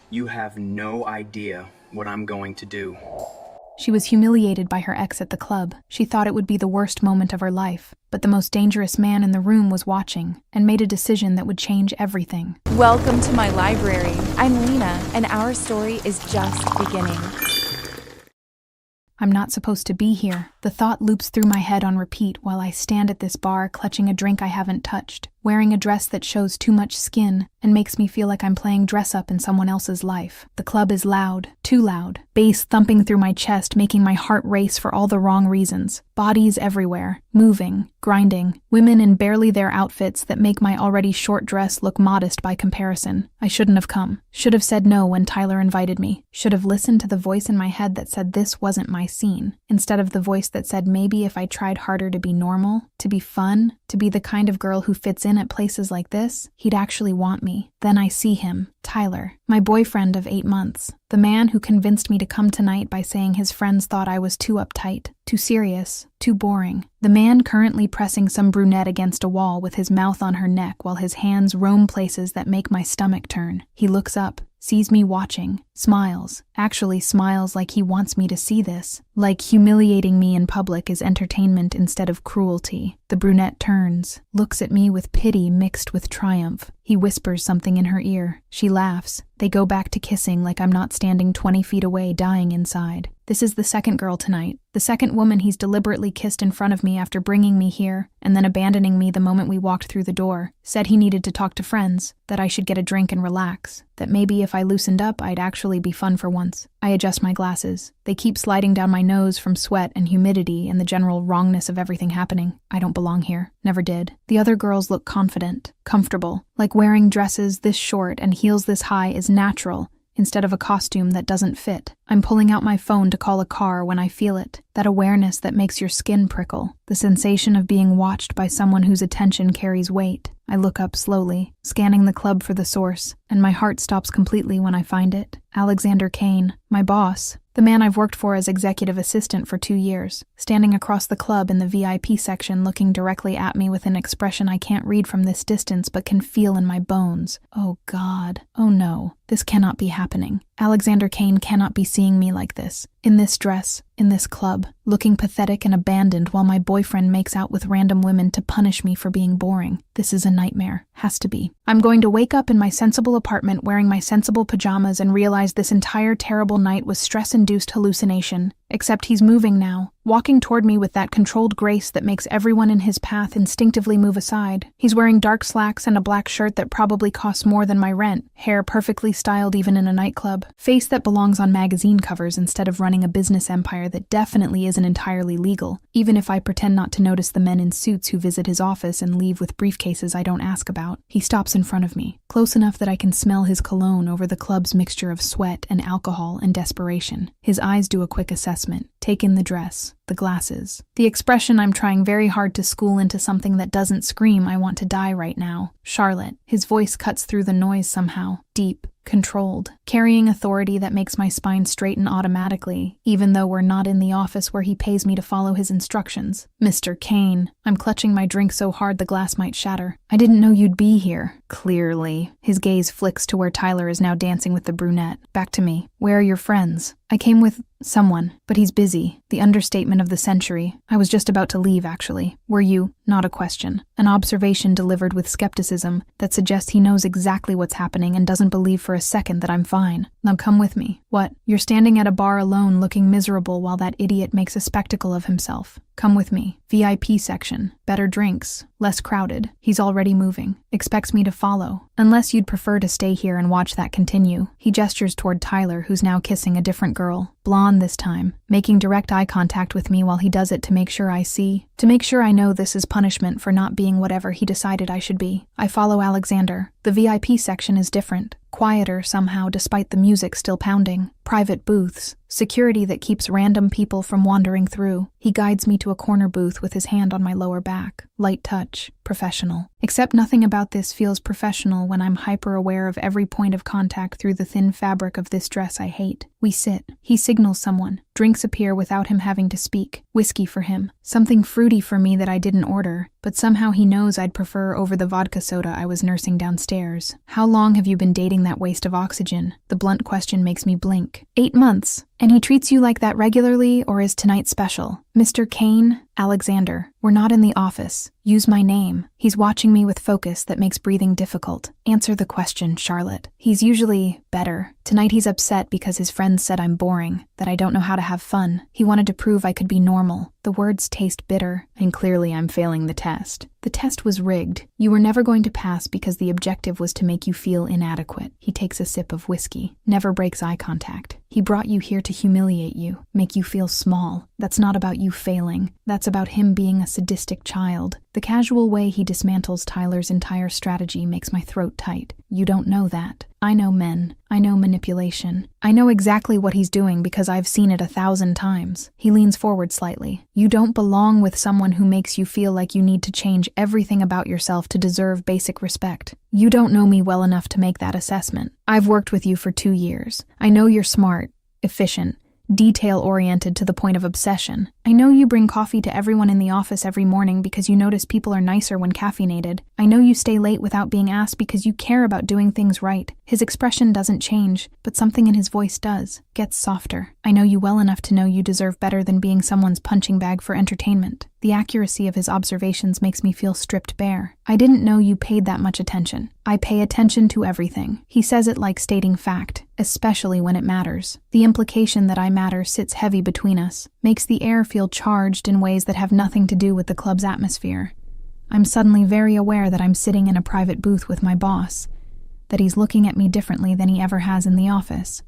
You have no idea what I'm going to do. She was humiliated by her ex at the club. She thought it would be the worst moment of her life, but the most dangerous man in the room was watching and made a decision that would change everything. Welcome to my library. I'm Lena, and our story is just beginning. I'm not supposed to be here. The thought loops through my head on repeat while I stand at this bar clutching a drink I haven't touched, wearing a dress that shows too much skin and makes me feel like I'm playing dress-up in someone else's life. The club is loud, too loud, bass thumping through my chest, making my heart race for all the wrong reasons. Bodies everywhere, moving, grinding, women in barely their outfits that make my already short dress look modest by comparison. I shouldn't have come. Should have said no when Tyler invited me. Should have listened to the voice in my head that said this wasn't my scene, instead of the voice that said maybe if I tried harder to be normal, to be fun, to be the kind of girl who fits in at places like this, he'd actually want me. Then I see him, Tyler, my boyfriend of 8 months, the man who convinced me to come tonight by saying his friends thought I was too uptight, too serious, too boring. The man currently pressing some brunette against a wall with his mouth on her neck while his hands roam places that make my stomach turn. He looks up, sees me watching, smiles, actually smiles like he wants me to see this, like humiliating me in public is entertainment instead of cruelty. The brunette turns, looks at me with pity mixed with triumph. He whispers something in her ear. She laughs. They go back to kissing like I'm not standing 20 feet away dying inside. This is the second girl tonight, the second woman he's deliberately kissed in front of me after bringing me here and then abandoning me the moment we walked through the door. Said he needed to talk to friends, that I should get a drink and relax, that maybe if I loosened up I'd actually be fun for once. I adjust my glasses. They keep sliding down my nose from sweat and humidity and the general wrongness of everything happening. I don't belong here. Never did. The other girls look confident, comfortable, like wearing dresses this short and heels this high is natural, instead of a costume that doesn't fit. I'm pulling out my phone to call a car when I feel it, that awareness that makes your skin prickle, the sensation of being watched by someone whose attention carries weight. I look up slowly, scanning the club for the source, and my heart stops completely when I find it. Alexander Kane, my boss, the man I've worked for as executive assistant for 2 years, standing across the club in the VIP section looking directly at me with an expression I can't read from this distance but can feel in my bones. Oh God. Oh no. This cannot be happening. Alexander Kane cannot be seeing me like this, in this dress, in this club, looking pathetic and abandoned while my boyfriend makes out with random women to punish me for being boring. This is a nightmare. Has to be. I'm going to wake up in my sensible apartment wearing my sensible pajamas and realize this entire terrible night was stress-induced hallucination. Except he's moving now, walking toward me with that controlled grace that makes everyone in his path instinctively move aside. He's wearing dark slacks and a black shirt that probably costs more than my rent, hair perfectly styled even in a nightclub, face that belongs on magazine covers instead of running a business empire that definitely isn't entirely legal, even if I pretend not to notice the men in suits who visit his office and leave with briefcases I don't ask about. He stops in front of me, close enough that I can smell his cologne over the club's mixture of sweat and alcohol and desperation. His eyes do a quick assessment. Take in the dress, the glasses, the expression I'm trying very hard to school into something that doesn't scream I want to die right now. Charlotte. His voice cuts through the noise somehow, deep, controlled, carrying authority that makes my spine straighten automatically, even though we're not in the office where he pays me to follow his instructions. Mr. Kane. I'm clutching my drink so hard the glass might shatter. I didn't know you'd be here. Clearly. His gaze flicks to where Tyler is now dancing with the brunette. Back to me. Where are your friends? I came with someone, but he's busy. The understatement of the century. I was just about to leave, actually. Were you? Not a question. An observation delivered with skepticism that suggests he knows exactly what's happening and doesn't believe for a second that I'm fine. Now come with me. What? You're standing at a bar alone looking miserable while that idiot makes a spectacle of himself. Come with me. VIP section. Better drinks. Less crowded. He's already moving. Expects me to follow. Unless you'd prefer to stay here and watch that continue. He gestures toward Tyler, who's now kissing a different girl. Blonde this time. Making direct eye contact with me while he does it to make sure I see. To make sure I know this is punishment for not being whatever he decided I should be. I follow Alexander. The VIP section is different. Quieter somehow despite the music still pounding. private booths, security that keeps random people from wandering through. He guides me to a corner booth with his hand on my lower back. Light touch, professional. Except nothing about this feels professional when I'm hyper-aware of every point of contact through the thin fabric of this dress I hate. We sit. He signals someone. Drinks appear without him having to speak. Whiskey for him. Something fruity for me that I didn't order, but somehow he knows I'd prefer over the vodka soda I was nursing downstairs. How long have you been dating that waste of oxygen? The blunt question makes me blink. 8 months. And he treats you like that regularly, or is tonight special? Mr. Kane, Alexander, we're not in the office. Use my name. He's watching me with focus that makes breathing difficult. Answer the question, Charlotte. He's usually better. Tonight he's upset because his friends said I'm boring, that I don't know how to have fun. He wanted to prove I could be normal. The words taste bitter, and clearly I'm failing the test. The test was rigged. You were never going to pass because the objective was to make you feel inadequate. He takes a sip of whiskey, never breaks eye contact. He brought you here to humiliate you, make you feel small. That's not about you failing. That's about him being a sadistic child. The casual way he dismantles Tyler's entire strategy makes my throat tight. You don't know that. I know men. I know manipulation. I know exactly what he's doing because I've seen it 1,000 times. He leans forward slightly. You don't belong with someone who makes you feel like you need to change everything about yourself to deserve basic respect. You don't know me well enough to make that assessment. I've worked with you for 2 years. I know you're smart, efficient, detail-oriented to the point of obsession. I know you bring coffee to everyone in the office every morning because you notice people are nicer when caffeinated. I know you stay late without being asked because you care about doing things right. His expression doesn't change, but something in his voice does. Gets softer. I know you well enough to know you deserve better than being someone's punching bag for entertainment. The accuracy of his observations makes me feel stripped bare. I didn't know you paid that much attention. I pay attention to everything. He says it like stating fact, especially when it matters. The implication that I matter sits heavy between us, makes the air feel charged in ways that have nothing to do with the club's atmosphere. I'm suddenly very aware that I'm sitting in a private booth with my boss, that he's looking at me differently than he ever has in the office.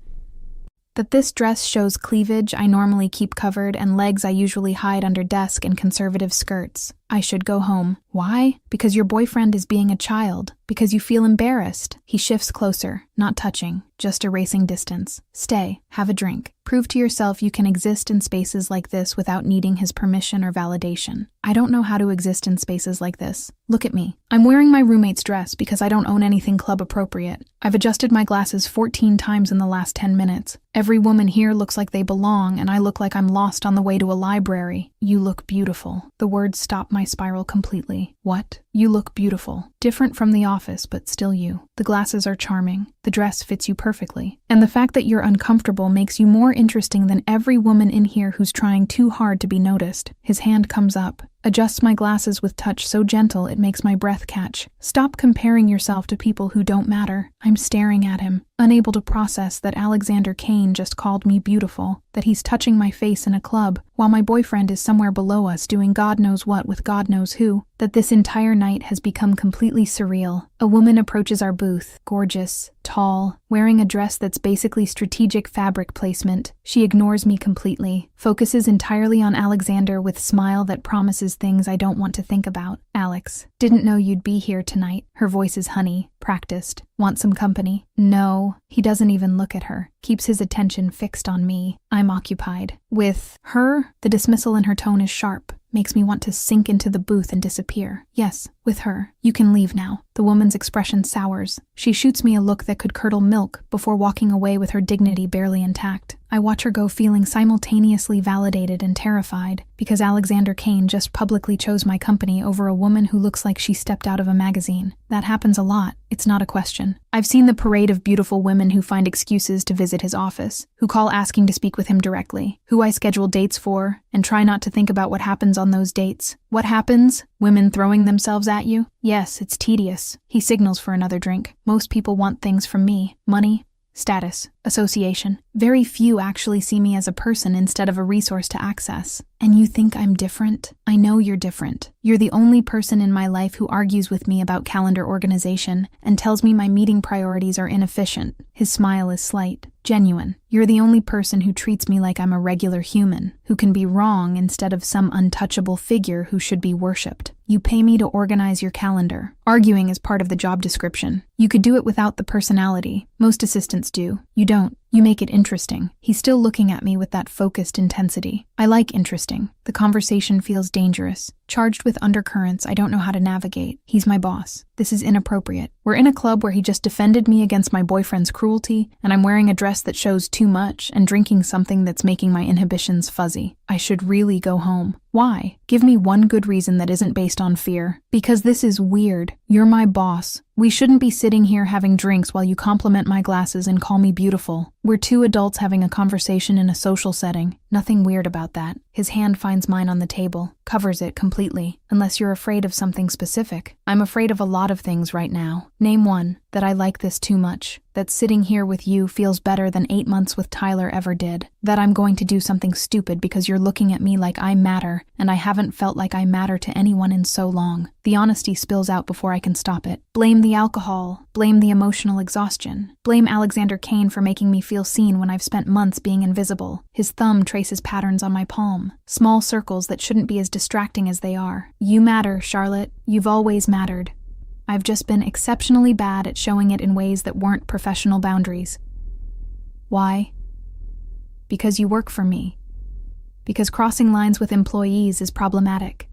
That this dress shows cleavage I normally keep covered and legs I usually hide under desk and conservative skirts. I should go home. Why? Because your boyfriend is being a child. Because you feel embarrassed. He shifts closer, not touching, just erasing distance. Stay, have a drink. Prove to yourself you can exist in spaces like this without needing his permission or validation. I don't know how to exist in spaces like this. Look at me. I'm wearing my roommate's dress because I don't own anything club appropriate. I've adjusted my glasses 14 times in the last 10 minutes. Every woman here looks like they belong, and I look like I'm lost on the way to a library. You look beautiful. The words stop my spiral completely. What? You look beautiful. Different from the office, but still you. The glasses are charming. The dress fits you perfectly. And the fact that you're uncomfortable makes you more interesting than every woman in here who's trying too hard to be noticed. His hand comes up, adjusts my glasses with touch so gentle it makes my breath catch. Stop comparing yourself to people who don't matter. I'm staring at him, unable to process that Alexander Kane just called me beautiful, that he's touching my face in a club, while my boyfriend is somewhere below us doing God knows what with God knows who, that this entire night has become completely surreal. A woman approaches our booth, gorgeous, tall, wearing a dress that's basically strategic fabric placement. She ignores me completely, focuses entirely on Alexander with smile that promises things I don't want to think about. Alex, didn't know you'd be here tonight. Her voice is honey, practiced. Want some company? No. He doesn't even look at her, keeps his attention fixed on me. I'm occupied. With her? The dismissal in her tone is sharp. Makes me want to sink into the booth and disappear. Yes, with her. You can leave now. The woman's expression sours. She shoots me a look that could curdle milk before walking away with her dignity barely intact. I watch her go feeling simultaneously validated and terrified because Alexander Kane just publicly chose my company over a woman who looks like she stepped out of a magazine. That happens a lot. It's not a question. I've seen the parade of beautiful women who find excuses to visit his office, who call asking to speak with him directly, who I schedule dates for, and try not to think about what happens on those dates. What happens? Women throwing themselves at you? Yes, it's tedious. He signals for another drink. Most people want things from me. Money, status, association. Very few actually see me as a person instead of a resource to access. And you think I'm different? I know you're different. You're the only person in my life who argues with me about calendar organization and tells me my meeting priorities are inefficient. His smile is slight, genuine. You're the only person who treats me like I'm a regular human, who can be wrong instead of some untouchable figure who should be worshipped. You pay me to organize your calendar. Arguing is part of the job description. You could do it without the personality. Most assistants do. You don't. You make it interesting. He's still looking at me with that focused intensity. I like interesting. The conversation feels dangerous, charged with undercurrents I don't know how to navigate. He's my boss. This is inappropriate. We're in a club where he just defended me against my boyfriend's cruelty, and I'm wearing a dress that shows too much and drinking something that's making my inhibitions fuzzy. I should really go home. Why? Give me one good reason that isn't based on fear. Because this is weird. You're my boss. We shouldn't be sitting here having drinks while you compliment my glasses and call me beautiful. We're two adults having a conversation in a social setting. Nothing weird about that. His hand finds mine on the table, covers it completely. Unless you're afraid of something specific. I'm afraid of a lot of things right now. Name one. That I like this too much. That sitting here with you feels better than 8 months with Tyler ever did. That I'm going to do something stupid because you're looking at me like I matter, and I haven't felt like I matter to anyone in so long. The honesty spills out before I can stop it. Blame the alcohol. Blame the emotional exhaustion. Blame Alexander Kane for making me feel seen when I've spent months being invisible. His thumb traces patterns on my palm. Small circles that shouldn't be as distracting as they are. You matter, Charlotte. You've always mattered. I've just been exceptionally bad at showing it in ways that weren't professional boundaries. Why? Because you work for me. Because crossing lines with employees is problematic.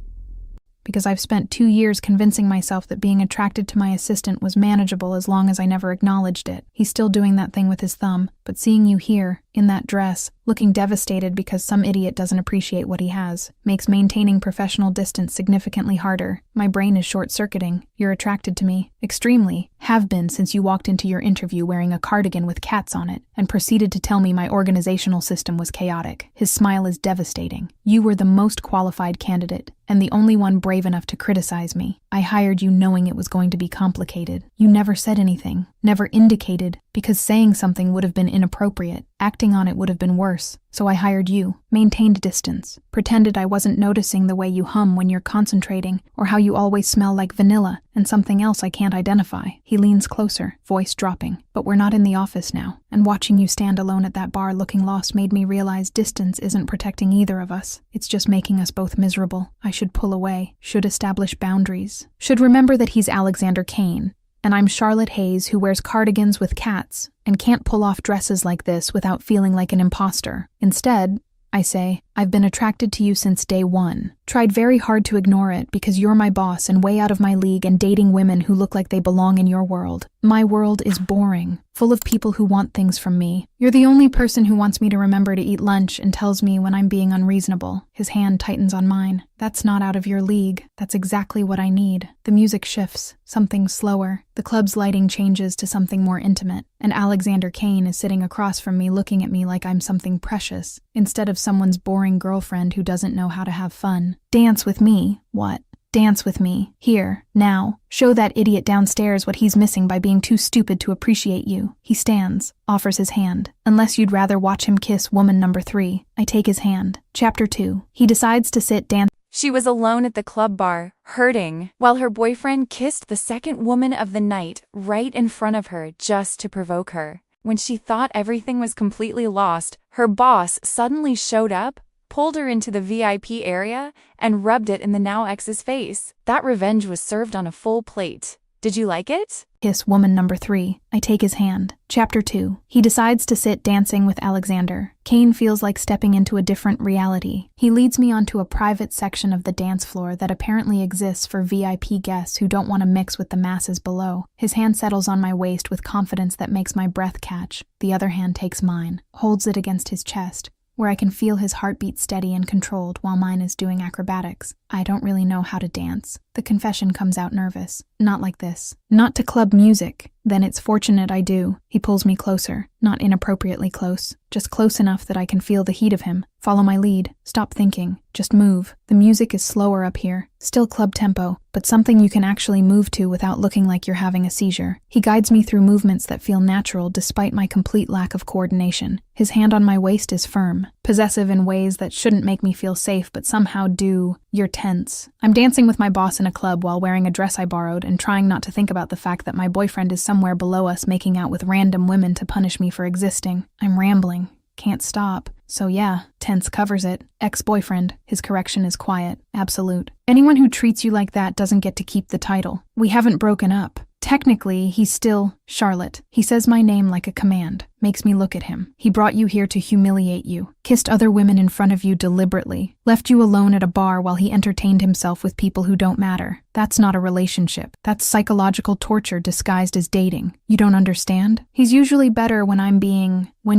Because I've spent 2 years convincing myself that being attracted to my assistant was manageable as long as I never acknowledged it. He's still doing that thing with his thumb, but seeing you here, in that dress, looking devastated because some idiot doesn't appreciate what he has, makes maintaining professional distance significantly harder. My brain is short-circuiting. You're attracted to me. Extremely. Have been since you walked into your interview wearing a cardigan with cats on it, and proceeded to tell me my organizational system was chaotic. His smile is devastating. You were the most qualified candidate, and the only one brave enough to criticize me. I hired you knowing it was going to be complicated. You never said anything, never indicated, because saying something would have been inappropriate. Acting on it would have been worse. So I hired you, maintained distance, pretended I wasn't noticing the way you hum when you're concentrating, or how you always smell like vanilla, and something else I can't identify. He leans closer, voice dropping. But we're not in the office now, and watching you stand alone at that bar looking lost made me realize distance isn't protecting either of us. It's just making us both miserable. I should pull away, should establish boundaries, should remember that he's Alexander Kane, and I'm Charlotte Hayes who wears cardigans with cats and can't pull off dresses like this without feeling like an imposter. Instead, I say, I've been attracted to you since day one. Tried very hard to ignore it because you're my boss and way out of my league and dating women who look like they belong in your world. My world is boring, full of people who want things from me. You're the only person who wants me to remember to eat lunch and tells me when I'm being unreasonable. His hand tightens on mine. That's not out of your league. That's exactly what I need. The music shifts, something slower. The club's lighting changes to something more intimate, and Alexander Kane is sitting across from me looking at me like I'm something precious, instead of someone's boring girlfriend who doesn't know how to have fun. Dance with me. What? Dance with me. Here. Now. Show that idiot downstairs what he's missing by being too stupid to appreciate you. He stands, offers his hand. Unless you'd rather watch him kiss woman number 3. I take his hand. Chapter 2. He decides to sit dance. She was alone at the club bar, hurting, while her boyfriend kissed the second woman of the night right in front of her just to provoke her. When she thought everything was completely lost, her boss suddenly showed up, pulled her into the VIP area, and rubbed it in the now ex's face. That revenge was served on a full plate. Did you like it? Kiss woman number 3. I take his hand. Chapter 2. He decides to sit dancing with Alexander. Kane feels like stepping into a different reality. He leads me onto a private section of the dance floor that apparently exists for VIP guests who don't want to mix with the masses below. His hand settles on my waist with confidence that makes my breath catch. The other hand takes mine, holds it against his chest, where I can feel his heartbeat steady and controlled while mine is doing acrobatics. I don't really know how to dance. The confession comes out nervous. Not like this. Not to club music. Then it's fortunate I do. He pulls me closer. Not inappropriately close. Just close enough that I can feel the heat of him. Follow my lead. Stop thinking. Just move. The music is slower up here. Still club tempo, but something you can actually move to without looking like you're having a seizure. He guides me through movements that feel natural despite my complete lack of coordination. His hand on my waist is firm, possessive in ways that shouldn't make me feel safe but somehow do. You're tense. I'm dancing with my boss in a club while wearing a dress I borrowed and trying not to think about the fact that my boyfriend is somewhere below us making out with random women to punish me for existing. I'm rambling. Can't stop. So yeah, tense covers it. Ex-boyfriend. His correction is quiet. Absolute. Anyone who treats you like that doesn't get to keep the title. We haven't broken up. Technically, he's still Charlotte. He says my name like a command. Makes me look at him. He brought you here to humiliate you. Kissed other women in front of you deliberately. Left you alone at a bar while he entertained himself with people who don't matter. That's not a relationship. That's psychological torture disguised as dating. You don't understand? He's usually better when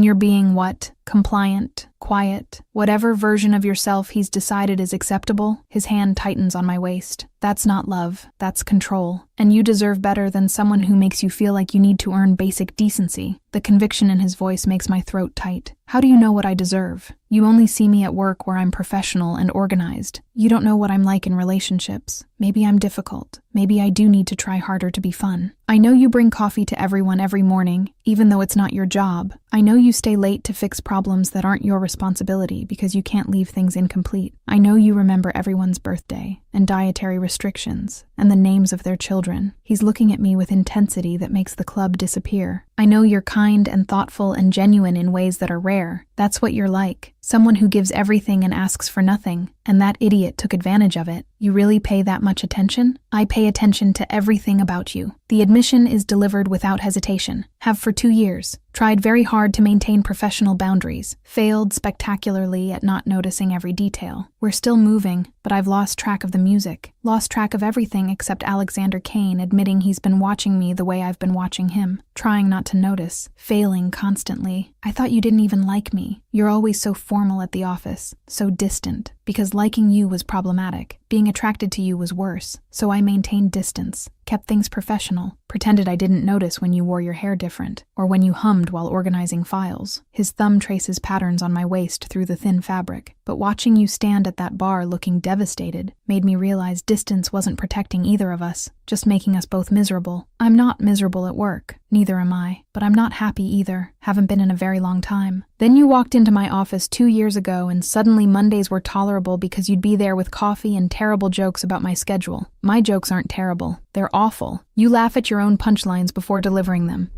you're being what? Compliant, quiet, whatever version of yourself he's decided is acceptable. His hand tightens on my waist. That's not love. That's control. And you deserve better than someone who makes you feel like you need to earn basic decency. The conviction in his voice makes my throat tight. How do you know what I deserve? You only see me at work where I'm professional and organized. You don't know what I'm like in relationships. Maybe I'm difficult. Maybe I do need to try harder to be fun. I know you bring coffee to everyone every morning, even though it's not your job. I know you stay late to fix problems that aren't your responsibility because you can't leave things incomplete. I know you remember everyone's birthday and dietary restrictions and the names of their children. He's looking at me with intensity that makes the club disappear. I know you're kind and thoughtful and genuine in ways that are rare. That's what you're like. Someone who gives everything and asks for nothing. And that idiot took advantage of it. You really pay that much attention? I pay attention to everything about you. The admission is delivered without hesitation. Have for 2 years. Tried very hard to maintain professional boundaries. Failed spectacularly at not noticing every detail. We're still moving, but I've lost track of the music. Lost track of everything except Alexander Kane admitting he's been watching me the way I've been watching him. Trying not to notice. Failing constantly. I thought you didn't even like me. You're always so formal at the office. So distant. Because liking you was problematic. Being attracted to you was worse. So I maintained distance. Kept things professional. Pretended I didn't notice when you wore your hair different. Or when you hummed while organizing files. His thumb traces patterns on my waist through the thin fabric. But watching you stand at that bar looking devastated made me realize distance wasn't protecting either of us, just making us both miserable. I'm not miserable at work. Neither am I. But I'm not happy either. Haven't been in a very long time. Then you walked into my office 2 years ago and suddenly Mondays were tolerable because you'd be there with coffee and terrible jokes about my schedule. My jokes aren't terrible. They're awful. You laugh at your own punchlines before delivering them.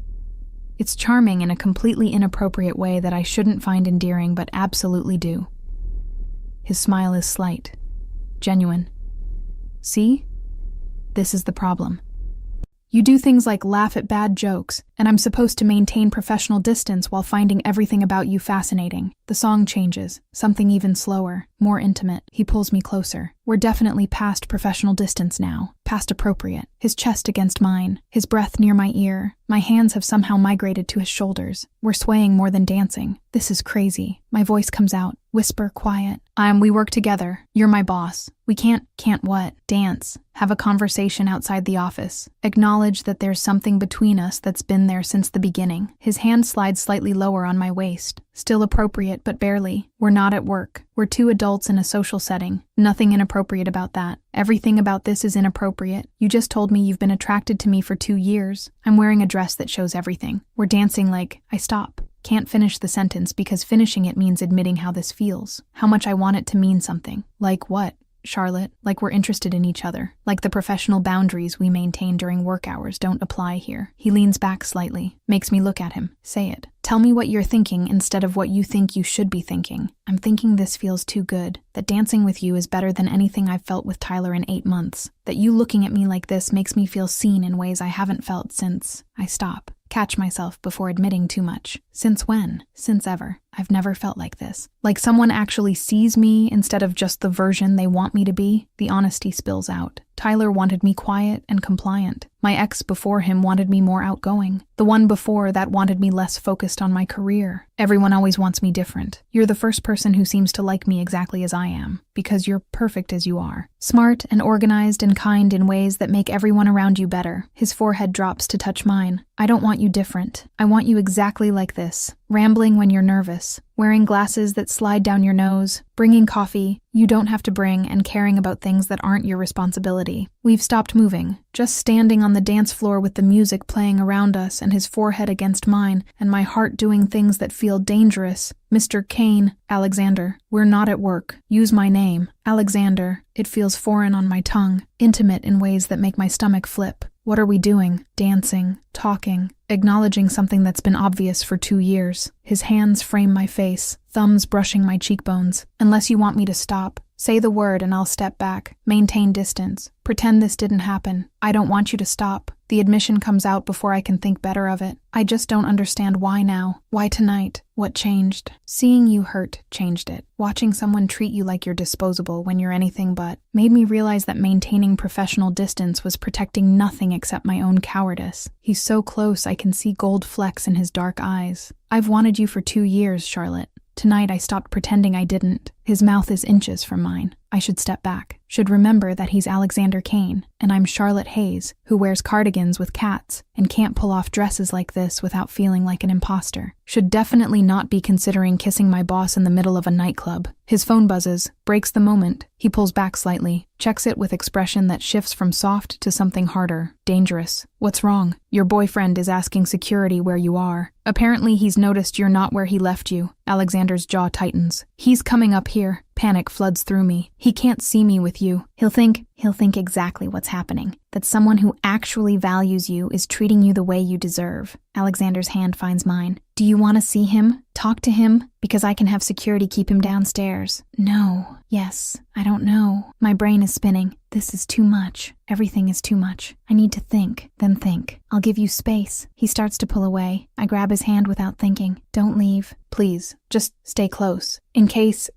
It's charming in a completely inappropriate way that I shouldn't find endearing but absolutely do. His smile is slight. Genuine. See? This is the problem. You do things like laugh at bad jokes, and I'm supposed to maintain professional distance while finding everything about you fascinating. The song changes, something even slower, more intimate. He pulls me closer. We're definitely past professional distance now, past appropriate. His chest against mine, his breath near my ear. My hands have somehow migrated to his shoulders. We're swaying more than dancing. This is crazy. My voice comes out, whisper, quiet. We work together. You're my boss. We can't what? Dance. Have a conversation outside the office. Acknowledge that there's something between us that's been there since the beginning. His hand slides slightly lower on my waist. Still appropriate, but barely. We're not at work. We're 2 adults in a social setting. Nothing inappropriate about that. Everything about this is inappropriate. You just told me you've been attracted to me for 2 years. I'm wearing a dress that shows everything. We're dancing like, I stop. Can't finish the sentence because finishing it means admitting how this feels. How much I want it to mean something. Like what? Charlotte, like we're interested in each other, like the professional boundaries we maintain during work hours don't apply here. He leans back slightly, makes me look at him. Say it. Tell me what you're thinking instead of what you think you should be thinking. I'm thinking this feels too good, that dancing with you is better than anything I've felt with Tyler in 8 months, that you looking at me like this makes me feel seen in ways I haven't felt since. I stop. Catch myself before admitting too much. Since when? Since ever. I've never felt like this. Like someone actually sees me instead of just the version they want me to be. The honesty spills out. Tyler wanted me quiet and compliant. My ex before him wanted me more outgoing. The one before that wanted me less focused on my career. Everyone always wants me different. You're the first person who seems to like me exactly as I am, because you're perfect as you are. Smart and organized and kind in ways that make everyone around you better. His forehead drops to touch mine. I don't want you different. I want you exactly like this. Rambling when you're nervous. Wearing glasses that slide down your nose. Bringing coffee you don't have to bring and caring about things that aren't your responsibility. We've stopped moving. just standing on the dance floor with the music playing around us and his forehead against mine and my heart doing things that feel dangerous. Mr. Kane, Alexander, we're not at work. Use my name. Alexander, it feels foreign on my tongue, intimate in ways that make my stomach flip. What are we doing? Dancing, talking, acknowledging something that's been obvious for 2 years. His hands frame my face, thumbs brushing my cheekbones. Unless you want me to stop, say the word and I'll step back. Maintain distance. Pretend this didn't happen. I don't want you to stop. The admission comes out before I can think better of it. I just don't understand why now. Why tonight? What changed? Seeing you hurt changed it. Watching someone treat you like you're disposable when you're anything but made me realize that maintaining professional distance was protecting nothing except my own cowardice. He's so close I can see gold flecks in his dark eyes. I've wanted you for 2 years, Charlotte. Tonight I stopped pretending I didn't. His mouth is inches from mine. I should step back. Should remember that he's Alexander Kane, and I'm Charlotte Hayes, who wears cardigans with cats and can't pull off dresses like this without feeling like an imposter. Should definitely not be considering kissing my boss in the middle of a nightclub. His phone buzzes, breaks the moment. He pulls back slightly, checks it with expression that shifts from soft to something harder, dangerous. What's wrong? Your boyfriend is asking security where you are. Apparently he's noticed you're not where he left you. Alexander's jaw tightens. He's coming up here. Panic floods through me. He can't see me with you. He'll think exactly what's happening. That someone who actually values you is treating you the way you deserve. Alexander's hand finds mine. Do you want to see him? Talk to him? Because I can have security keep him downstairs. No. Yes. I don't know. My brain is spinning. This is too much. Everything is too much. I need to think, then think. I'll give you space. He starts to pull away. I grab his hand without thinking. Don't leave. Please. Just stay close. In case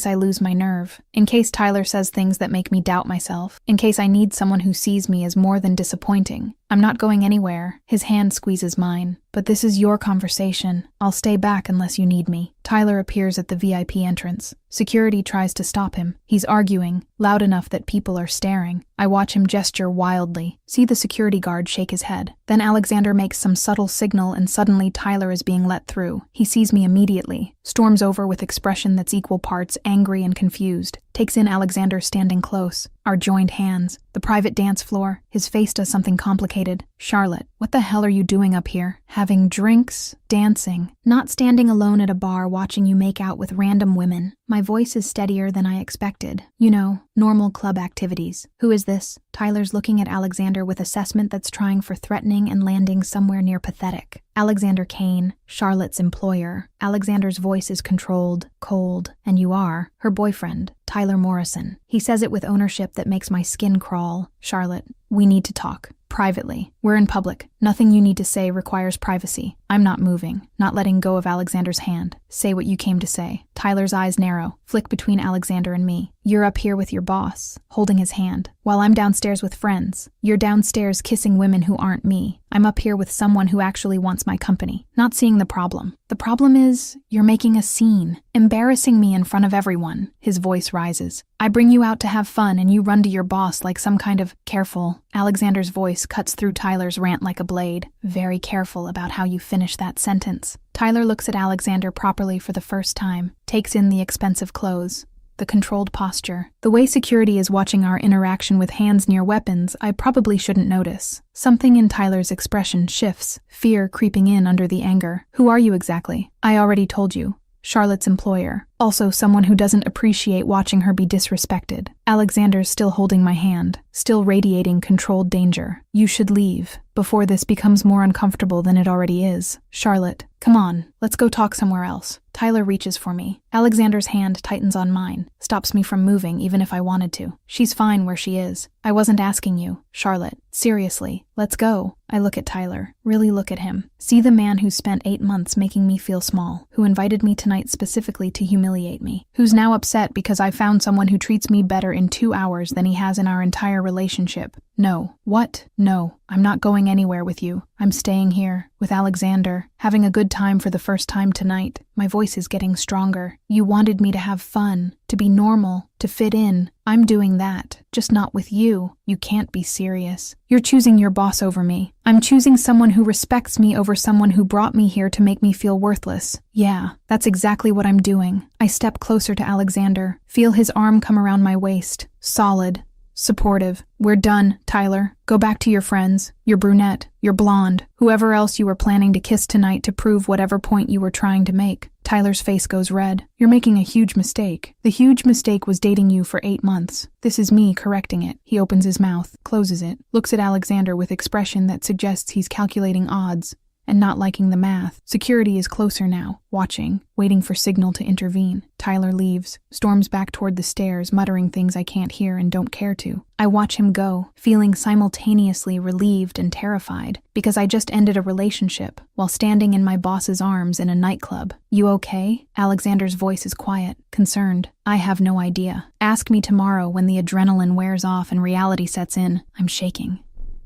I lose my nerve. In case Tyler says things that make me doubt myself. In case I need someone who sees me as more than disappointing. I'm not going anywhere. His hand squeezes mine. But this is your conversation. I'll stay back unless you need me. Tyler appears at the VIP entrance. Security tries to stop him. He's arguing, loud enough that people are staring. I watch him gesture wildly, see the security guard shake his head. Then Alexander makes some subtle signal and suddenly Tyler is being let through. He sees me immediately, storms over with expression that's equal parts angry and confused, takes in Alexander standing close, our joined hands, the private dance floor. His face does something complicated. Charlotte, what the hell are you doing up here? Having drinks? Dancing? Not standing alone at a bar watching you make out with random women. My voice is steadier than I expected. You know, normal club activities. Who is this? Tyler's looking at Alexander with assessment that's trying for threatening and landing somewhere near pathetic. Alexander Kane, Charlotte's employer. Alexander's voice is controlled, cold, and you are her boyfriend, Tyler Morrison. He says it with ownership that makes my skin crawl. Charlotte, we need to talk. Privately. We're in public. Nothing you need to say requires privacy. I'm not moving, not letting go of Alexander's hand. Say what you came to say. Tyler's eyes narrow, flick between Alexander and me. You're up here with your boss, holding his hand, while I'm downstairs with friends. You're downstairs kissing women who aren't me. I'm up here with someone who actually wants my company, not seeing the problem. The problem is, you're making a scene, embarrassing me in front of everyone. His voice rises. I bring you out to have fun and you run to your boss like some kind of careful. Alexander's voice cuts through Tyler's rant like a blade. Very careful about how you finish that sentence. Tyler looks at Alexander properly for the first time, takes in the expensive clothes, the controlled posture. The way security is watching our interaction with hands near weapons, I probably shouldn't notice. Something in Tyler's expression shifts, fear creeping in under the anger. Who are you exactly? I already told you. Charlotte's employer. Also someone who doesn't appreciate watching her be disrespected. Alexander's still holding my hand, still radiating controlled danger. You should leave, before this becomes more uncomfortable than it already is. Charlotte, come on, let's go talk somewhere else. Tyler reaches for me. Alexander's hand tightens on mine, stops me from moving even if I wanted to. She's fine where she is. I wasn't asking you. Charlotte, seriously, let's go. I look at Tyler, really look at him. See the man who spent 8 months making me feel small, who invited me tonight specifically to humiliate me, who's now upset because I found someone who treats me better in 2 hours than he has in our entire relationship. No. What? No. I'm not going anywhere with you. I'm staying here, with Alexander, having a good time for the first time tonight. My voice is getting stronger. You wanted me to have fun, to be normal, to fit in. I'm doing that, just not with you. You can't be serious. You're choosing your boss over me. I'm choosing someone who respects me over someone who brought me here to make me feel worthless. Yeah, that's exactly what I'm doing. I step closer to Alexander, feel his arm come around my waist. Solid. supportive. We're done, Tyler. Go back to your friends, your brunette, your blonde, whoever else you were planning to kiss tonight to prove whatever point you were trying to make. Tyler's face goes red. You're making a huge mistake. The huge mistake was dating you for 8 months. This is me correcting it. He opens his mouth, closes it, looks at Alexander with expression that suggests he's calculating odds and not liking the math. Security is closer now, watching, waiting for signal to intervene. Tyler leaves, storms back toward the stairs, muttering things I can't hear and don't care to. I watch him go, feeling simultaneously relieved and terrified, because I just ended a relationship while standing in my boss's arms in a nightclub. You okay? Alexander's voice is quiet, concerned. I have no idea. Ask me tomorrow when the adrenaline wears off and reality sets in. I'm shaking.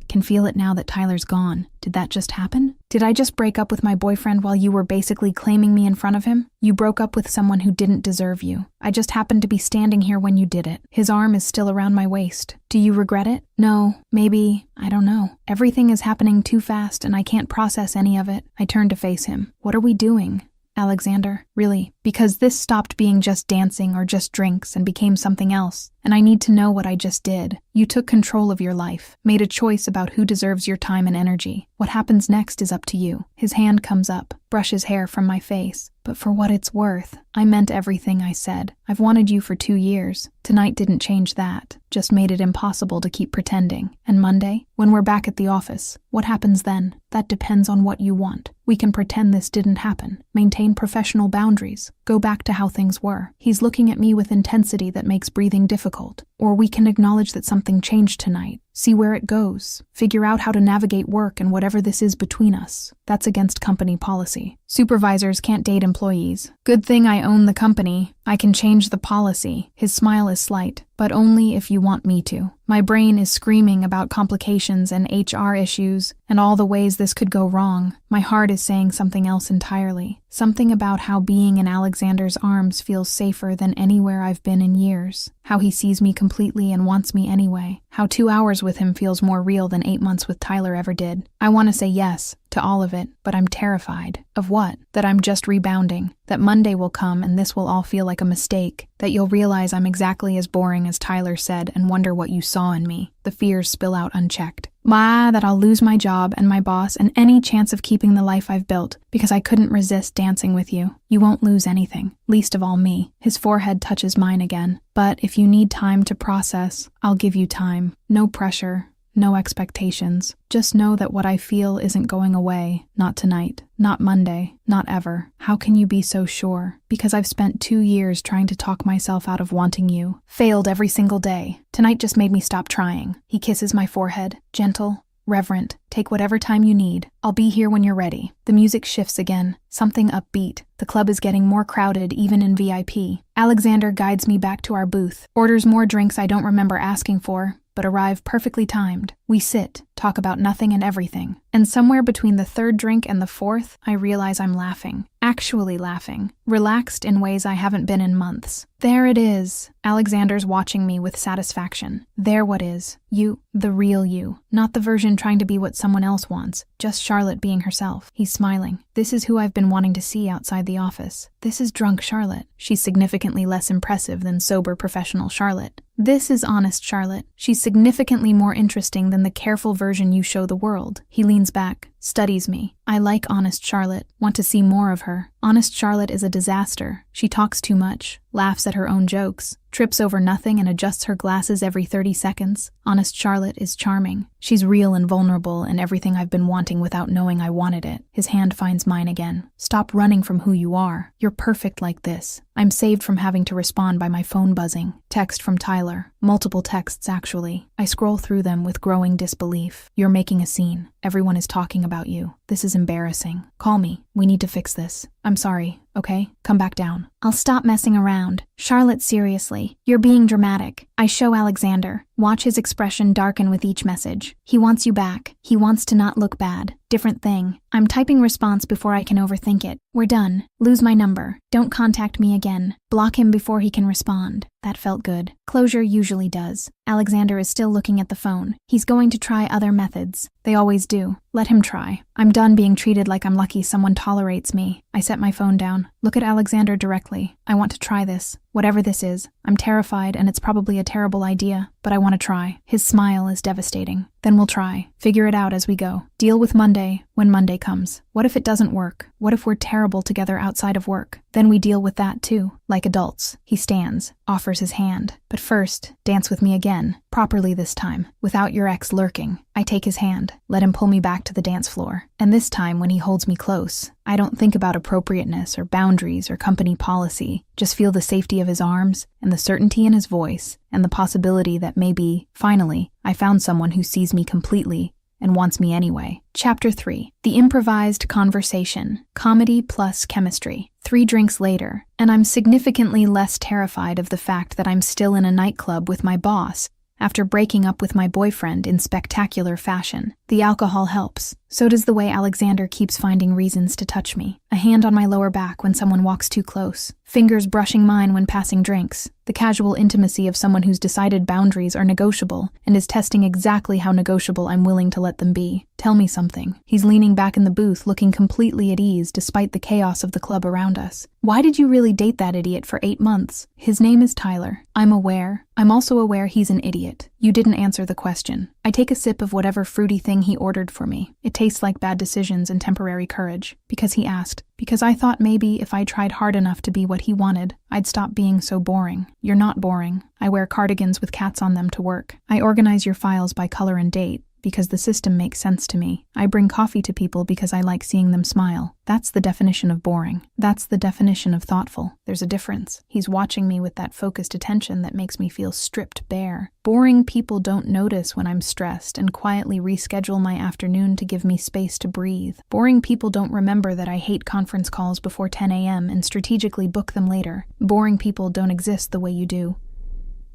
Can feel it now that Tyler's gone. Did that just happen? Did I just break up with my boyfriend while you were basically claiming me in front of him? You broke up with someone who didn't deserve you. I just happened to be standing here when you did it. His arm is still around my waist. Do you regret it? No, maybe, I don't know. Everything is happening too fast and I can't process any of it. I turn to face him. What are we doing? Alexander, really, because this stopped being just dancing or just drinks and became something else, and I need to know what I just did. You took control of your life, made a choice about who deserves your time and energy. What happens next is up to you. His hand comes up, brushes hair from my face. But for what it's worth, I meant everything I said. I've wanted you for 2 years. Tonight didn't change that, just made it impossible to keep pretending. And Monday, when we're back at the office, what happens then? That depends on what you want. We can pretend this didn't happen, maintain professional boundaries, go back to how things were. He's looking at me with intensity that makes breathing difficult. Or we can acknowledge that something changed tonight, see where it goes, figure out how to navigate work and whatever this is between us. That's against company policy. Supervisors can't date employees. Good thing I own the company. I can change the policy. His smile is slight, but only if you want me to. My brain is screaming about complications and HR issues and all the ways this could go wrong. My heart is saying something else entirely. Something about how being in Alexander's arms feels safer than anywhere I've been in years. How he sees me completely and wants me anyway. How 2 hours with him feels more real than 8 months with Tyler ever did. I want to say yes to all of it, but I'm terrified. Of what? That I'm just rebounding. That Monday will come and this will all feel like a mistake. That you'll realize I'm exactly as boring as Tyler said and wonder what you saw in me. The fears spill out unchecked. That I'll lose my job and my boss and any chance of keeping the life I've built because I couldn't resist dancing with you. You won't lose anything, least of all me. His forehead touches mine again. But if you need time to process, I'll give you time. No pressure. No expectations. Just know that what I feel isn't going away. Not tonight. Not Monday. Not ever. How can you be so sure? Because I've spent 2 years trying to talk myself out of wanting you. Failed every single day. Tonight just made me stop trying. He kisses my forehead. Gentle. Reverent. Take whatever time you need. I'll be here when you're ready. The music shifts again. Something upbeat. The club is getting more crowded, even in VIP. Alexander guides me back to our booth. Orders more drinks I don't remember asking for, but arrive perfectly timed. We sit, talk about nothing and everything. And somewhere between the 3rd drink and the 4th, I realize I'm laughing. Actually laughing. Relaxed in ways I haven't been in months. There it is. Alexander's watching me with satisfaction. There what is. You, the real you. Not the version trying to be what someone else wants. Just Charlotte being herself. He's smiling. This is who I've been wanting to see outside the office. This is drunk Charlotte. She's significantly less impressive than sober professional Charlotte. This is honest Charlotte. She's significantly more interesting than the careful version you show the world. He leans back, studies me. I like honest Charlotte, want to see more of her. Honest Charlotte is a disaster. She talks too much, laughs at her own jokes, trips over nothing and adjusts her glasses every 30 seconds. Honest Charlotte is charming. She's real and vulnerable and everything I've been wanting without knowing I wanted it. His hand finds mine again. Stop running from who you are. You're perfect like this. I'm saved from having to respond by my phone buzzing. Text from Tyler. Multiple texts, actually. I scroll through them with growing disbelief. You're making a scene. Everyone is talking about you. This is embarrassing. Call me. We need to fix this. I'm sorry, okay? Come back down. I'll stop messing around. Charlotte, seriously. You're being dramatic. I show Alexander. Watch his expression darken with each message. He wants you back. He wants to not look bad. Different thing. I'm typing response before I can overthink it. We're done. Lose my number. Don't contact me again. Block him before he can respond. That felt good. Closure usually does. Alexander is still looking at the phone. He's going to try other methods. They always do. Let him try. I'm done done being treated like I'm lucky someone tolerates me. I set my phone down. Look at Alexander directly. I want to try this. Whatever this is. I'm terrified and it's probably a terrible idea, but I want to try. His smile is devastating. Then we'll try. Figure it out as we go. Deal with Monday when Monday comes. What if it doesn't work? What if we're terrible together outside of work? Then we deal with that too, like adults. He stands, offers his hand. But first, dance with me again. Properly this time, without your ex lurking. I take his hand, let him pull me back to the dance floor. And this time when he holds me close, I don't think about appropriateness or boundaries or company policy. Just feel the safety of his arms and the certainty in his voice and the possibility that maybe, finally, I found someone who sees me completely and wants me anyway. Chapter 3. The Improvised Conversation. Comedy plus chemistry. 3 drinks later, and I'm significantly less terrified of the fact that I'm still in a nightclub with my boss after breaking up with my boyfriend in spectacular fashion. The alcohol helps. So does the way Alexander keeps finding reasons to touch me. A hand on my lower back when someone walks too close. Fingers brushing mine when passing drinks. The casual intimacy of someone whose decided boundaries are negotiable and is testing exactly how negotiable I'm willing to let them be. Tell me something. He's leaning back in the booth, looking completely at ease despite the chaos of the club around us. Why did you really date that idiot for 8 months? His name is Tyler. I'm aware. I'm also aware he's an idiot. You didn't answer the question. I take a sip of whatever fruity thing he ordered for me. It tastes like bad decisions and temporary courage. Because he asked. Because I thought maybe if I tried hard enough to be what he wanted, I'd stop being so boring. You're not boring. I wear cardigans with cats on them to work. I organize your files by color and date, because the system makes sense to me. I bring coffee to people because I like seeing them smile. That's the definition of boring. That's the definition of thoughtful. There's a difference. He's watching me with that focused attention that makes me feel stripped bare. Boring people don't notice when I'm stressed and quietly reschedule my afternoon to give me space to breathe. Boring people don't remember that I hate conference calls before 10 a.m. and strategically book them later. Boring people don't exist the way you do.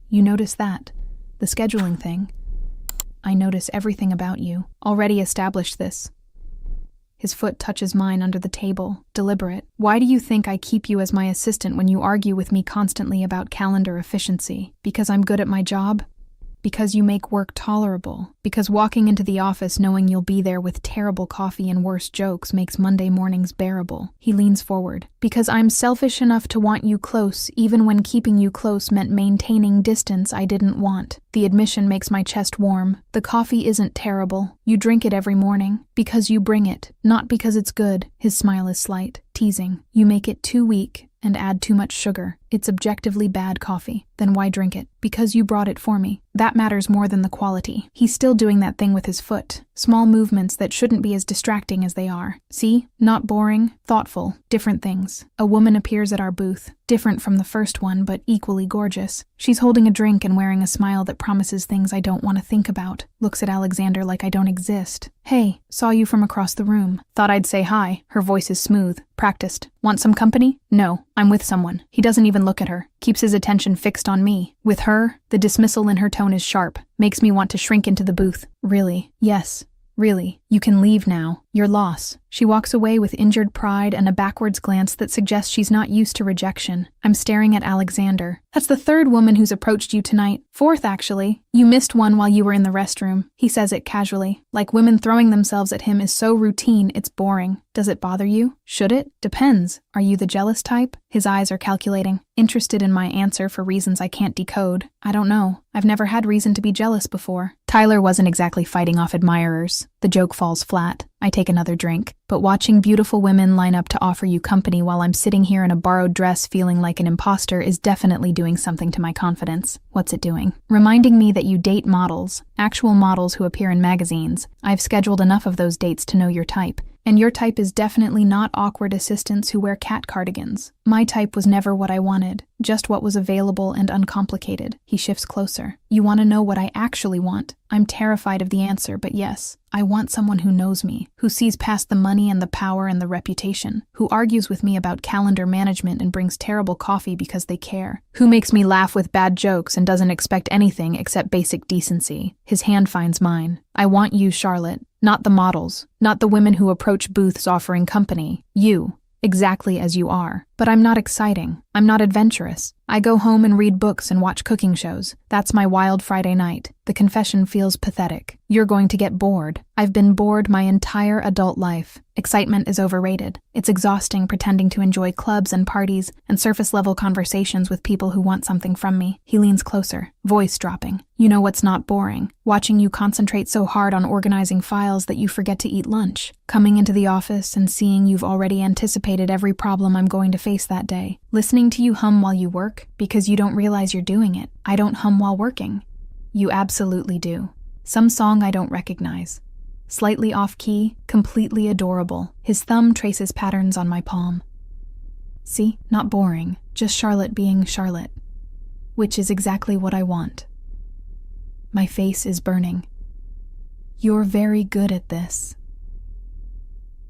You notice that? The scheduling thing? I notice everything about you. Already established this. His foot touches mine under the table, deliberate. Why do you think I keep you as my assistant when you argue with me constantly about calendar efficiency? Because I'm good at my job? Because you make work tolerable? Because walking into the office knowing you'll be there with terrible coffee and worse jokes makes Monday mornings bearable? He leans forward. Because I'm selfish enough to want you close, even when keeping you close meant maintaining distance I didn't want. The admission makes my chest warm. The coffee isn't terrible. You drink it every morning. Because you bring it, not because it's good. His smile is slight, teasing. You make it too weak and add too much sugar. It's objectively bad coffee. Then why drink it? Because you brought it for me. That matters more than the quality. He's still doing that thing with his foot. Small movements that shouldn't be as distracting as they are. See? Not boring, thoughtful, different things. A woman appears at our booth. Different from the first one, but equally gorgeous. She's holding a drink and wearing a smile that promises things I don't want to think about. Looks at Alexander like I don't exist. Hey, saw you from across the room. Thought I'd say hi. Her voice is smooth. Practiced. Want some company? No, I'm with someone. He doesn't even look at her. Keeps his attention fixed on me. With her, the dismissal in her tone is sharp. Makes me want to shrink into the booth. Really? Yes. Really. You can leave now. Your loss. She walks away with injured pride and a backwards glance that suggests she's not used to rejection. I'm staring at Alexander. That's the 3rd woman who's approached you tonight. 4th, actually. You missed one while you were in the restroom. He says it casually. Like women throwing themselves at him is so routine, it's boring. Does it bother you? Should it? Depends. Are you the jealous type? His eyes are calculating. Interested in my answer for reasons I can't decode. I don't know. I've never had reason to be jealous before. Tyler wasn't exactly fighting off admirers. The joke falls flat. I take another drink. But watching beautiful women line up to offer you company while I'm sitting here in a borrowed dress feeling like an imposter is definitely doing something to my confidence. What's it doing? Reminding me that you date models, actual models who appear in magazines. I've scheduled enough of those dates to know your type. And your type is definitely not awkward assistants who wear cat cardigans. My type was never what I wanted, just what was available and uncomplicated. He shifts closer. You want to know what I actually want? I'm terrified of the answer, but yes. I want someone who knows me, who sees past the money and the power and the reputation, who argues with me about calendar management and brings terrible coffee because they care, who makes me laugh with bad jokes and doesn't expect anything except basic decency. His hand finds mine. I want you, Charlotte. Not the models, not the women who approach booths offering company. You, exactly as you are. But I'm not exciting. I'm not adventurous. I go home and read books and watch cooking shows. That's my wild Friday night. The confession feels pathetic. You're going to get bored. I've been bored my entire adult life. Excitement is overrated. It's exhausting pretending to enjoy clubs and parties and surface-level conversations with people who want something from me. He leans closer, voice dropping. You know what's not boring? Watching you concentrate so hard on organizing files that you forget to eat lunch. Coming into the office and seeing you've already anticipated every problem I'm going to face that day. Listening to you hum while you work because you don't realize you're doing it. I don't hum while working. You absolutely do. Some song I don't recognize. Slightly off-key, completely adorable. His thumb traces patterns on my palm. See? Not boring. Just Charlotte being Charlotte. Which is exactly what I want. My face is burning. You're very good at this.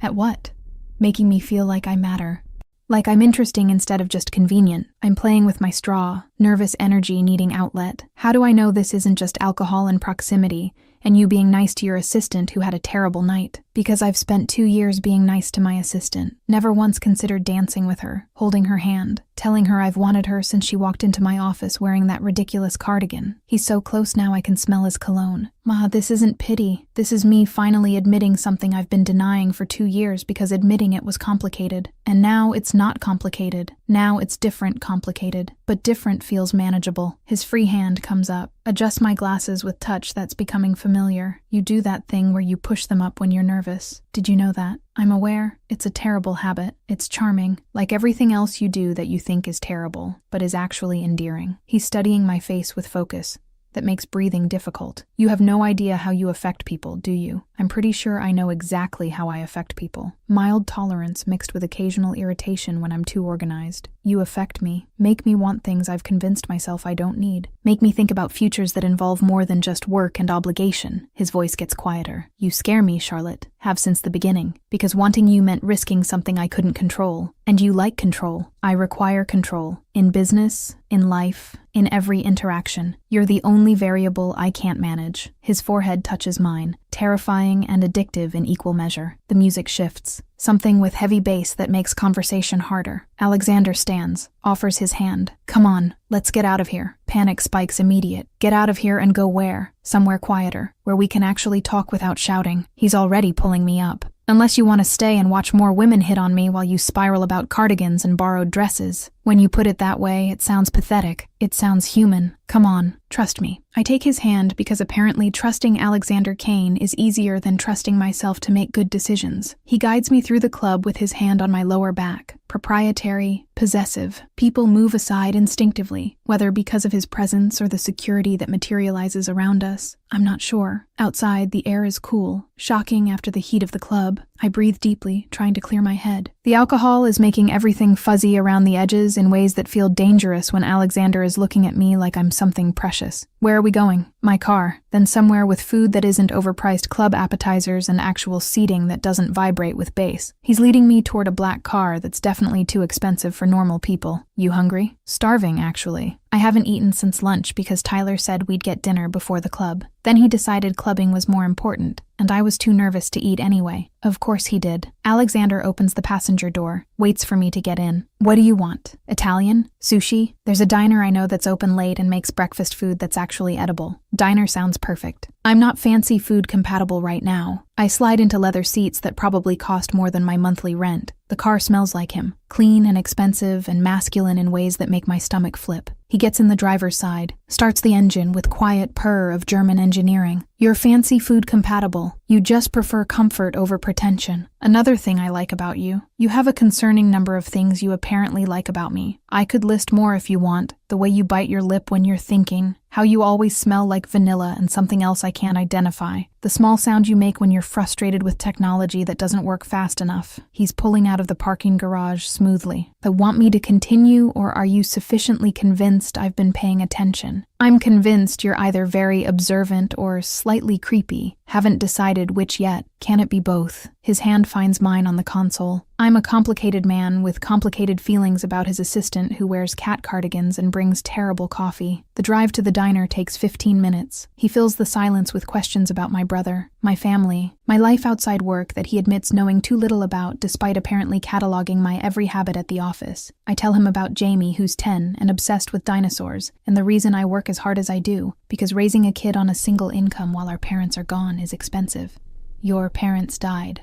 At what? Making me feel like I matter. Like I'm interesting instead of just convenient. I'm playing with my straw, nervous energy needing outlet. How do I know this isn't just alcohol and proximity, and you being nice to your assistant who had a terrible night? Because I've spent 2 years being nice to my assistant. Never once considered dancing with her, holding her hand, telling her I've wanted her since she walked into my office wearing that ridiculous cardigan. He's so close now I can smell his cologne. Ma, this isn't pity. This is me finally admitting something I've been denying for 2 years because admitting it was complicated. And now it's not complicated. Now it's different complicated. But different feels manageable. His free hand comes up. Adjust my glasses with touch that's becoming familiar. You do that thing where you push them up when you're nervous. Did you know that? I'm aware. It's a terrible habit. It's charming, like everything else you do that you think is terrible, but is actually endearing. He's studying my face with focus that makes breathing difficult. You have no idea how you affect people, do you? I'm pretty sure I know exactly how I affect people. Mild tolerance mixed with occasional irritation when I'm too organized. You affect me. Make me want things I've convinced myself I don't need. Make me think about futures that involve more than just work and obligation. His voice gets quieter. You scare me, Charlotte. Have since the beginning. Because wanting you meant risking something I couldn't control. And you like control. I require control. In business, in life, in every interaction. You're the only variable I can't manage. His forehead touches mine. Terrifying and addictive in equal measure. The music shifts. Something with heavy bass that makes conversation harder. Alexander stands, offers his hand. Come on, let's get out of here. Panic spikes immediate. Get out of here and go where? Somewhere quieter, where we can actually talk without shouting. He's already pulling me up. Unless you want to stay and watch more women hit on me while you spiral about cardigans and borrowed dresses. When you put it that way, it sounds pathetic. It sounds human. Come on, trust me. I take his hand because apparently trusting Alexander Kane is easier than trusting myself to make good decisions. He guides me through the club with his hand on my lower back. Proprietary, possessive. People move aside instinctively, whether because of his presence or the security that materializes around us. I'm not sure. Outside, the air is cool, shocking after the heat of the club. I breathe deeply, trying to clear my head. The alcohol is making everything fuzzy around the edges in ways that feel dangerous when Alexander is looking at me like I'm something precious. Where are we going? My car. Then somewhere with food that isn't overpriced club appetizers and actual seating that doesn't vibrate with bass. He's leading me toward a black car that's definitely too expensive for normal people. You hungry? Starving, actually. I haven't eaten since lunch because Tyler said we'd get dinner before the club. Then he decided clubbing was more important, and I was too nervous to eat anyway. Of course he did. Alexander opens the passenger door, waits for me to get in. What do you want? Italian? Sushi? There's a diner I know that's open late and makes breakfast food that's actually edible. Diner sounds perfect. I'm not fancy food compatible right now. I slide into leather seats that probably cost more than my monthly rent. The car smells like him. Clean and expensive and masculine in ways that make my stomach flip. He gets in the driver's side, starts the engine with quiet purr of German engineering. You're fancy food compatible. You just prefer comfort over pretension. Another thing I like about you. You have a concerning number of things you apparently like about me. I could list more if you want. The way you bite your lip when you're thinking. How you always smell like vanilla and something else I can't identify. The small sound you make when you're frustrated with technology that doesn't work fast enough. He's pulling out of the parking garage smoothly. But want me to continue, or are you sufficiently convinced I've been paying attention? I'm convinced you're either very observant or slightly creepy. Haven't decided which yet. Can it be both? His hand finds mine on the console. I'm a complicated man with complicated feelings about his assistant who wears cat cardigans and brings terrible coffee. The drive to the diner takes 15 minutes. He fills the silence with questions about my brother, my family, My life outside work that he admits knowing too little about despite apparently cataloging my every habit at the office. I tell him about Jamie, who's 10 and obsessed with dinosaurs, and the reason I work as hard as I do, because raising a kid on a single income while our parents are gone is expensive. Your parents died.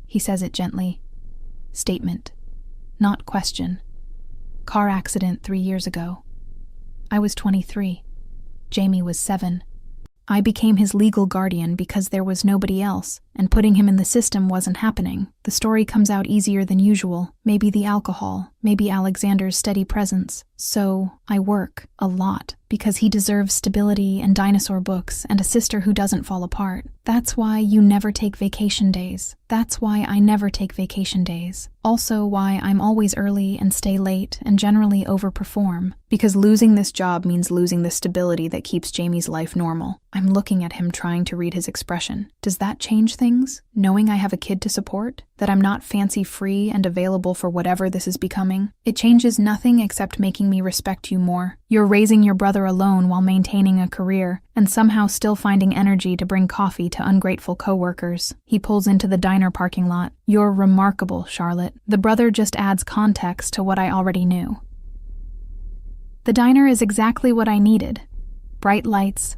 He says it gently. Statement. Not question. Car accident 3 years ago. I was 23. Jamie was 7. I became his legal guardian because there was nobody else, and putting him in the system wasn't happening. The story comes out easier than usual. Maybe the alcohol, maybe Alexander's steady presence. So I work a lot because he deserves stability and dinosaur books and a sister who doesn't fall apart. That's why you never take vacation days. That's why I never take vacation days. Also why I'm always early and stay late and generally overperform. Because losing this job means losing the stability that keeps Jamie's life normal. I'm looking at him trying to read his expression. Does that change things? Knowing I have a kid to support? That I'm not fancy-free and available for whatever this is becoming? It changes nothing except making me respect you more. You're raising your brother alone while maintaining a career, and somehow still finding energy to bring coffee to ungrateful coworkers. He pulls into the diner parking lot. You're remarkable, Charlotte. The brother just adds context to what I already knew. The diner is exactly what I needed. Bright lights,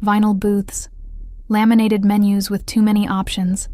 vinyl booths, laminated menus with too many options.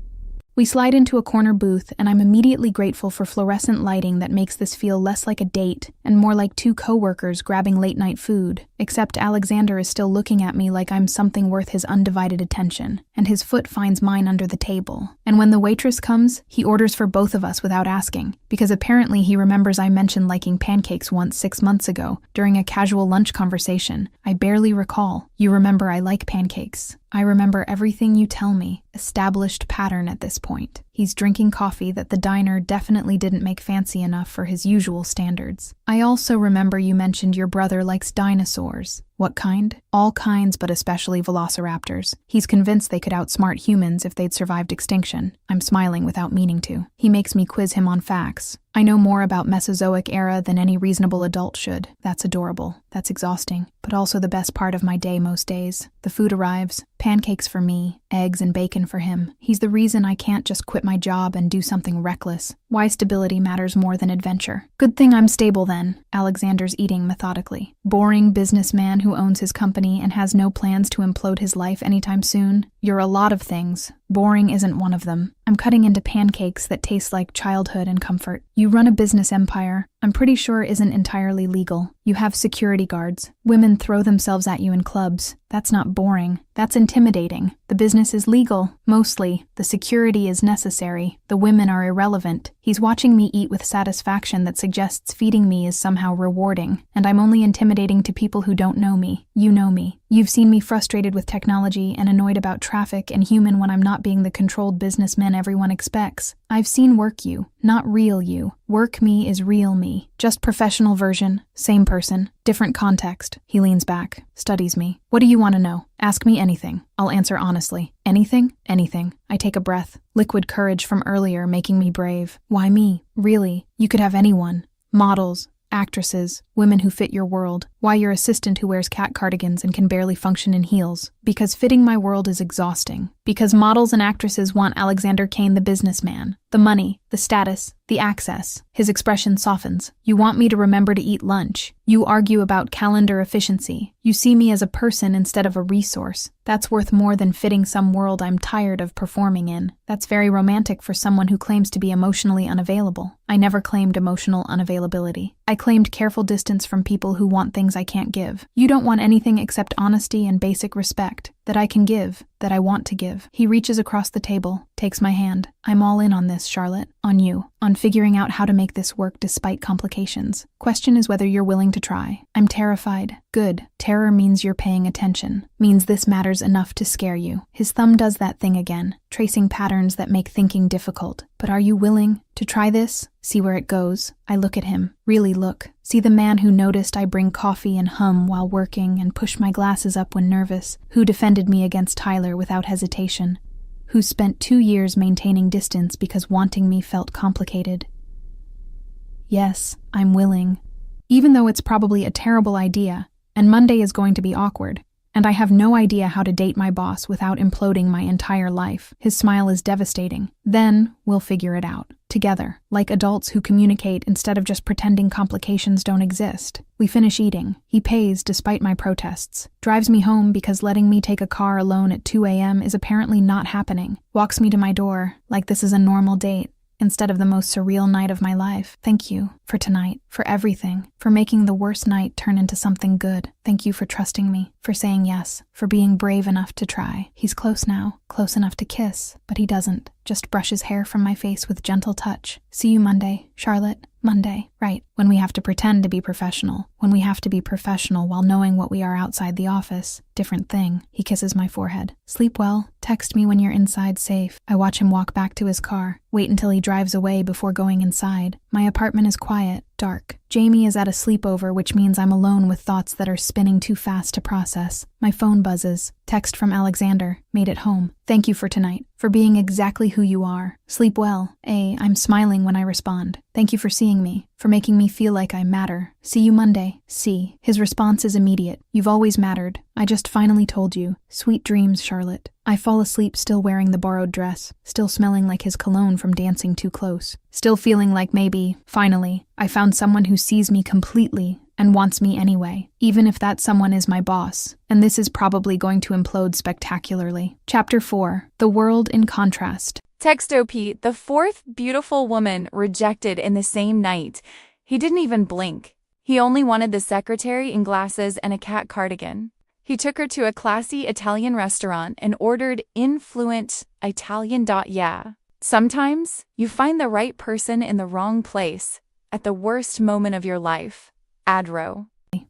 We slide into a corner booth, and I'm immediately grateful for fluorescent lighting that makes this feel less like a date and more like two coworkers grabbing late-night food. Except Alexander is still looking at me like I'm something worth his undivided attention, and his foot finds mine under the table. And when the waitress comes, he orders for both of us without asking, because apparently he remembers I mentioned liking pancakes once 6 months ago during a casual lunch conversation. I barely recall. You remember I like pancakes. I remember everything you tell me. Established pattern at this point. He's drinking coffee that the diner definitely didn't make fancy enough for his usual standards. I also remember you mentioned your brother likes dinosaurs. What kind? All kinds, but especially velociraptors. He's convinced they could outsmart humans if they'd survived extinction. I'm smiling without meaning to. He makes me quiz him on facts. I know more about Mesozoic era than any reasonable adult should. That's adorable. That's exhausting. But also the best part of my day most days. The food arrives. Pancakes for me. Eggs and bacon for him. He's the reason I can't just quit my job and do something reckless. Why stability matters more than adventure. Good thing I'm stable then. Alexander's eating methodically. Boring businessman who owns his company and has no plans to implode his life anytime soon. You're a lot of things. Boring isn't one of them. I'm cutting into pancakes that taste like childhood and comfort. You run a business empire. I'm pretty sure isn't entirely legal. You have security guards. Women throw themselves at you in clubs. That's not boring. That's intimidating. The business is legal, mostly. The security is necessary. The women are irrelevant. He's watching me eat with satisfaction that suggests feeding me is somehow rewarding, and I'm only intimidating to people who don't know me. You know me. You've seen me frustrated with technology and annoyed about traffic and human when I'm not being the controlled businessman everyone expects. I've seen work you, not real you. Work me is real me. Just professional version, same person, different context. He leans back, studies me. What do you want to know? Ask me anything. I'll answer honestly. Anything? Anything. I take a breath. Liquid courage from earlier making me brave. Why me? Really? You could have anyone. Models, actresses, women who fit your world. Why your assistant who wears cat cardigans and can barely function in heels? Because fitting my world is exhausting. Because models and actresses want Alexander Kane the businessman. The money, the status, the access. His expression softens. You want me to remember to eat lunch. You argue about calendar efficiency. You see me as a person instead of a resource. That's worth more than fitting some world I'm tired of performing in. That's very romantic for someone who claims to be emotionally unavailable. I never claimed emotional unavailability. I claimed careful distance from people who want things I can't give. You don't want anything except honesty and basic respect. That I can give, that I want to give. He reaches across the table, takes my hand. I'm all in on this, Charlotte. On you. On figuring out how to make this work despite complications. Question is whether you're willing to try. I'm terrified. Good. Terror means you're paying attention. Means this matters enough to scare you. His thumb does that thing again, tracing patterns that make thinking difficult. But are you willing to try this? See where it goes? I look at him. Really look. See the man who noticed I bring coffee and hum while working and push my glasses up when nervous, who defended me against Tyler without hesitation, who spent 2 years maintaining distance because wanting me felt complicated. Yes, I'm willing. Even though it's probably a terrible idea, and Monday is going to be awkward, and I have no idea how to date my boss without imploding my entire life. His smile is devastating. Then we'll figure it out. Together, like adults who communicate instead of just pretending complications don't exist. We finish eating. He pays despite my protests. Drives me home because letting me take a car alone at 2 a.m. is apparently not happening. Walks me to my door like this is a normal date instead of the most surreal night of my life. Thank you for tonight, for everything, for making the worst night turn into something good. Thank you for trusting me, for saying yes, for being brave enough to try. He's close now, close enough to kiss, but he doesn't. Just brushes hair from my face with gentle touch. See you Monday, Charlotte. Monday. Right, when we have to pretend to be professional. When we have to be professional while knowing what we are outside the office. Different thing. He kisses my forehead. Sleep well. Text me when you're inside safe. I watch him walk back to his car. Wait until he drives away before going inside. My apartment is quiet, dark. Jamie is at a sleepover, which means I'm alone with thoughts that are spinning too fast to process. My phone buzzes. Text from Alexander. Made it home. Thank you for tonight, for being exactly who you are. Sleep well. I'm smiling when I respond. Thank you for seeing me, for making me feel like I matter. See you Monday. See. His response is immediate. You've always mattered. I just finally told you. Sweet dreams, Charlotte. I fall asleep still wearing the borrowed dress, still smelling like his cologne from dancing too close, still feeling like maybe, finally, I found someone who sees me completely and wants me anyway, even if that someone is my boss, and this is probably going to implode spectacularly. Chapter 4. The World in Contrast. Text OP, the fourth beautiful woman rejected in the same night. He didn't even blink. He only wanted the secretary in glasses and a cat cardigan. He took her to a classy Italian restaurant and ordered influent Italian. Yeah. Sometimes you find the right person in the wrong place at the worst moment of your life. Adro.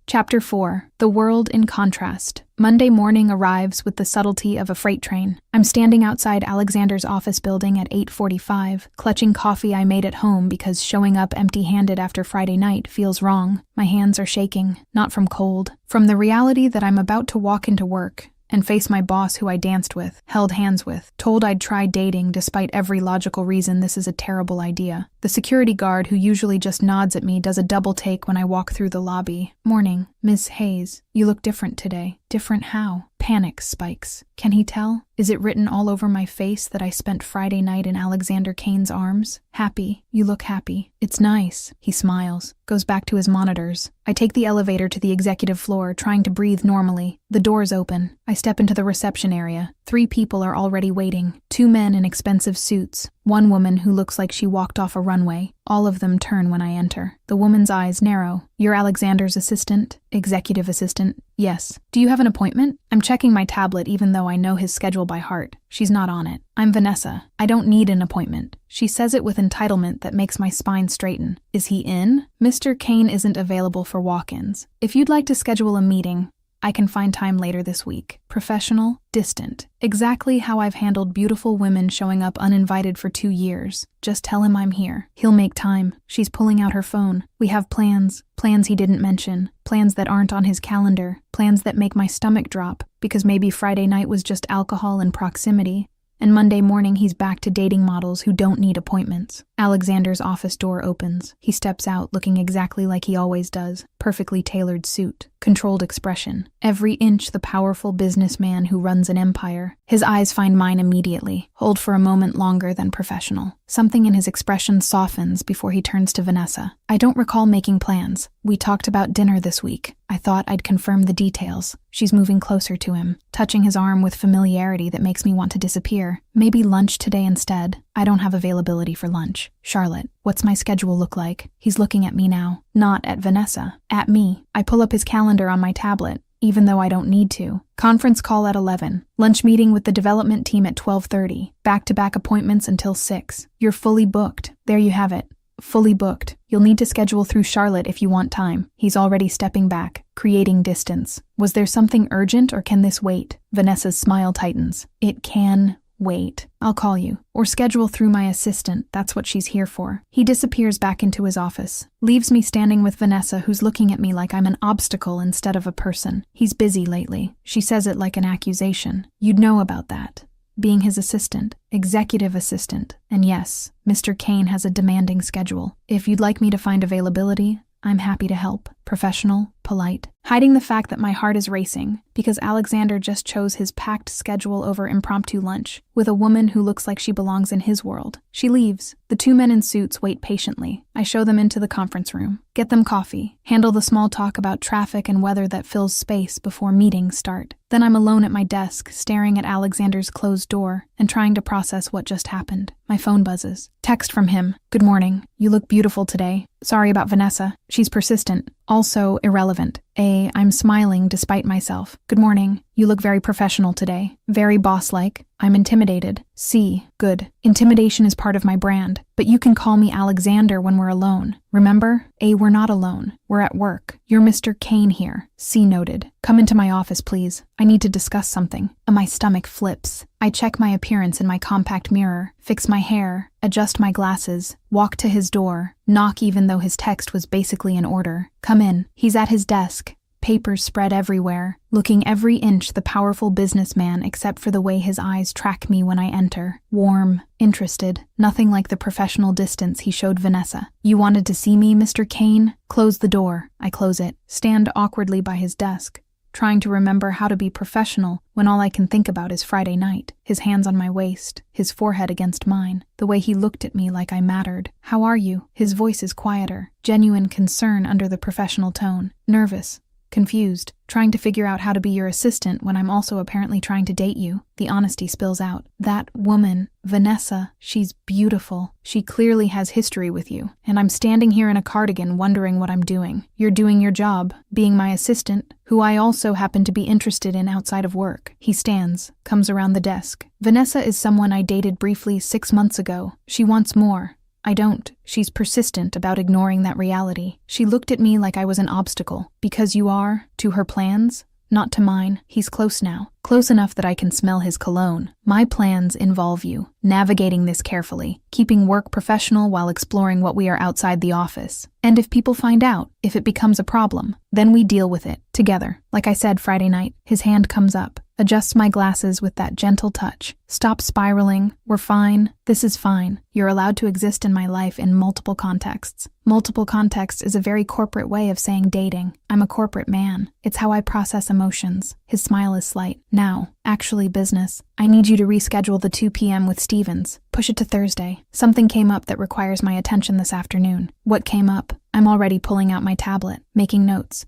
Chapter 4. The World in Contrast. Monday morning arrives with the subtlety of a freight train. I'm standing outside Alexander's office building at 8:45, clutching coffee I made at home because showing up empty-handed after Friday night feels wrong. My hands are shaking, not from cold, from the reality that I'm about to walk into work and face my boss who I danced with, held hands with, told I'd try dating despite every logical reason this is a terrible idea. The security guard who usually just nods at me does a double take when I walk through the lobby. Morning, Miss Hayes. You look different today. Different how? Panic spikes. Can he tell? Is it written all over my face that I spent Friday night in Alexander Kane's arms? Happy. You look happy. It's nice. He smiles. Goes back to his monitors. I take the elevator to the executive floor, trying to breathe normally. The doors open. I step into the reception area. 3 people are already waiting. 2 men in expensive suits. 1 woman who looks like she walked off a runway. All of them turn when I enter. The woman's eyes narrow. You're Alexander's assistant? Executive assistant? Yes. Do you have an appointment? I'm checking my tablet even though I know his schedule by heart. She's not on it. I'm Vanessa. I don't need an appointment. She says it with entitlement that makes my spine straighten. Is he in? Mr. Kane isn't available for walk-ins. If you'd like to schedule a meeting, I can find time later this week. Professional, distant. Exactly how I've handled beautiful women showing up uninvited for 2 years. Just tell him I'm here. He'll make time. She's pulling out her phone. We have plans. Plans he didn't mention. Plans that aren't on his calendar. Plans that make my stomach drop, because maybe Friday night was just alcohol and proximity. And Monday morning he's back to dating models who don't need appointments. Alexander's office door opens. He steps out looking exactly like he always does. Perfectly tailored suit. Controlled expression. Every inch the powerful businessman who runs an empire. His eyes find mine immediately. Hold for a moment longer than professional. Something in his expression softens before he turns to Vanessa. I don't recall making plans. We talked about dinner this week. I thought I'd confirm the details. She's moving closer to him, touching his arm with familiarity that makes me want to disappear. Maybe lunch today instead. I don't have availability for lunch. Charlotte, what's my schedule look like? He's looking at me now. Not at Vanessa. At me. I pull up his calendar on my tablet, even though I don't need to. Conference call at 11. Lunch meeting with the development team at 12:30. Back-to-back appointments until 6. You're fully booked. There you have it. Fully booked. You'll need to schedule through Charlotte if you want time. He's already stepping back, creating distance. Was there something urgent or can this wait? Vanessa's smile tightens. It can wait. I'll call you. Or schedule through my assistant. That's what she's here for. He disappears back into his office. Leaves me standing with Vanessa, who's looking at me like I'm an obstacle instead of a person. He's busy lately. She says it like an accusation. You'd know about that. Being his assistant, executive assistant. And yes, Mr. Kane has a demanding schedule. If you'd like me to find availability, I'm happy to help. Professional, polite. Hiding the fact that my heart is racing, because Alexander just chose his packed schedule over impromptu lunch with a woman who looks like she belongs in his world. She leaves. The two men in suits wait patiently. I show them into the conference room, get them coffee, handle the small talk about traffic and weather that fills space before meetings start. Then I'm alone at my desk, staring at Alexander's closed door and trying to process what just happened. My phone buzzes. Text from him. Good morning. You look beautiful today. Sorry about Vanessa. She's persistent. Also irrelevant. I'm smiling despite myself. Good morning. You look very professional today. Very boss-like. I'm intimidated. C. Good. Intimidation is part of my brand, but you can call me Alexander when we're alone. Remember? We're not alone. We're at work. You're Mr. Kane here. C. Noted. Come into my office, please. I need to discuss something. My stomach flips. I check my appearance in my compact mirror, fix my hair, adjust my glasses, walk to his door, knock even though his text was basically in order. Come in. He's at his desk. Papers spread everywhere, looking every inch the powerful businessman except for the way his eyes track me when I enter. Warm, interested, nothing like the professional distance he showed Vanessa. You wanted to see me, Mr. Kane? Close the door. I close it. Stand awkwardly by his desk, trying to remember how to be professional when all I can think about is Friday night. His hands on my waist, his forehead against mine, the way he looked at me like I mattered. How are you? His voice is quieter, genuine concern under the professional tone. Nervous. Confused, trying to figure out how to be your assistant when I'm also apparently trying to date you. The honesty spills out. That woman, Vanessa, she's beautiful. She clearly has history with you. And I'm standing here in a cardigan wondering what I'm doing. You're doing your job, being my assistant, who I also happen to be interested in outside of work. He stands, comes around the desk. Vanessa is someone I dated briefly 6 months ago. She wants more. I don't. She's persistent about ignoring that reality. She looked at me like I was an obstacle. Because you are, to her plans, not to mine. He's close now. Close enough that I can smell his cologne. My plans involve you, navigating this carefully, keeping work professional while exploring what we are outside the office. And if people find out, if it becomes a problem, then we deal with it, together. Like I said Friday night, his hand comes up, adjusts my glasses with that gentle touch. Stop spiraling. We're fine. This is fine. You're allowed to exist in my life in multiple contexts. Multiple contexts is a very corporate way of saying dating. I'm a corporate man. It's how I process emotions. His smile is slight. Now, actually business. I need you to reschedule the 2 p.m. with Stevens. Push it to Thursday. Something came up that requires my attention this afternoon. What came up? I'm already pulling out my tablet, making notes.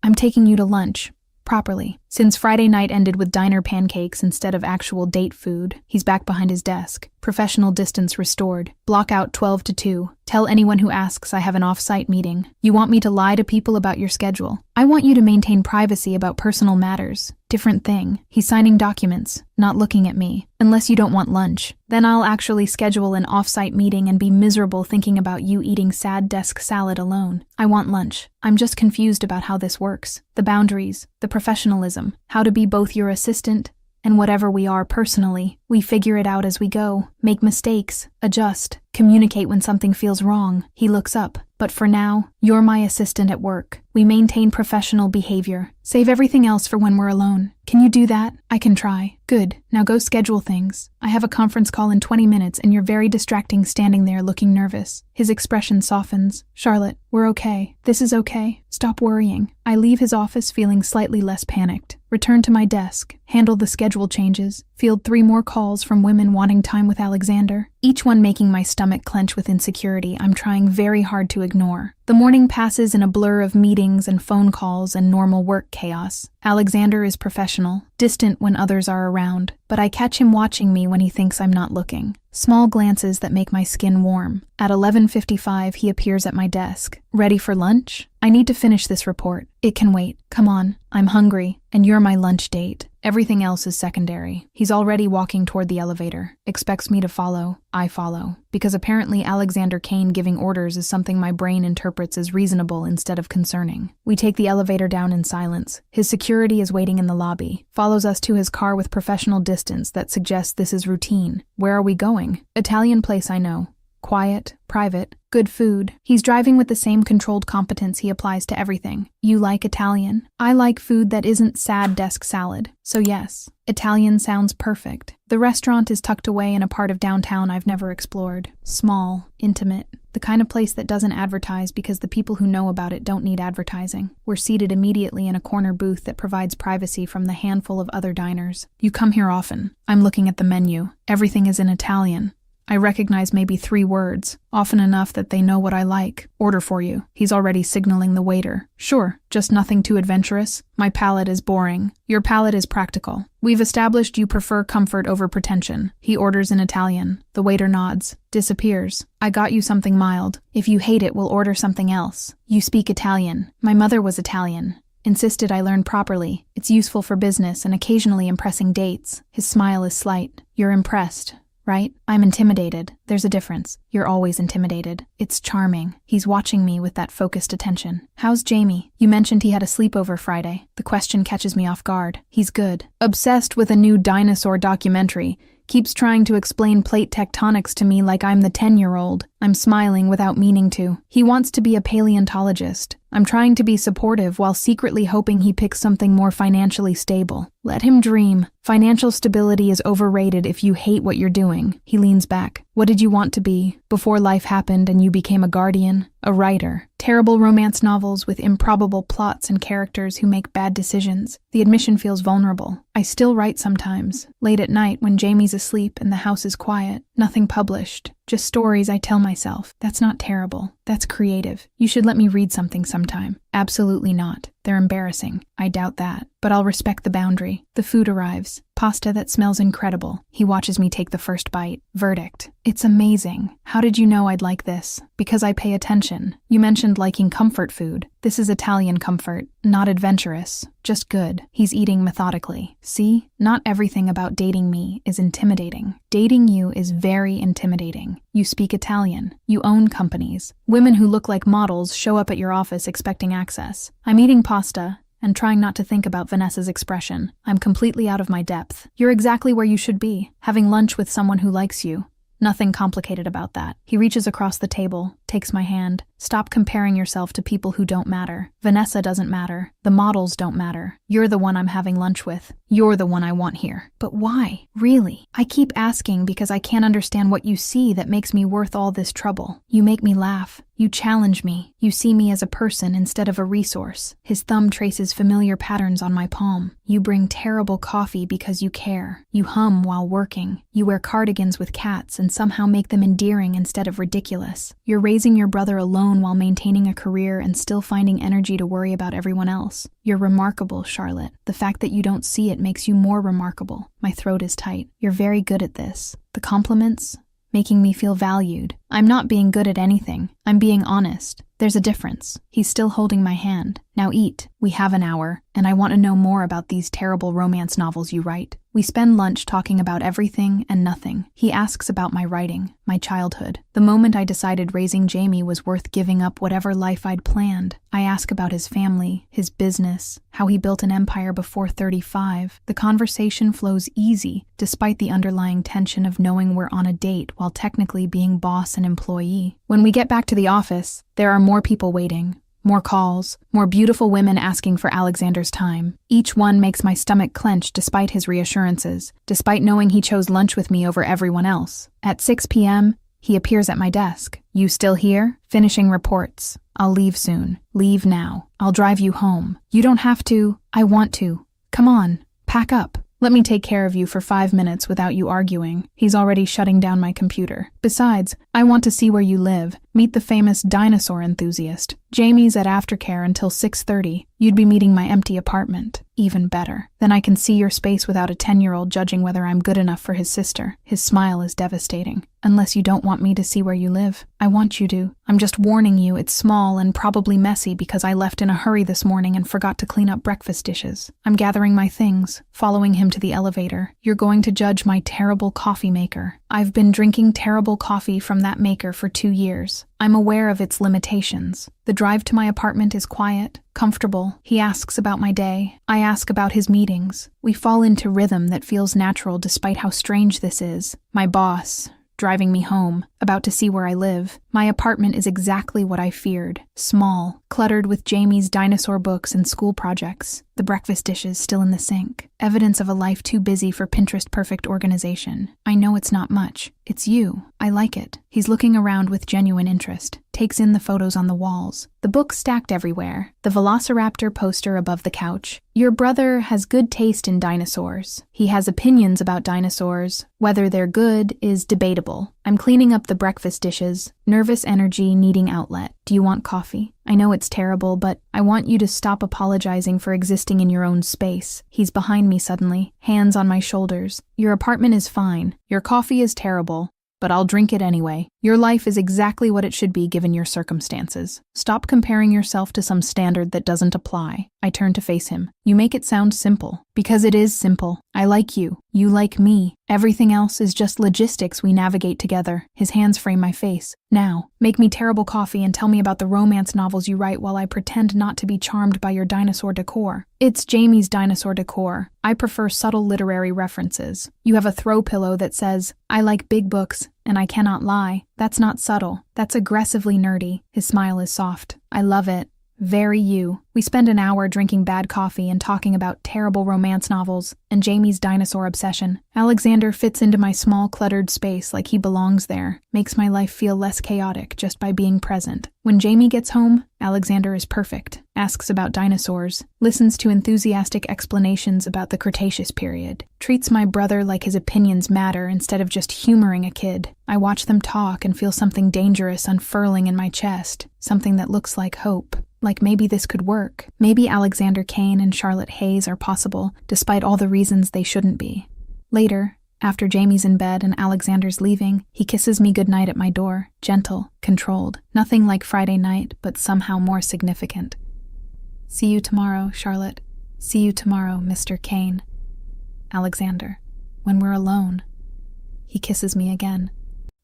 I'm taking you to lunch. Properly. Since Friday night ended with diner pancakes instead of actual date food, he's back behind his desk. Professional distance restored. Block out 12 to 2. Tell anyone who asks I have an off-site meeting. You want me to lie to people about your schedule? I want you to maintain privacy about personal matters. Different thing. He's signing documents, not looking at me. Unless you don't want lunch. Then I'll actually schedule an off-site meeting and be miserable thinking about you eating sad desk salad alone. I want lunch. I'm just confused about how this works. The boundaries, the professionalism, how to be both your assistant and whatever we are personally. We figure it out as we go, make mistakes, adjust, communicate when something feels wrong. He looks up. But for now, you're my assistant at work. We maintain professional behavior. Save everything else for when we're alone. Can you do that? I can try. Good. Now go schedule things. I have a conference call in 20 minutes and you're very distracting standing there looking nervous. His expression softens. Charlotte, we're okay. This is okay. Stop worrying. I leave his office feeling slightly less panicked. Return to my desk. Handle the schedule changes. Field 3 more calls from women wanting time with Alexander. Each one making my stomach clench with insecurity I'm trying very hard to ignore. The morning passes in a blur of meetings and phone calls and normal work chaos. Alexander is professional, distant when others are around, but I catch him watching me when he thinks I'm not looking. Small glances that make my skin warm. At 11:55, he appears at my desk. Ready for lunch? I need to finish this report. It can wait. Come on. I'm hungry, and you're my lunch date. Everything else is secondary. He's already walking toward the elevator. Expects me to follow. I follow. Because apparently Alexander Kane giving orders is something my brain interprets as reasonable instead of concerning. We take the elevator down in silence. His security is waiting in the lobby. Follows us to his car with professional distance that suggests this is routine. Where are we going? Italian place I know. Quiet, private, good food. He's driving with the same controlled competence he applies to everything. You like Italian? I like food that isn't sad desk salad. So yes, Italian sounds perfect. The restaurant is tucked away in a part of downtown I've never explored. Small, intimate. The kind of place that doesn't advertise because the people who know about it don't need advertising. We're seated immediately in a corner booth that provides privacy from the handful of other diners. You come here often. I'm looking at the menu. Everything is in Italian. I recognize maybe 3 words, often enough that they know what I like. Order for you. He's already signaling the waiter. Sure, just nothing too adventurous. My palate is boring. Your palate is practical. We've established you prefer comfort over pretension. He orders in Italian. The waiter nods, disappears. I got you something mild. If you hate it, we'll order something else. You speak Italian. My mother was Italian. Insisted I learn properly. It's useful for business and occasionally impressing dates. His smile is slight. You're impressed. Right? I'm intimidated. There's a difference. You're always intimidated. It's charming. He's watching me with that focused attention. How's Jamie? You mentioned he had a sleepover Friday. The question catches me off guard. He's good. Obsessed with a new dinosaur documentary. Keeps trying to explain plate tectonics to me like I'm the 10-year-old. I'm smiling without meaning to. He wants to be a paleontologist. I'm trying to be supportive while secretly hoping he picks something more financially stable. Let him dream. Financial stability is overrated if you hate what you're doing. He leans back. What did you want to be before life happened and you became a guardian? A writer. Terrible romance novels with improbable plots and characters who make bad decisions. The admission feels vulnerable. I still write sometimes. Late at night when Jamie's asleep and the house is quiet. Nothing published. Just stories I tell myself. That's not terrible. That's creative. You should let me read something sometime. Absolutely not. They're embarrassing. I doubt that. But I'll respect the boundary. The food arrives. Pasta that smells incredible. He watches me take the first bite. Verdict. It's amazing. How did you know I'd like this? Because I pay attention. You mentioned liking comfort food. This is Italian comfort. Not adventurous. Just good. He's eating methodically. See? Not everything about dating me is intimidating. Dating you is very intimidating. You speak Italian. You own companies. Women who look like models show up at your office expecting access. I'm eating pasta and trying not to think about Vanessa's expression. I'm completely out of my depth. You're exactly where you should be, having lunch with someone who likes you. Nothing complicated about that. He reaches across the table, takes my hand. Stop comparing yourself to people who don't matter. Vanessa doesn't matter. The models don't matter. You're the one I'm having lunch with. You're the one I want here. But why? Really? I keep asking because I can't understand what you see that makes me worth all this trouble. You make me laugh. You challenge me. You see me as a person instead of a resource. His thumb traces familiar patterns on my palm. You bring terrible coffee because you care. You hum while working. You wear cardigans with cats and somehow make them endearing instead of ridiculous. You're raising your brother alone while maintaining a career and still finding energy to worry about everyone else. You're remarkable, Charlotte. The fact that you don't see it makes you more remarkable. My throat is tight. You're very good at this. The compliments, making me feel valued. I'm not being good at anything. I'm being honest. There's a difference. He's still holding my hand. Now eat. We have an hour, and I want to know more about these terrible romance novels you write. We spend lunch talking about everything and nothing. He asks about my writing, my childhood. The moment I decided raising Jamie was worth giving up whatever life I'd planned. I ask about his family, his business, how he built an empire before 35. The conversation flows easy, despite the underlying tension of knowing we're on a date while technically being boss and employee. When we get back to the office, there are more people waiting. More calls, more beautiful women asking for Alexander's time. Each one makes my stomach clench despite his reassurances, despite knowing he chose lunch with me over everyone else. At 6 p.m., he appears at my desk. You still here? Finishing reports. I'll leave soon. Leave now. I'll drive you home. You don't have to. I want to. Come on, pack up. Let me take care of you for 5 minutes without you arguing. He's already shutting down my computer. Besides, I want to see where you live. Meet the famous dinosaur enthusiast. Jamie's at aftercare until 6:30. You'd be meeting my empty apartment. Even better. Then I can see your space without a 10-year-old judging whether I'm good enough for his sister. His smile is devastating. Unless you don't want me to see where you live. I want you to. I'm just warning you it's small and probably messy because I left in a hurry this morning and forgot to clean up breakfast dishes. I'm gathering my things, following him to the elevator. You're going to judge my terrible coffee maker. I've been drinking terrible coffee from that maker for 2 years. I'm aware of its limitations. The drive to my apartment is quiet, comfortable. He asks about my day. I ask about his meetings. We fall into rhythm that feels natural despite how strange this is. My boss, driving me home, about to see where I live. My apartment is exactly what I feared. Small, cluttered with Jamie's dinosaur books and school projects. The breakfast dishes still in the sink. Evidence of a life too busy for Pinterest-perfect organization. I know it's not much, It's you. I like it. He's looking around with genuine interest, takes in the photos on the walls, the books stacked everywhere, the Velociraptor poster above the couch. Your brother has good taste in dinosaurs. He has opinions about dinosaurs. Whether they're good is debatable. I'm cleaning up the breakfast dishes, nervous energy needing outlet. Do you want coffee? I know it's terrible, but I want you to stop apologizing for existing in your own space. He's behind me suddenly, hands on my shoulders. Your apartment is fine. Your coffee is terrible, but I'll drink it anyway. Your life is exactly what it should be given your circumstances. Stop comparing yourself to some standard that doesn't apply. I turn to face him. You make it sound simple. Because it is simple. I like you. You like me. Everything else is just logistics we navigate together. His hands frame my face. Now, make me terrible coffee and tell me about the romance novels you write while I pretend not to be charmed by your dinosaur decor. It's Jamie's dinosaur decor. I prefer subtle literary references. You have a throw pillow that says, I like big books, and I cannot lie. That's not subtle. That's aggressively nerdy. His smile is soft. I love it. Very you. We spend an hour drinking bad coffee and talking about terrible romance novels and Jamie's dinosaur obsession. Alexander fits into my small, cluttered space like he belongs there, makes my life feel less chaotic just by being present. When Jamie gets home, Alexander is perfect, asks about dinosaurs, listens to enthusiastic explanations about the Cretaceous period, treats my brother like his opinions matter instead of just humoring a kid. I watch them talk and feel something dangerous unfurling in my chest, something that looks like hope. Like maybe this could work. Maybe Alexander Kane and Charlotte Hayes are possible, despite all the reasons they shouldn't be. Later, after Jamie's in bed and Alexander's leaving, he kisses me goodnight at my door, gentle, controlled. Nothing like Friday night, but somehow more significant. See you tomorrow, Charlotte. See you tomorrow, Mr. Kane. Alexander. When we're alone. He kisses me again.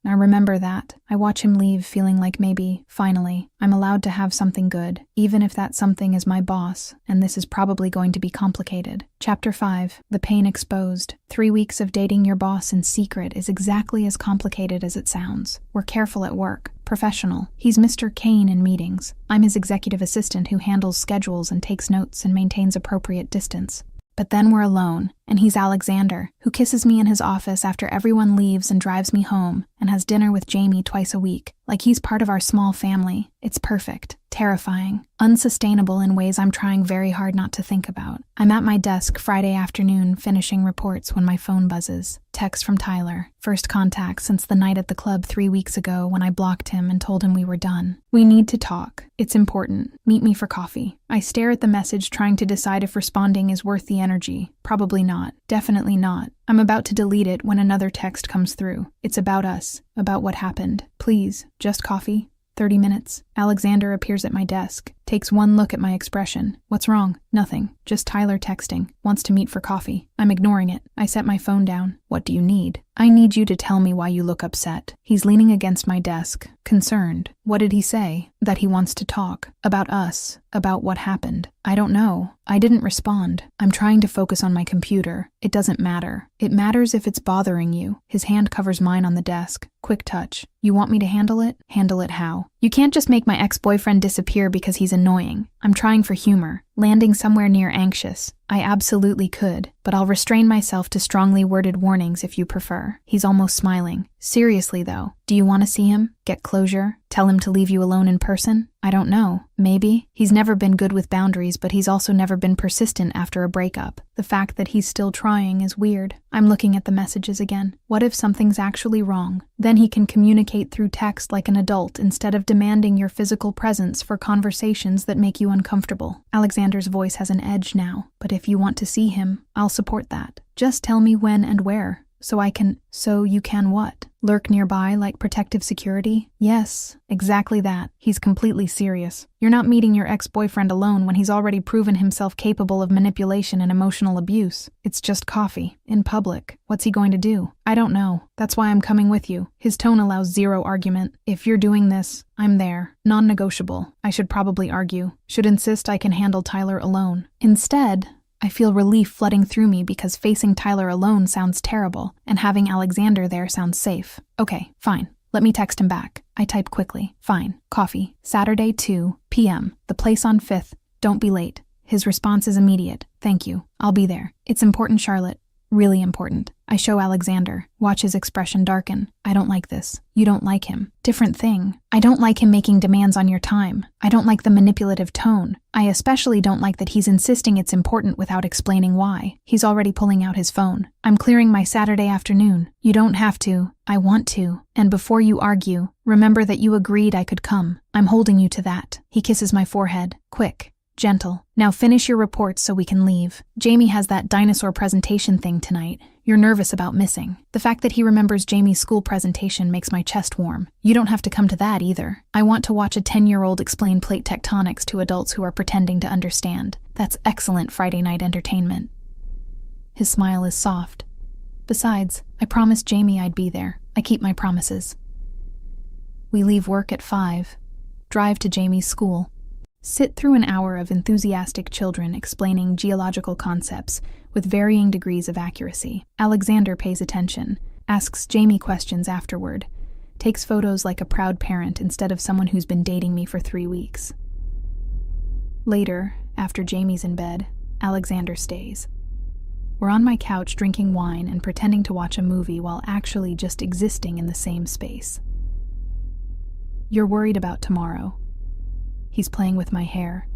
I remember that. I watch him leave feeling like maybe, finally, I'm allowed to have something good, even if that something is my boss, and this is probably going to be complicated. Chapter 5. The Pain Exposed. 3 weeks of dating your boss in secret is exactly as complicated as it sounds. We're careful at work. Professional. He's Mr. Kane in meetings. I'm his executive assistant who handles schedules and takes notes and maintains appropriate distance. But then we're alone, and he's Alexander, who kisses me in his office after everyone leaves and drives me home, and has dinner with Jamie twice a week, like he's part of our small family. It's perfect, terrifying, unsustainable in ways I'm trying very hard not to think about. I'm at my desk Friday afternoon finishing reports when my phone buzzes. Text from Tyler. First contact since the night at the club 3 weeks ago when I blocked him and told him we were done. We need to talk. It's important. Meet me for coffee. I stare at the message trying to decide if responding is worth the energy. Probably not. Definitely not. I'm about to delete it when another text comes through. It's about us. About what happened. Please, just coffee. 30 minutes. Alexander appears at my desk, takes one look at my expression. What's wrong? Nothing. Just Tyler texting. Wants to meet for coffee. I'm ignoring it. I set my phone down. What do you need? I need you to tell me why you look upset. He's leaning against my desk, concerned. What did he say? That he wants to talk. About us. About what happened. I don't know. I didn't respond. I'm trying to focus on my computer. It doesn't matter. It matters if it's bothering you. His hand covers mine on the desk. Quick touch. You want me to handle it? Handle it how? You can't just make my ex-boyfriend disappear because he's annoying. I'm trying for humor. Landing somewhere near anxious. I absolutely could, but I'll restrain myself to strongly worded warnings if you prefer. He's almost smiling. Seriously though, do you want to see him? Get closure? Tell him to leave you alone in person? I don't know. Maybe. He's never been good with boundaries, but he's also never been persistent after a breakup. The fact that he's still trying is weird. I'm looking at the messages again. What if something's actually wrong? Then he can communicate through text like an adult instead of demanding your physical presence for conversations that make you uncomfortable. Alexander's voice has an edge now, but if you want to see him, I'll support that. Just tell me when and where. So you can what? Lurk nearby like protective security? Yes, exactly that. He's completely serious. You're not meeting your ex-boyfriend alone when he's already proven himself capable of manipulation and emotional abuse. It's just coffee. In public. What's he going to do? I don't know. That's why I'm coming with you. His tone allows zero argument. If you're doing this, I'm there. Non-negotiable. I should probably argue. Should insist I can handle Tyler alone. Instead, I feel relief flooding through me because facing Tyler alone sounds terrible, and having Alexander there sounds safe. Okay, fine. Let me text him back. I type quickly. Fine. Coffee. Saturday, 2 p.m. The place on 5th. Don't be late. His response is immediate. Thank you. I'll be there. It's important, Charlotte. Really important. I show Alexander. Watch his expression darken. I don't like this. You don't like him. Different thing. I don't like him making demands on your time. I don't like the manipulative tone. I especially don't like that he's insisting it's important without explaining why. He's already pulling out his phone. I'm clearing my Saturday afternoon. You don't have to. I want to. And before you argue, remember that you agreed I could come. I'm holding you to that. He kisses my forehead. Quick. Gentle. Now finish your reports so we can leave. Jamie has that dinosaur presentation thing tonight. You're nervous about missing. The fact that he remembers Jamie's school presentation makes my chest warm. You don't have to come to that either. I want to watch a 10-year-old explain plate tectonics to adults who are pretending to understand. That's excellent Friday night entertainment. His smile is soft. Besides, I promised Jamie I'd be there. I keep my promises. We leave work at 5. Drive to Jamie's school. Sit through an hour of enthusiastic children explaining geological concepts with varying degrees of accuracy. Alexander pays attention, asks Jamie questions afterward, takes photos like a proud parent instead of someone who's been dating me for 3 weeks. Later, after Jamie's in bed, Alexander stays. We're on my couch drinking wine and pretending to watch a movie while actually just existing in the same space. You're worried about tomorrow. He's playing with my hair.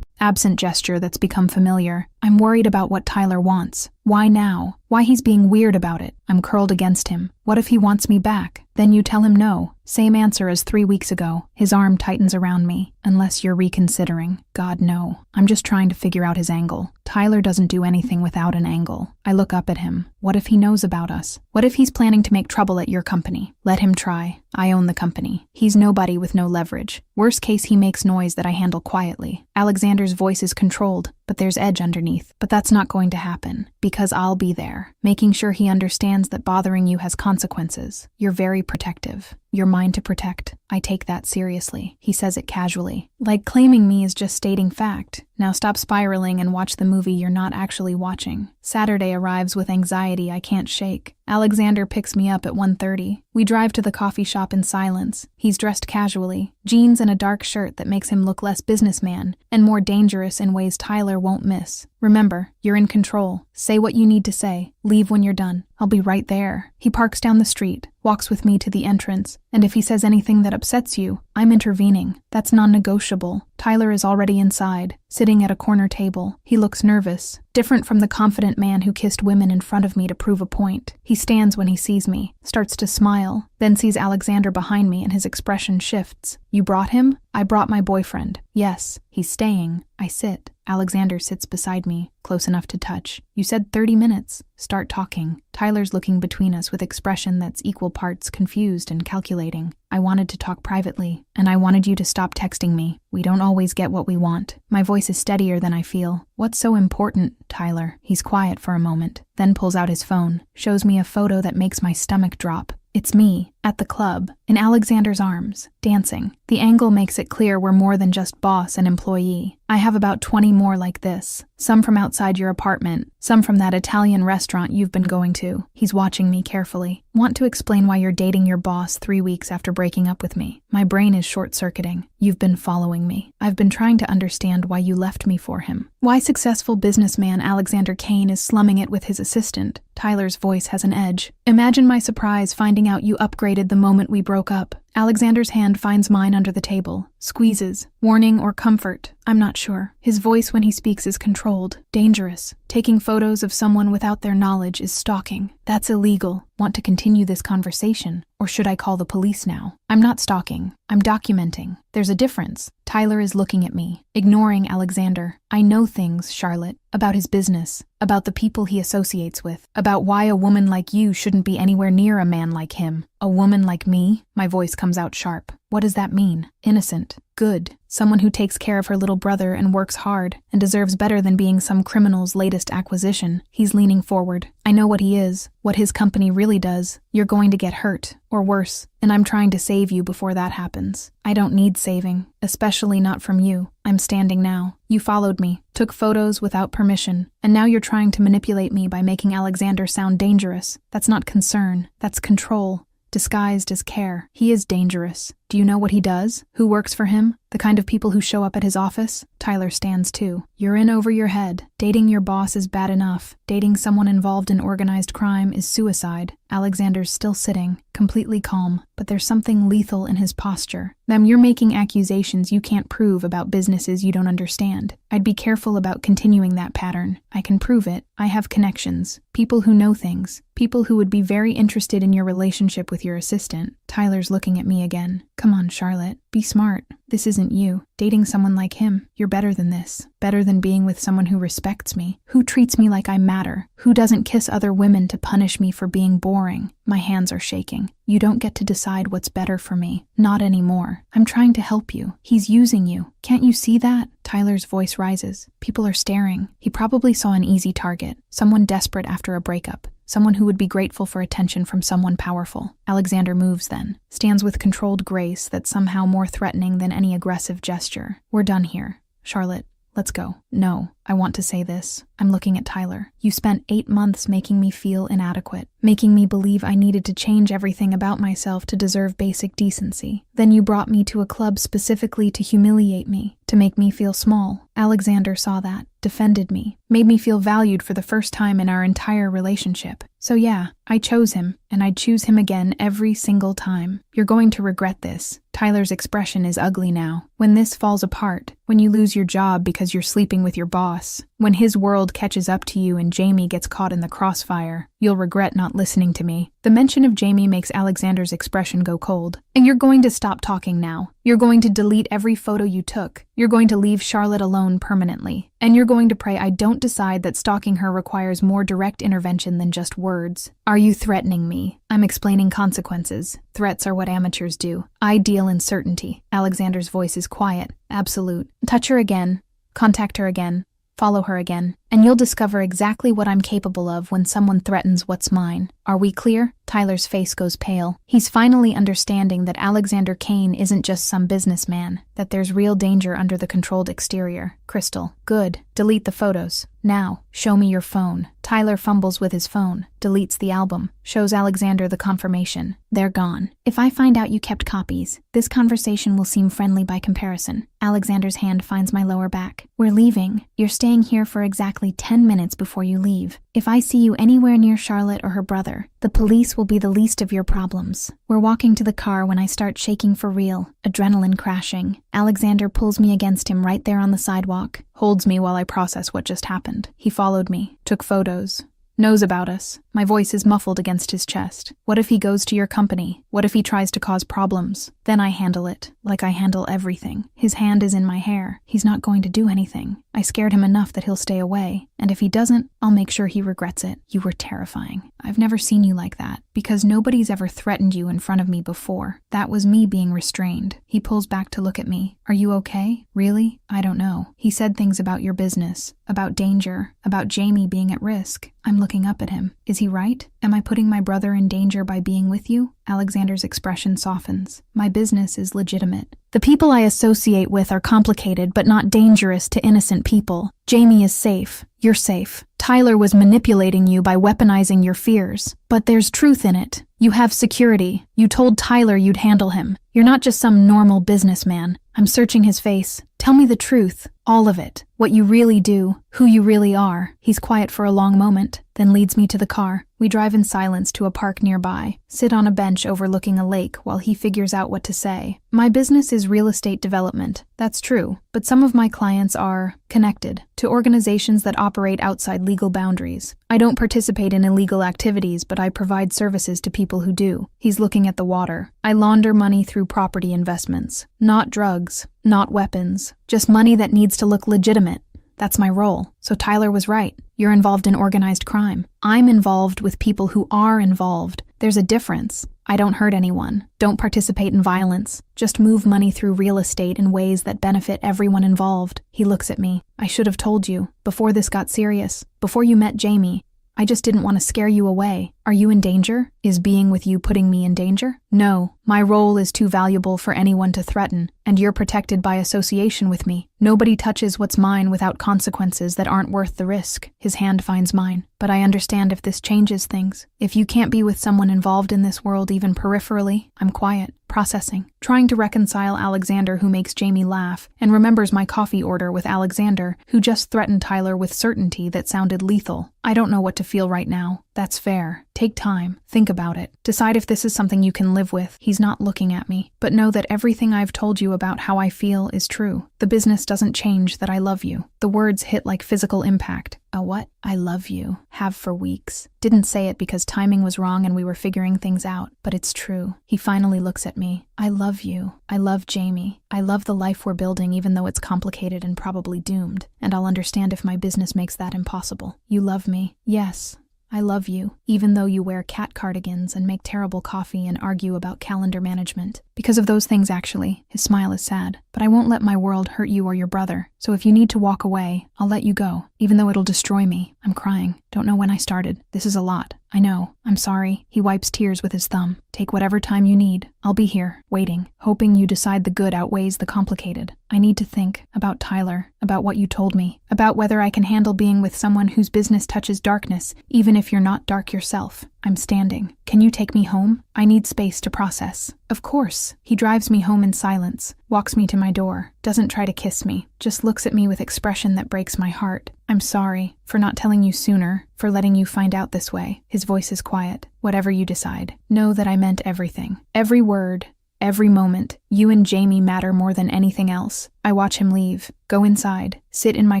Absent gesture that's become familiar. I'm worried about what Tyler wants. Why now? Why he's being weird about it. I'm curled against him. What if he wants me back? Then you tell him no. Same answer as 3 weeks ago. His arm tightens around me. Unless you're reconsidering. God, no. I'm just trying to figure out his angle. Tyler doesn't do anything without an angle. I look up at him. What if he knows about us? What if he's planning to make trouble at your company? Let him try. I own the company. He's nobody with no leverage. Worst case, he makes noise that I handle quietly. Alexander's voice is controlled, but there's edge underneath. But that's not going to happen, because I'll be there, making sure he understands that bothering you has consequences. You're very protective. You're mine to protect. I take that seriously. He says it casually. Like claiming me is just stating fact. Now stop spiraling and watch the movie you're not actually watching. Saturday arrives with anxiety I can't shake. Alexander picks me up at 1:30. We drive to the coffee shop in silence. He's dressed casually, jeans and a dark shirt that makes him look less businessman and more dangerous in ways Tyler won't miss. Remember, you're in control. Say what you need to say. Leave when you're done. I'll be right there. He parks down the street, walks with me to the entrance, and if he says anything that upsets you, I'm intervening. That's non-negotiable. Tyler is already inside, sitting at a corner table. He looks nervous, different from the confident man who kissed women in front of me to prove a point. He stands when he sees me, starts to smile, then sees Alexander behind me and his expression shifts. You brought him? I brought my boyfriend. Yes, he's staying. I sit. Alexander sits beside me, close enough to touch. You said 30 minutes. Start talking. Tyler's looking between us with expression that's equal parts confused and calculating. I wanted to talk privately, and I wanted you to stop texting me. We don't always get what we want. My voice is steadier than I feel. What's so important, Tyler? He's quiet for a moment, then pulls out his phone, shows me a photo that makes my stomach drop. It's me, at the club, in Alexander's arms, dancing. The angle makes it clear we're more than just boss and employee. I have about 20 more like this, some from outside your apartment, some from that Italian restaurant you've been going to. He's watching me carefully. Want to explain why you're dating your boss 3 weeks after breaking up with me. My brain is short-circuiting. You've been following me. I've been trying to understand why you left me for him. Why successful businessman Alexander Kane is slumming it with his assistant. Tyler's voice has an edge. Imagine my surprise finding out you upgraded the moment we broke up. Alexander's hand finds mine under the table, squeezes. Warning or comfort, I'm not sure. His voice when he speaks is controlled, dangerous. Taking photos of someone without their knowledge is stalking. That's illegal. Want to continue this conversation? Or should I call the police now? I'm not stalking. I'm documenting. There's a difference. Tyler is looking at me, ignoring Alexander. I know things, Charlotte, about his business, about the people he associates with, about why a woman like you shouldn't be anywhere near a man like him. A woman like me? My voice comes out sharp. What does that mean? Innocent. Good. Someone who takes care of her little brother and works hard and deserves better than being some criminal's latest acquisition. He's leaning forward. I know what he is, what his company really does. You're going to get hurt, or worse, and I'm trying to save you before that happens. I don't need saving, especially not from you. I'm standing now. You followed me, took photos without permission, and now you're trying to manipulate me by making Alexander sound dangerous. That's not concern, that's control. disguised as care. He is dangerous. Do you know what he does? Who works for him? The kind of people who show up at his office? Tyler stands too. You're in over your head. Dating your boss is bad enough. Dating someone involved in organized crime is suicide. Alexander's still sitting, completely calm, but there's something lethal in his posture. Ma'am, you're making accusations you can't prove about businesses you don't understand. I'd be careful about continuing that pattern. I can prove it. I have connections. People who know things. People who would be very interested in your relationship with your assistant. Tyler's looking at me again. Come on, Charlotte. Be smart. This isn't you. Dating someone like him, you're better than this. Better than being with someone who respects me, who treats me like I matter, who doesn't kiss other women to punish me for being boring. My hands are shaking. You don't get to decide what's better for me. Not anymore. I'm trying to help you. He's using you. Can't you see that? Tyler's voice rises. People are staring. He probably saw an easy target. Someone desperate after a breakup. Someone who would be grateful for attention from someone powerful. Alexander moves then, stands with controlled grace that's somehow more threatening than any aggressive gesture. We're done here. Charlotte, let's go. No, I want to say this. I'm looking at Tyler. You spent 8 months making me feel inadequate, making me believe I needed to change everything about myself to deserve basic decency. Then you brought me to a club specifically to humiliate me, to make me feel small. Alexander saw that, defended me, made me feel valued for the first time in our entire relationship. So yeah, I chose him, and I'd choose him again every single time. You're going to regret this. Tyler's expression is ugly now. When this falls apart, when you lose your job because you're sleeping with your boss, when his world catches up to you and Jamie gets caught in the crossfire, you'll regret not listening to me. The mention of Jamie makes Alexander's expression go cold. And you're going to stop talking now. You're going to delete every photo you took. You're going to leave Charlotte alone permanently. And you're going to pray I don't decide that stalking her requires more direct intervention than just words. Are you threatening me? I'm explaining consequences. Threats are what amateurs do. I deal in certainty. Alexander's voice is quiet, absolute. Touch her again. Contact her again. Follow her again, and you'll discover exactly what I'm capable of when someone threatens what's mine. Are we clear? Tyler's face goes pale. He's finally understanding that Alexander Kane isn't just some businessman, that there's real danger under the controlled exterior. Crystal, good. Delete the photos. Now, show me your phone. Tyler fumbles with his phone, deletes the album, shows Alexander the confirmation. They're gone. If I find out you kept copies, this conversation will seem friendly by comparison. Alexander's hand finds my lower back. We're leaving. You're staying here for exactly 10 minutes before you leave. If I see you anywhere near Charlotte or her brother, the police will be the least of your problems. We're walking to the car when I start shaking for real, adrenaline crashing. Alexander pulls me against him right there on the sidewalk, holds me while I process what just happened. He followed me, took photos, knows about us. My voice is muffled against his chest. What if he goes to your company? What if he tries to cause problems? Then I handle it, like I handle everything. His hand is in my hair. He's not going to do anything. I scared him enough that he'll stay away. And if he doesn't, I'll make sure he regrets it. You were terrifying. I've never seen you like that, because nobody's ever threatened you in front of me before. That was me being restrained. He pulls back to look at me. Are you okay? Really? I don't know. He said things about your business, about danger, about Jamie being at risk. I'm looking up at him. Is he right? Am I putting my brother in danger by being with you? Alexander's expression softens. My business is legitimate. The people I associate with are complicated but not dangerous to innocent people. Jamie is safe. You're safe. Tyler was manipulating you by weaponizing your fears. But there's truth in it. You have security. You told Tyler you'd handle him. You're not just some normal businessman. I'm searching his face. Tell me the truth. All of it. What you really do. Who you really are. He's quiet for a long moment, then leads me to the car. We drive in silence to a park nearby, sit on a bench overlooking a lake while he figures out what to say. My business is real estate development. That's true, but some of my clients are connected to organizations that operate outside legal boundaries. I don't participate in illegal activities, but I provide services to people who do. He's looking at the water. I launder money through property investments. Not drugs, not weapons, just money that needs to look legitimate. That's my role. So Tyler was right. You're involved in organized crime. I'm involved with people who are involved. There's a difference. I don't hurt anyone. Don't participate in violence. Just move money through real estate in ways that benefit everyone involved. He looks at me. I should have told you. Before this got serious. Before you met Jamie. I just didn't want to scare you away. Are you in danger? Is being with you putting me in danger? No, my role is too valuable for anyone to threaten, and you're protected by association with me. Nobody touches what's mine without consequences that aren't worth the risk. His hand finds mine. But I understand if this changes things. If you can't be with someone involved in this world even peripherally, I'm quiet, processing, trying to reconcile Alexander, who makes Jamie laugh, and remembers my coffee order with Alexander, who just threatened Tyler with certainty that sounded lethal. I don't know what to feel right now. That's fair. Take time. Think about it. Decide if this is something you can live with. He's not looking at me. But know that everything I've told you about how I feel is true. The business doesn't change that I love you. The words hit like physical impact. A what? I love you. Have for weeks. Didn't say it because timing was wrong and we were figuring things out, but it's true. He finally looks at me. I love you. I love Jamie. I love the life we're building even though it's complicated and probably doomed. And I'll understand if my business makes that impossible. You love me? Yes. I love you, even though you wear cat cardigans and make terrible coffee and argue about calendar management. Because of those things, actually. His smile is sad. But I won't let my world hurt you or your brother. So if you need to walk away, I'll let you go, even though it'll destroy me. I'm crying. Don't know when I started. This is a lot. I know. I'm sorry. He wipes tears with his thumb. Take whatever time you need. I'll be here, waiting, hoping you decide the good outweighs the complicated. I need to think about Tyler, about what you told me, about whether I can handle being with someone whose business touches darkness, even if you're not dark yourself. I'm standing. Can you take me home? I need space to process. Of course. He drives me home in silence, walks me to my door, doesn't try to kiss me, just looks at me with expression that breaks my heart. I'm sorry for not telling you sooner, for letting you find out this way. His voice is quiet. Whatever you decide, know that I meant everything. Every word. Every moment. You and Jamie matter more than anything else. I watch him leave, go inside, sit in my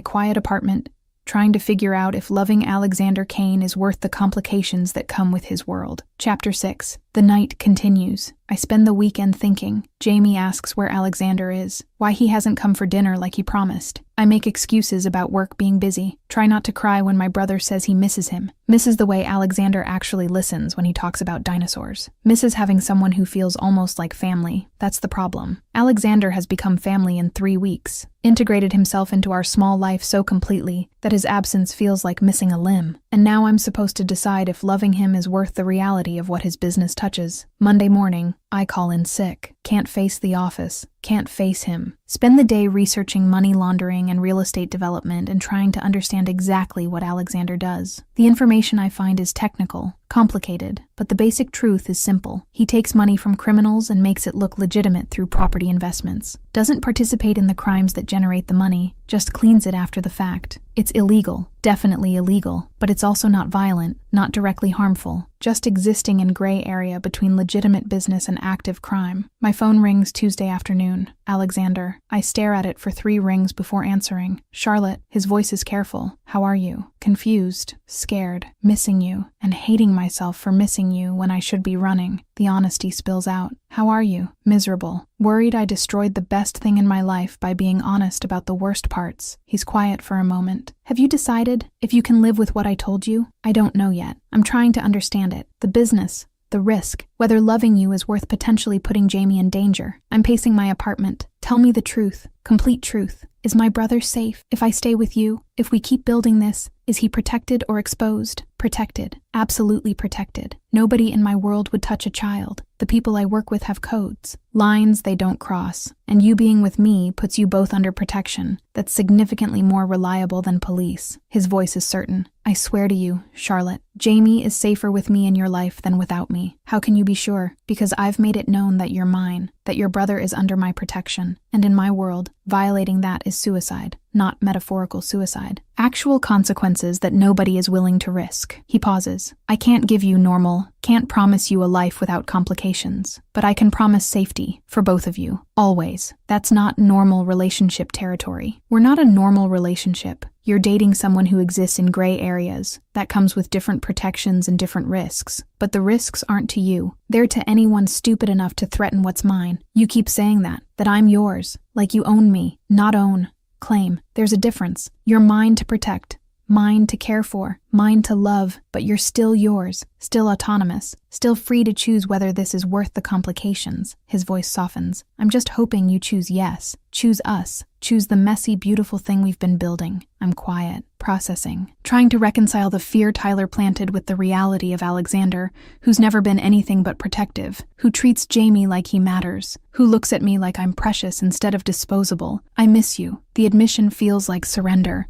quiet apartment, trying to figure out if loving Alexander Kane is worth the complications that come with his world. Chapter 6. The night continues. I spend the weekend thinking. Jamie asks where Alexander is, why he hasn't come for dinner like he promised. I make excuses about work being busy, try not to cry when my brother says he misses him, misses the way Alexander actually listens when he talks about dinosaurs, misses having someone who feels almost like family. That's the problem. Alexander has become family in 3 weeks, integrated himself into our small life so completely that his absence feels like missing a limb. And now I'm supposed to decide if loving him is worth the reality of what his business touches. Monday morning, I call in sick. Can't face the office. Can't face him. Spend the day researching money laundering and real estate development and trying to understand exactly what Alexander does. The information I find is technical, complicated, but the basic truth is simple. He takes money from criminals and makes it look legitimate through property investments. Doesn't participate in the crimes that generate the money, just cleans it after the fact. It's illegal, definitely illegal, but it's also not violent, not directly harmful, just existing in gray area between legitimate business and active crime. My phone rings Tuesday afternoon. Alexander. I stare at it for 3 rings before answering. Charlotte. His voice is careful. How are you? Confused, scared, missing you, and hating myself for missing you when I should be running. The honesty spills out. How are you? Miserable. Worried I destroyed the best thing in my life by being honest about the worst parts. He's quiet for a moment. Have you decided if you can live with what I told you? I don't know yet. I'm trying to understand it. The business. The risk. Whether loving you is worth potentially putting Jamie in danger. I'm pacing my apartment. Tell me the truth. Complete truth. Is my brother safe if I stay with you? If we keep building this, is he protected or exposed? Protected. Absolutely protected. Nobody in my world would touch a child. The people I work with have codes, lines they don't cross, and you being with me puts you both under protection that's significantly more reliable than police. His voice is certain. I swear to you, Charlotte, Jamie is safer with me in your life than without me. How can you be sure? Because I've made it known that you're mine, that your brother is under my protection, and in my world, violating that is suicide. Not metaphorical suicide. Actual consequences that nobody is willing to risk. He pauses. I can't give you normal, can't promise you a life without complications, but I can promise safety for both of you, always. That's not normal relationship territory. We're not a normal relationship. You're dating someone who exists in gray areas. That comes with different protections and different risks. But the risks aren't to you. They're to anyone stupid enough to threaten what's mine. You keep saying that I'm yours, like you own me, not own. Claim. There's a difference. You're mine to protect. mine to care for, mine to love, but you're still yours, still autonomous, still free to choose whether this is worth the complications. His voice softens. I'm just hoping you choose yes, choose us, choose the messy, beautiful thing we've been building. I'm quiet, processing, trying to reconcile the fear Tyler planted with the reality of Alexander, who's never been anything but protective, who treats Jamie like he matters, who looks at me like I'm precious instead of disposable. I miss you. The admission feels like surrender.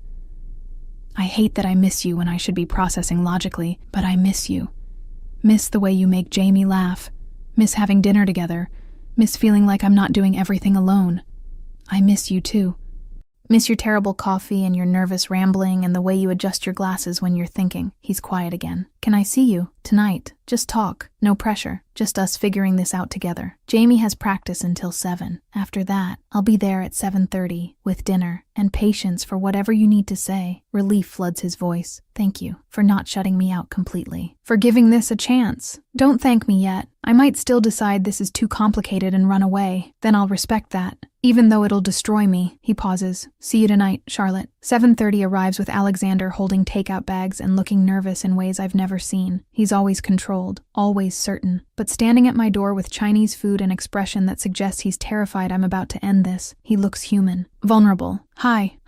I hate that I miss you when I should be processing logically, but I miss you. Miss the way you make Jamie laugh. Miss having dinner together. Miss feeling like I'm not doing everything alone. I miss you too. Miss your terrible coffee and your nervous rambling and the way you adjust your glasses when you're thinking. He's quiet again. Can I see you? Tonight. Just talk. No pressure. Just us figuring this out together. Jamie has practice until 7. After that, I'll be there at 7:30 with dinner and patience for whatever you need to say. Relief floods his voice. Thank you for not shutting me out completely. For giving this a chance. Don't thank me yet. I might still decide this is too complicated and run away. Then I'll respect that. Even though it'll destroy me. He pauses. See you tonight, Charlotte. 7:30 arrives with Alexander holding takeout bags and looking nervous in ways I've never seen. He's always controlled, always certain. But standing at my door with Chinese food and expression that suggests he's terrified I'm about to end this, he looks human. Vulnerable. Hi.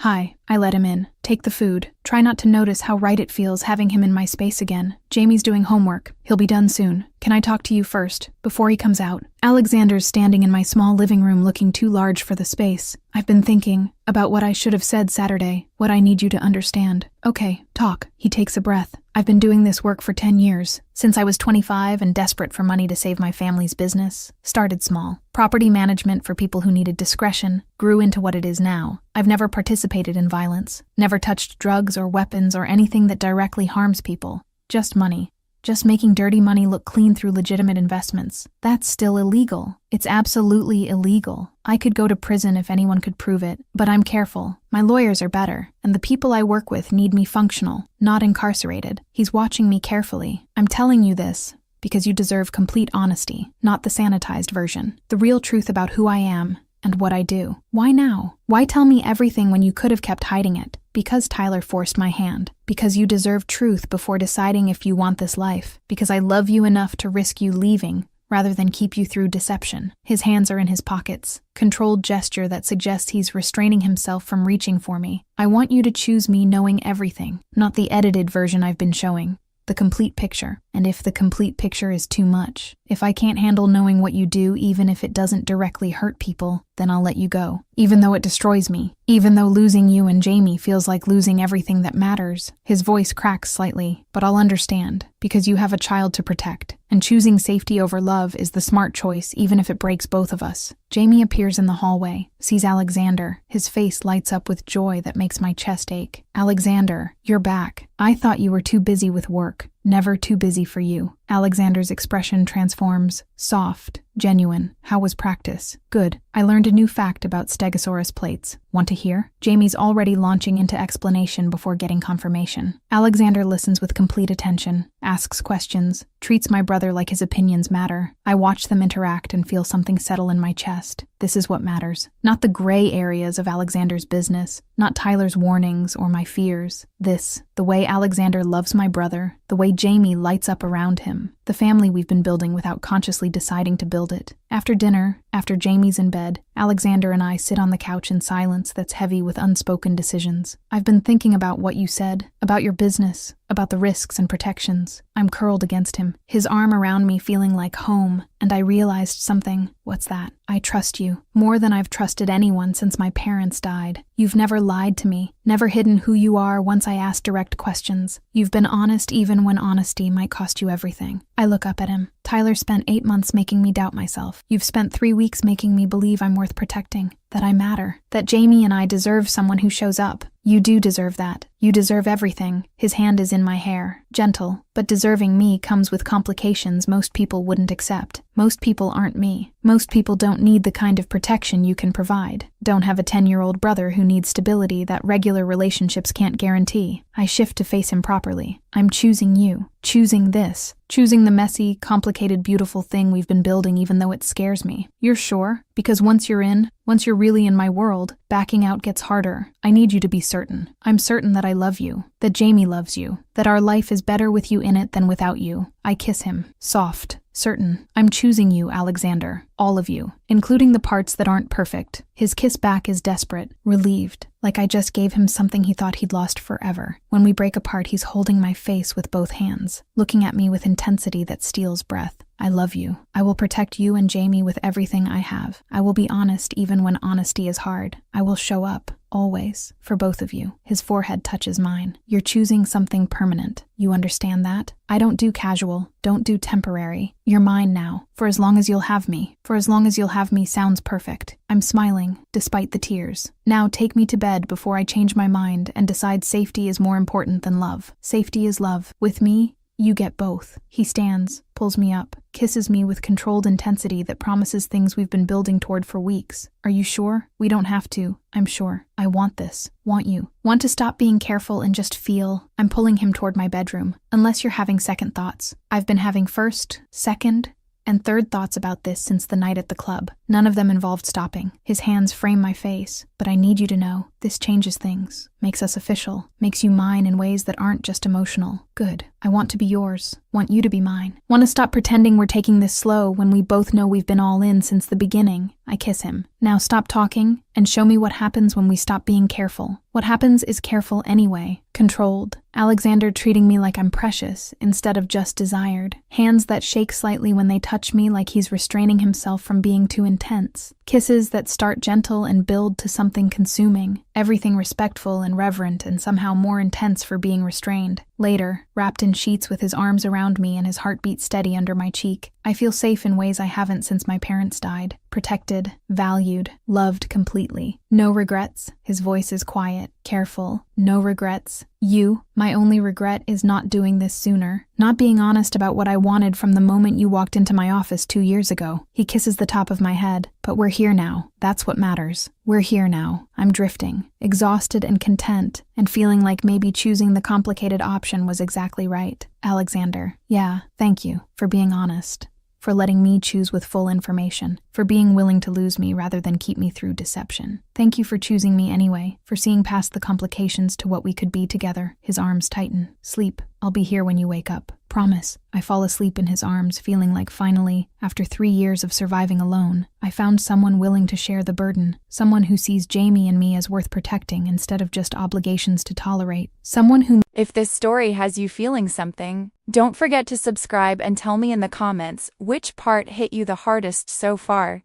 I let him in. Take the food. Try not to notice how right it feels having him in my space again. Jamie's doing homework. He'll be done soon. Can I talk to you first, before he comes out? Alexander's standing in my small living room looking too large for the space. I've been thinking about what I should have said Saturday, what I need you to understand. Okay, talk. He takes a breath. I've been doing this work for 10 years, since I was 25 and desperate for money to save my family's business. Started small. Property management for people who needed discretion, grew into what it is now. I've never participated in violence, never touched drugs or weapons or anything that directly harms people. Just money. Just making dirty money look clean through legitimate investments. That's still illegal. It's absolutely illegal. I could go to prison if anyone could prove it, but I'm careful. My lawyers are better, and the people I work with need me functional, not incarcerated. He's watching me carefully. I'm telling you this because you deserve complete honesty, not the sanitized version. The real truth about who I am and what I do. Why now? Why tell me everything when you could have kept hiding it? Because Tyler forced my hand. Because you deserve truth before deciding if you want this life. Because I love you enough to risk you leaving rather than keep you through deception. His hands are in his pockets. Controlled gesture that suggests he's restraining himself from reaching for me. I want you to choose me knowing everything, not the edited version I've been showing. The complete picture. And if the complete picture is too much, if I can't handle knowing what you do even if it doesn't directly hurt people, then I'll let you go. Even though it destroys me. Even though losing you and Jamie feels like losing everything that matters. His voice cracks slightly, but I'll understand, because you have a child to protect. And choosing safety over love is the smart choice even if it breaks both of us. Jamie appears in the hallway, sees Alexander. His face lights up with joy that makes my chest ache. Alexander, you're back. I thought you were too busy with work. Never too busy for you. Alexander's expression transforms. Soft. Genuine. How was practice? Good. I learned a new fact about Stegosaurus plates. Want to hear? Jamie's already launching into explanation before getting confirmation. Alexander listens with complete attention, asks questions, treats my brother like his opinions matter. I watch them interact and feel something settle in my chest. This is what matters. Not the gray areas of Alexander's business, not Tyler's warnings or my fears. This, the way Alexander loves my brother, the way Jamie lights up around him, the family we've been building without consciously deciding to build it. After dinner, after Jamie's in bed, Alexander and I sit on the couch in silence that's heavy with unspoken decisions. I've been thinking about what you said, about your business, about the risks and protections. I'm curled against him, his arm around me feeling like home, and I realized something. What's that? I trust you, more than I've trusted anyone since my parents died. You've never lied to me, never hidden who you are once I asked direct questions. You've been honest even when honesty might cost you everything. I look up at him. Tyler spent 8 months making me doubt myself. You've spent 3 weeks making me believe I'm worth protecting, that I matter, that Jamie and I deserve someone who shows up. You do deserve that. You deserve everything. His hand is in my hair, gentle, but deserving me comes with complications most people wouldn't accept. Most people aren't me. Most people don't need the kind of protection you can provide. Don't have a 10-year-old brother who needs stability that regular relationships can't guarantee. I shift to face him properly. I'm choosing you. Choosing this. Choosing the messy, complicated, beautiful thing we've been building even though it scares me. You're sure? Because once you're really in my world, backing out gets harder. I need you to be certain. I'm certain that I love you, that Jamie loves you, that our life is better with you in it than without you. I kiss him. Soft. Certain. I'm choosing you, Alexander. All of you. Including the parts that aren't perfect. His kiss back is desperate. Relieved. Like I just gave him something he thought he'd lost forever. When we break apart, he's holding my face with both hands, looking at me with intensity that steals breath. I love you. I will protect you and Jamie with everything I have. I will be honest even when honesty is hard. I will show up, always, for both of you. His forehead touches mine. You're choosing something permanent. You understand that? I don't do casual, don't do temporary. You're mine now, for as long as you'll have me. For as long as you'll have me sounds perfect. I'm smiling, despite the tears. Now take me to bed before I change my mind and decide safety is more important than love. Safety is love. With me, you get both. He stands, pulls me up, kisses me with controlled intensity that promises things we've been building toward for weeks. Are you sure? We don't have to. I'm sure. I want this. Want you. Want to stop being careful and just feel. I'm pulling him toward my bedroom. Unless you're having second thoughts. I've been having first, second, and third thoughts about this since the night at the club. None of them involved stopping. His hands frame my face. But I need you to know, this changes things. Makes us official. Makes you mine in ways that aren't just emotional. Good. I want to be yours. Want you to be mine. Want to stop pretending we're taking this slow when we both know we've been all in since the beginning. I kiss him. Now stop talking and show me what happens when we stop being careful. What happens is careful anyway. Controlled. Alexander treating me like I'm precious instead of just desired. Hands that shake slightly when they touch me like he's restraining himself from being too intense. Kisses that start gentle and build to something consuming. Everything respectful and reverent and somehow more intense for being restrained. Later, wrapped in sheets with his arms around me and his heartbeat steady under my cheek, I feel safe in ways I haven't since my parents died. Protected, valued, loved completely. No regrets. His voice is quiet, careful. No regrets. You, my only regret is not doing this sooner. Not being honest about what I wanted from the moment you walked into my office 2 years ago. He kisses the top of my head. But we're here now. That's what matters. We're here now. I'm drifting, exhausted and content, and feeling like maybe choosing the complicated option was exactly right. Alexander. Yeah, thank you for being honest. For letting me choose with full information, for being willing to lose me rather than keep me through deception. Thank you for choosing me anyway, for seeing past the complications to what we could be together. His arms tighten. Sleep. I'll be here when you wake up. Promise. I fall asleep in his arms, feeling like finally, after 3 years of surviving alone, I found someone willing to share the burden. Someone who sees Jamie and me as worth protecting instead of just obligations to tolerate. Someone who... If this story has you feeling something, don't forget to subscribe and tell me in the comments which part hit you the hardest so far.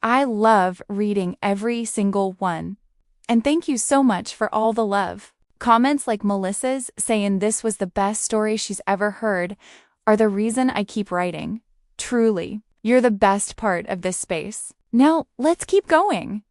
I love reading every single one. And thank you so much for all the love. Comments like Melissa's saying this was the best story she's ever heard are the reason I keep writing. Truly, you're the best part of this space. Now, let's keep going.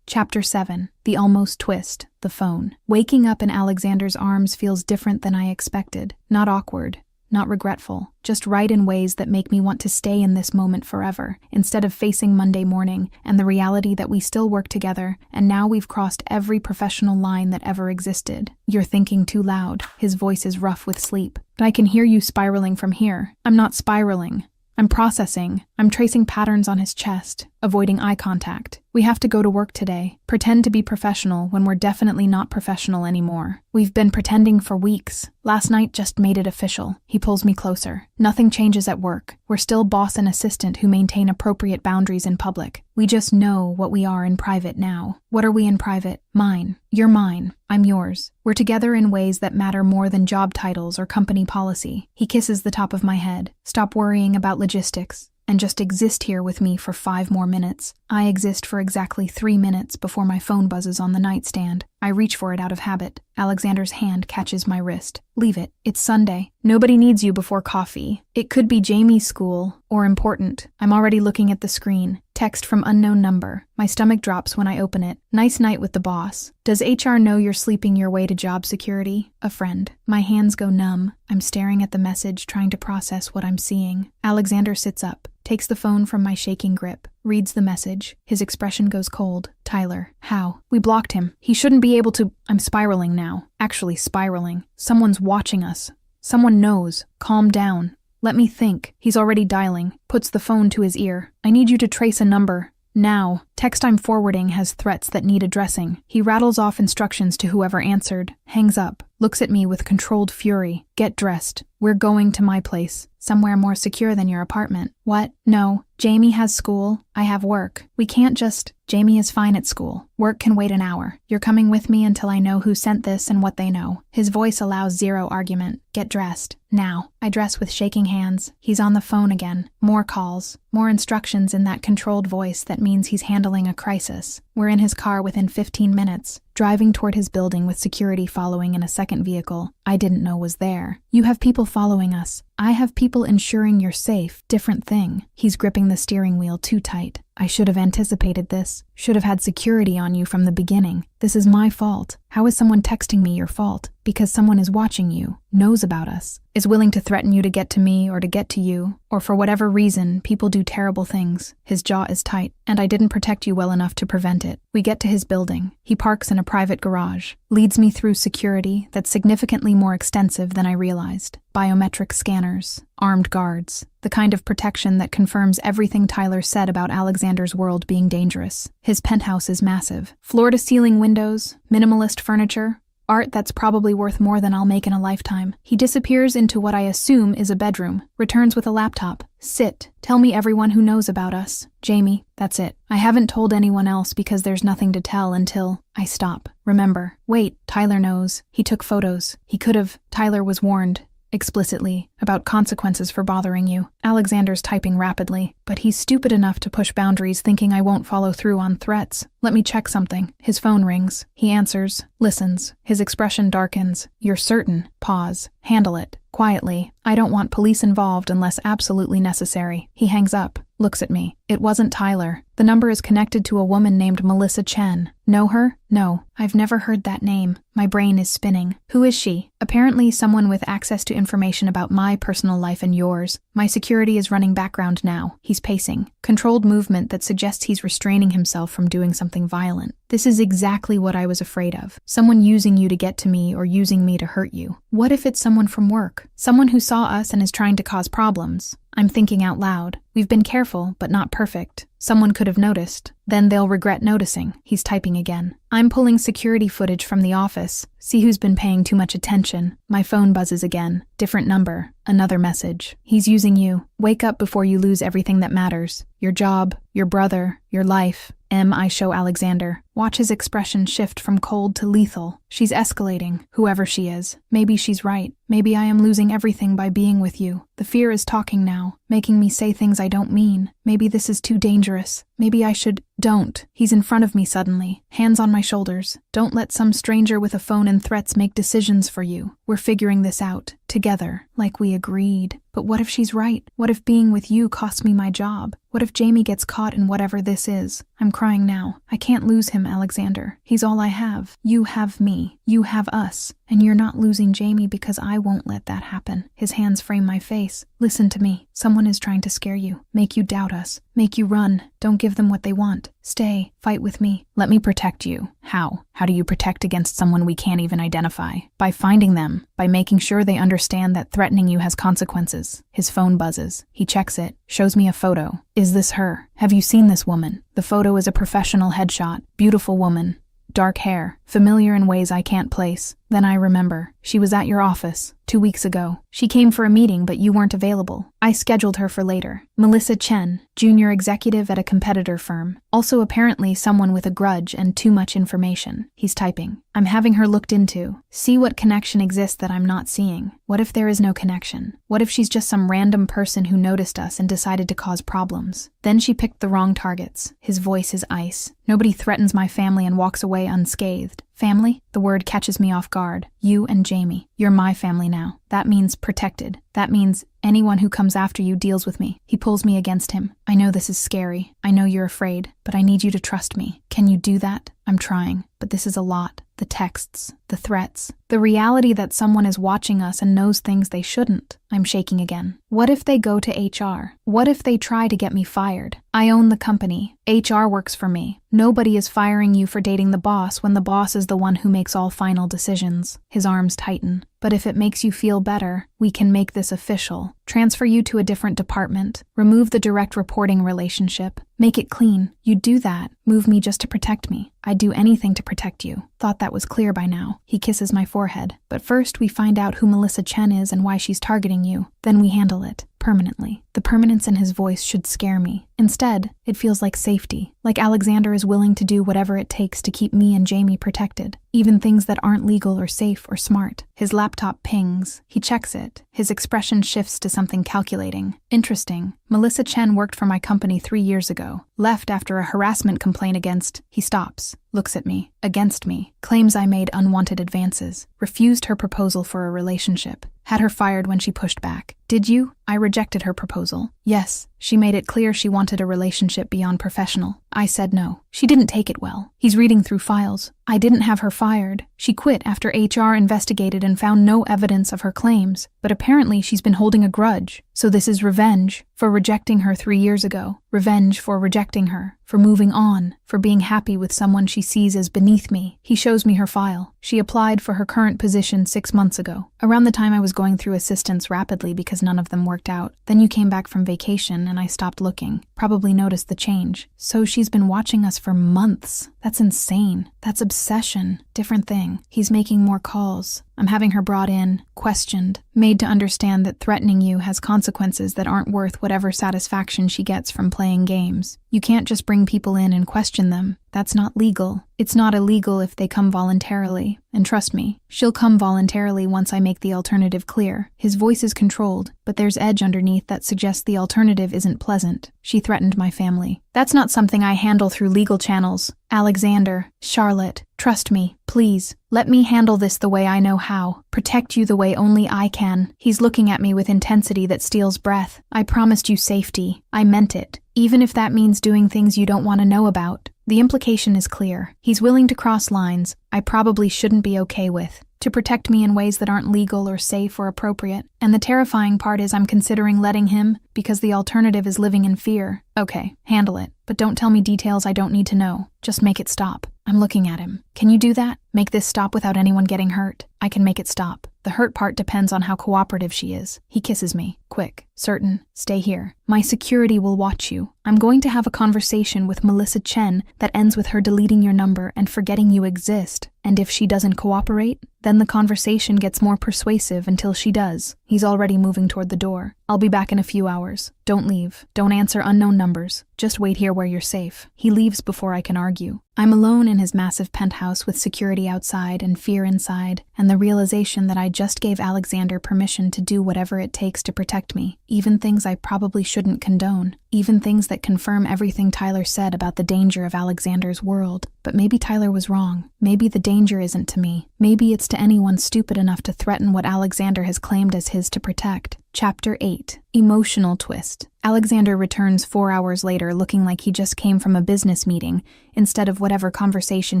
Chapter 7. The Almost Twist. The Phone. Waking up in Alexander's arms feels different than I expected. Not awkward. Not regretful, just right in ways that make me want to stay in this moment forever, instead of facing Monday morning and the reality that we still work together, and now we've crossed every professional line that ever existed. You're thinking too loud. His voice is rough with sleep. But I can hear you spiraling from here. I'm not spiraling. I'm processing. I'm tracing patterns on his chest, avoiding eye contact. We have to go to work today. Pretend to be professional when we're definitely not professional anymore. We've been pretending for weeks. Last night just made it official. He pulls me closer. Nothing changes at work. We're still boss and assistant who maintain appropriate boundaries in public. We just know what we are in private now. What are we in private? Mine. You're mine. I'm yours. We're together in ways that matter more than job titles or company policy. He kisses the top of my head. Stop worrying about logistics and just exist here with me for 5 more minutes. I exist for exactly 3 minutes before my phone buzzes on the nightstand. I reach for it out of habit. Alexander's hand catches my wrist. Leave it. It's Sunday. Nobody needs you before coffee. It could be Jamie's school or important. I'm already looking at the screen. Text from unknown number. My stomach drops when I open it. Nice night with the boss. Does HR know you're sleeping your way to job security? A friend. My hands go numb. I'm staring at the message, trying to process what I'm seeing. Alexander sits up, takes the phone from my shaking grip, reads the message. His expression goes cold. Tyler. How? We blocked him. He shouldn't be able to. I'm spiraling now. Actually spiraling. Someone's watching us. Someone knows. Calm down. Let me think. He's already dialing. Puts the phone to his ear. I need you to trace a number. Now. Text I'm forwarding has threats that need addressing. He rattles off instructions to whoever answered. Hangs up. Looks at me with controlled fury. Get dressed. We're going to my place. Somewhere more secure than your apartment. What? No. Jamie has school. I have work. We can't just... Jamie is fine at school. Work can wait an hour. You're coming with me until I know who sent this and what they know. His voice allows zero argument. Get dressed. Now. I dress with shaking hands. He's on the phone again. More calls. More instructions in that controlled voice that means he's handling a crisis. We're in his car within 15 minutes, driving toward his building with security following in a second vehicle I didn't know was there. You have people following us. I have people ensuring you're safe. Different thing. He's gripping the steering wheel too tight. I should have anticipated this. Should have had security on you from the beginning. This is my fault. How is someone texting me your fault? Because someone is watching you, knows about us, is willing to threaten you to get to me or to get to you, or for whatever reason, people do terrible things. His jaw is tight, and I didn't protect you well enough to prevent it. We get to his building. He parks in a private garage, leads me through security that's significantly more extensive than I realized. Biometric scanners, armed guards, the kind of protection that confirms everything Tyler said about Alexander's world being dangerous. His penthouse is massive. Floor-to-ceiling windows, minimalist furniture, art that's probably worth more than I'll make in a lifetime. He disappears into what I assume is a bedroom, returns with a laptop. Sit. Tell me everyone who knows about us. Jamie, that's it. I haven't told anyone else because there's nothing to tell until I stop. Remember. Wait, Tyler knows. He took photos. He could have. Tyler was warned. Explicitly, about consequences for bothering you. Alexander's typing rapidly, but he's stupid enough to push boundaries thinking I won't follow through on threats. Let me check something. His phone rings. He answers, listens. His expression darkens. You're certain. Pause. Handle it. Quietly. I don't want police involved unless absolutely necessary. He hangs up. Looks at me. It wasn't Tyler. The number is connected to a woman named Melissa Chen. Know her? No. I've never heard that name. My brain is spinning. Who is she? Apparently someone with access to information about my personal life and yours. My security is running background now. He's pacing. Controlled movement that suggests he's restraining himself from doing something violent. This is exactly what I was afraid of. Someone using you to get to me or using me to hurt you. What if it's someone from work? Someone who saw us and is trying to cause problems? I'm thinking out loud. We've been careful, but not perfect. Someone could have noticed. Then they'll regret noticing. He's typing again. I'm pulling security footage from the office. See who's been paying too much attention. My phone buzzes again. Different number. Another message. He's using you. Wake up before you lose everything that matters. Your job, your brother, your life. I show Alexander. Watch his expression shift from cold to lethal. She's escalating, whoever she is. Maybe she's right. Maybe I am losing everything by being with you. The fear is talking now, making me say things I don't mean. Maybe this is too dangerous. Maybe I should... Don't. He's in front of me suddenly, hands on my shoulders. Don't let some stranger with a phone and threats make decisions for you. We're figuring this out, together, like we agreed. But what if she's right? What if being with you costs me my job? What if Jamie gets caught in whatever this is? I'm crying now. I can't lose him, Alexander. He's all I have. You have me. You have us. And you're not losing Jamie because I won't let that happen. His hands frame my face. Listen to me. Someone is trying to scare you. Make you doubt us. Make you run. Don't give them what they want. Stay. Fight with me. Let me protect you. How? How do you protect against someone we can't even identify? By finding them. By making sure they understand that threatening you has consequences. His phone buzzes. He checks it. Shows me a photo. Is this her? Have you seen this woman? The photo is a professional headshot. Beautiful woman. Dark hair. Familiar in ways I can't place. Then I remember. She was at your office 2 weeks ago. She came for a meeting, but you weren't available. I scheduled her for later. Melissa Chen, junior executive at a competitor firm. Also apparently someone with a grudge and too much information. He's typing. I'm having her looked into. See what connection exists that I'm not seeing. What if there is no connection? What if she's just some random person who noticed us and decided to cause problems? Then she picked the wrong targets. His voice is ice. Nobody threatens my family and walks away unscathed. Family? The word catches me off guard. You and Jamie. You're my family now. That means protected. That means anyone who comes after you deals with me. He pulls me against him. I know this is scary. I know you're afraid, but I need you to trust me. Can you do that? I'm trying, but this is a lot. The texts, the threats, the reality that someone is watching us and knows things they shouldn't. I'm shaking again. What if they go to HR? What if they try to get me fired? I own the company. HR works for me. Nobody is firing you for dating the boss when the boss is the one who makes all final decisions. His arms tighten. But if it makes you feel better, we can make this official. Transfer you to a different department. Remove the direct reporting relationship. Make it clean. You'd do that. Move me just to protect me. I'd do anything to protect you. Thought that was clear by now. He kisses my forehead. But first we find out who Melissa Chen is and why she's targeting you. Then we handle it. Permanently. The permanence in his voice should scare me. Instead, it feels like safety. Like Alexander is willing to do whatever it takes to keep me and Jamie protected. Even things that aren't legal or safe or smart. His laptop pings. He checks it. His expression shifts to something calculating. Interesting. Melissa Chen worked for my company 3 years ago. Left after a harassment complaint against... He stops. Looks at me. Against me. Claims I made unwanted advances. Refused her proposal for a relationship. Had her fired when she pushed back. Did you? I rejected her proposal. Yes. She made it clear she wanted a relationship beyond professional. I said no. She didn't take it well. He's reading through files. I didn't have her fired. She quit after HR investigated and found no evidence of her claims. But apparently she's been holding a grudge. So this is revenge for rejecting her 3 years ago. Revenge for rejecting her. For moving on. For being happy with someone she sees as beneath me. He shows me her file. She applied for her current position 6 months ago. Around the time I was going through assistants rapidly because none of them worked out. Then you came back from vacation and I stopped looking. Probably noticed the change. So she's been watching us for months. That's insane. That's obsession. Different thing. He's making more calls. I'm having her brought in, questioned, made to understand that threatening you has consequences that aren't worth whatever satisfaction she gets from playing games. You can't just bring people in and question them. That's not legal. It's not illegal if they come voluntarily. And trust me, she'll come voluntarily once I make the alternative clear. His voice is controlled, but there's edge underneath that suggests the alternative isn't pleasant. She threatened my family. That's not something I handle through legal channels. Alexander, Charlotte, trust me, please. Let me handle this the way I know how. Protect you the way only I can. He's looking at me with intensity that steals breath. I promised you safety. I meant it. Even if that means doing things you don't want to know about. The implication is clear. He's willing to cross lines I probably shouldn't be okay with, to protect me in ways that aren't legal or safe or appropriate. And the terrifying part is I'm considering letting him because the alternative is living in fear. Okay, handle it. But don't tell me details I don't need to know. Just make it stop. I'm looking at him. Can you do that? Make this stop without anyone getting hurt. I can make it stop. The hurt part depends on how cooperative she is. He kisses me. Quick. Certain. Stay here. My security will watch you. I'm going to have a conversation with Melissa Chen that ends with her deleting your number and forgetting you exist. And if she doesn't cooperate, then the conversation gets more persuasive until she does. He's already moving toward the door. I'll be back in a few hours. Don't leave. Don't answer unknown numbers. Just wait here where you're safe. He leaves before I can argue. I'm alone in his massive penthouse with security outside and fear inside, and the realization that I just gave Alexander permission to do whatever it takes to protect me, even things I probably shouldn't condone, even things that confirm everything Tyler said about the danger of Alexander's world. But maybe Tyler was wrong. Maybe the danger isn't to me. Maybe it's to anyone stupid enough to threaten what Alexander has claimed as his to protect. Chapter 8. Emotional twist. Alexander returns 4 hours later looking like he just came from a business meeting instead of whatever conversation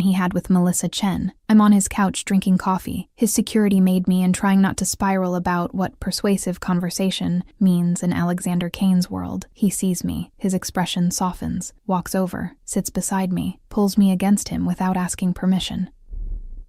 he had with Melissa Chen. I'm on his couch drinking coffee. His security made me and trying not to spiral about what persuasive conversation means in Alexander Kane's world. He sees me. His expression softens, walks over, sits beside me, pulls me against him without asking permission.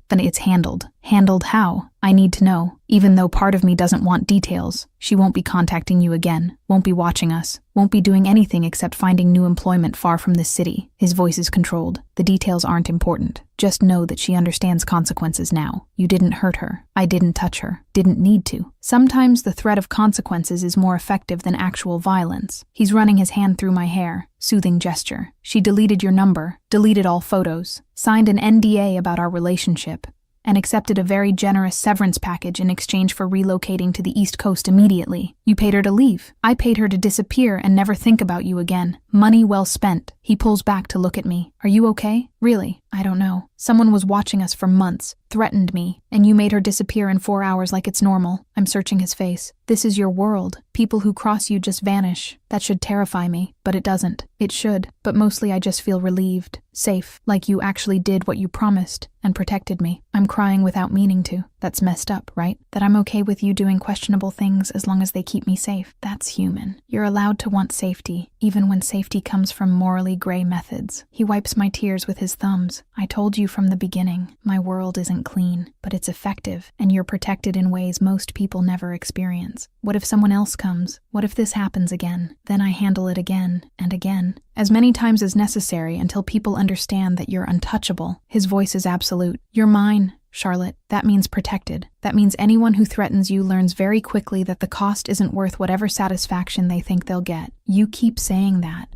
Then it's handled. Handled how? I need to know. Even though part of me doesn't want details. She won't be contacting you again. Won't be watching us. Won't be doing anything except finding new employment far from this city. His voice is controlled. The details aren't important. Just know that she understands consequences now. You didn't hurt her. I didn't touch her. Didn't need to. Sometimes the threat of consequences is more effective than actual violence. He's running his hand through my hair. Soothing gesture. She deleted your number. Deleted all photos. Signed an NDA about our relationship. And accepted a very generous severance package in exchange for relocating to the East Coast immediately. You paid her to leave. I paid her to disappear and never think about you again. Money well spent. He pulls back to look at me. Are you okay? Really, I don't know. Someone was watching us for months, threatened me, and you made her disappear in 4 hours like it's normal. I'm searching his face. This is your world. People who cross you just vanish. That should terrify me, but it doesn't. It should, but mostly I just feel relieved, safe, like you actually did what you promised and protected me. I'm crying without meaning to. That's messed up, right? That I'm okay with you doing questionable things as long as they keep me safe. That's human. You're allowed to want safety, even when safety comes from morally gray methods. He wipes my tears with his thumbs. I told you from the beginning, my world isn't clean, but it's effective, and you're protected in ways most people never experience. What if someone else comes? What if this happens again? Then I handle it again and again, as many times as necessary until people understand that you're untouchable. His voice is absolute. You're mine, Charlotte. That means protected. That means anyone who threatens you learns very quickly that the cost isn't worth whatever satisfaction they think they'll get. You keep saying that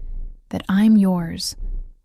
I'm yours,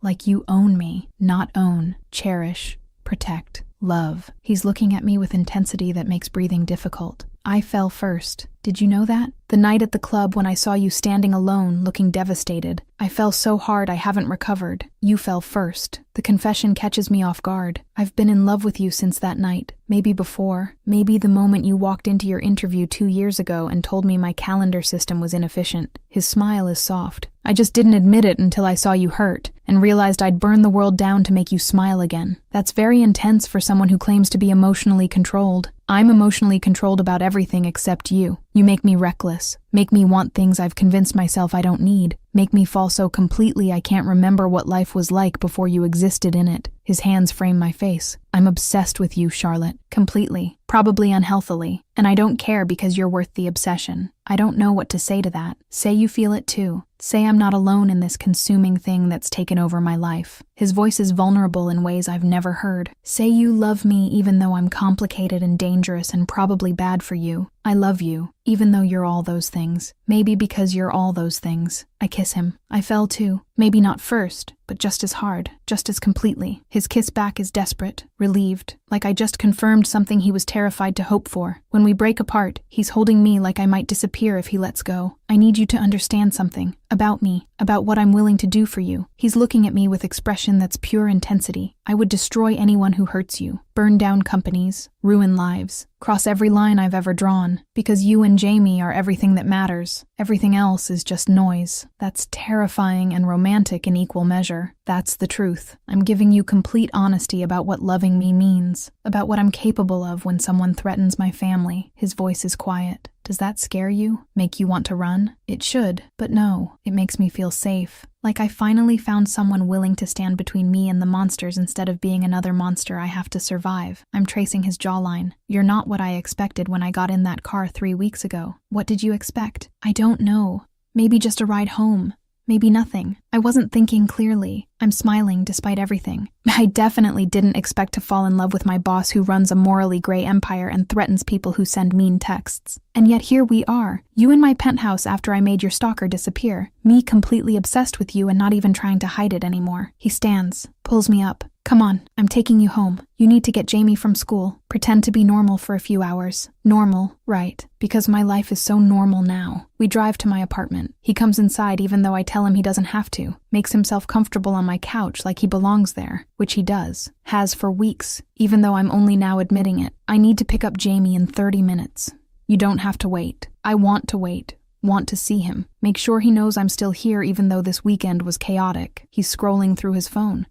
like you own me, not own, cherish, protect, love. He's looking at me with intensity that makes breathing difficult. I fell first. Did you know that? The night at the club when I saw you standing alone, looking devastated. I fell so hard I haven't recovered. You fell first. The confession catches me off guard. I've been in love with you since that night. Maybe before. Maybe the moment you walked into your interview 2 years ago and told me my calendar system was inefficient. His smile is soft. I just didn't admit it until I saw you hurt and realized I'd burn the world down to make you smile again. That's very intense for someone who claims to be emotionally controlled. I'm emotionally controlled about everything except you. You make me reckless, make me want things I've convinced myself I don't need, make me fall so completely I can't remember what life was like before you existed in it. His hands frame my face. I'm obsessed with you, Charlotte. Completely. Probably unhealthily. And I don't care because you're worth the obsession. I don't know what to say to that. Say you feel it too. Say I'm not alone in this consuming thing that's taken over my life. His voice is vulnerable in ways I've never heard. Say you love me even though I'm complicated and dangerous and probably bad for you. I love you, even though you're all those things. Maybe because you're all those things. I kiss him. I fell too. Maybe not first, but just as hard, just as completely. His kiss back is desperate, relieved, like I just confirmed something he was terrified to hope for. When we break apart, he's holding me like I might disappear if he lets go. I need you to understand something. About me. About what I'm willing to do for you. He's looking at me with expression that's pure intensity. I would destroy anyone who hurts you. Burn down companies. Ruin lives. Cross every line I've ever drawn. Because you and Jamie are everything that matters. Everything else is just noise. That's terrifying and romantic in equal measure. That's the truth. I'm giving you complete honesty about what loving me means. About what I'm capable of when someone threatens my family. His voice is quiet. Does that scare you? Make you want to run? It should, but no. It makes me feel safe. Like I finally found someone willing to stand between me and the monsters instead of being another monster I have to survive. I'm tracing his jawline. You're not what I expected when I got in that car 3 weeks ago. What did you expect? I don't know. Maybe just a ride home. Maybe nothing. I wasn't thinking clearly. I'm smiling despite everything. I definitely didn't expect to fall in love with my boss who runs a morally gray empire and threatens people who send mean texts. And yet here we are. You in my penthouse after I made your stalker disappear. Me completely obsessed with you and not even trying to hide it anymore. He stands, pulls me up. Come on, I'm taking you home. You need to get Jamie from school. Pretend to be normal for a few hours. Normal, right, because my life is so normal now. We drive to my apartment. He comes inside even though I tell him he doesn't have to. Makes himself comfortable on my couch like he belongs there, which he does. Has for weeks, even though I'm only now admitting it. I need to pick up Jamie in 30 minutes. You don't have to wait. I want to wait. Want to see him. Make sure he knows I'm still here even though this weekend was chaotic. He's scrolling through his phone.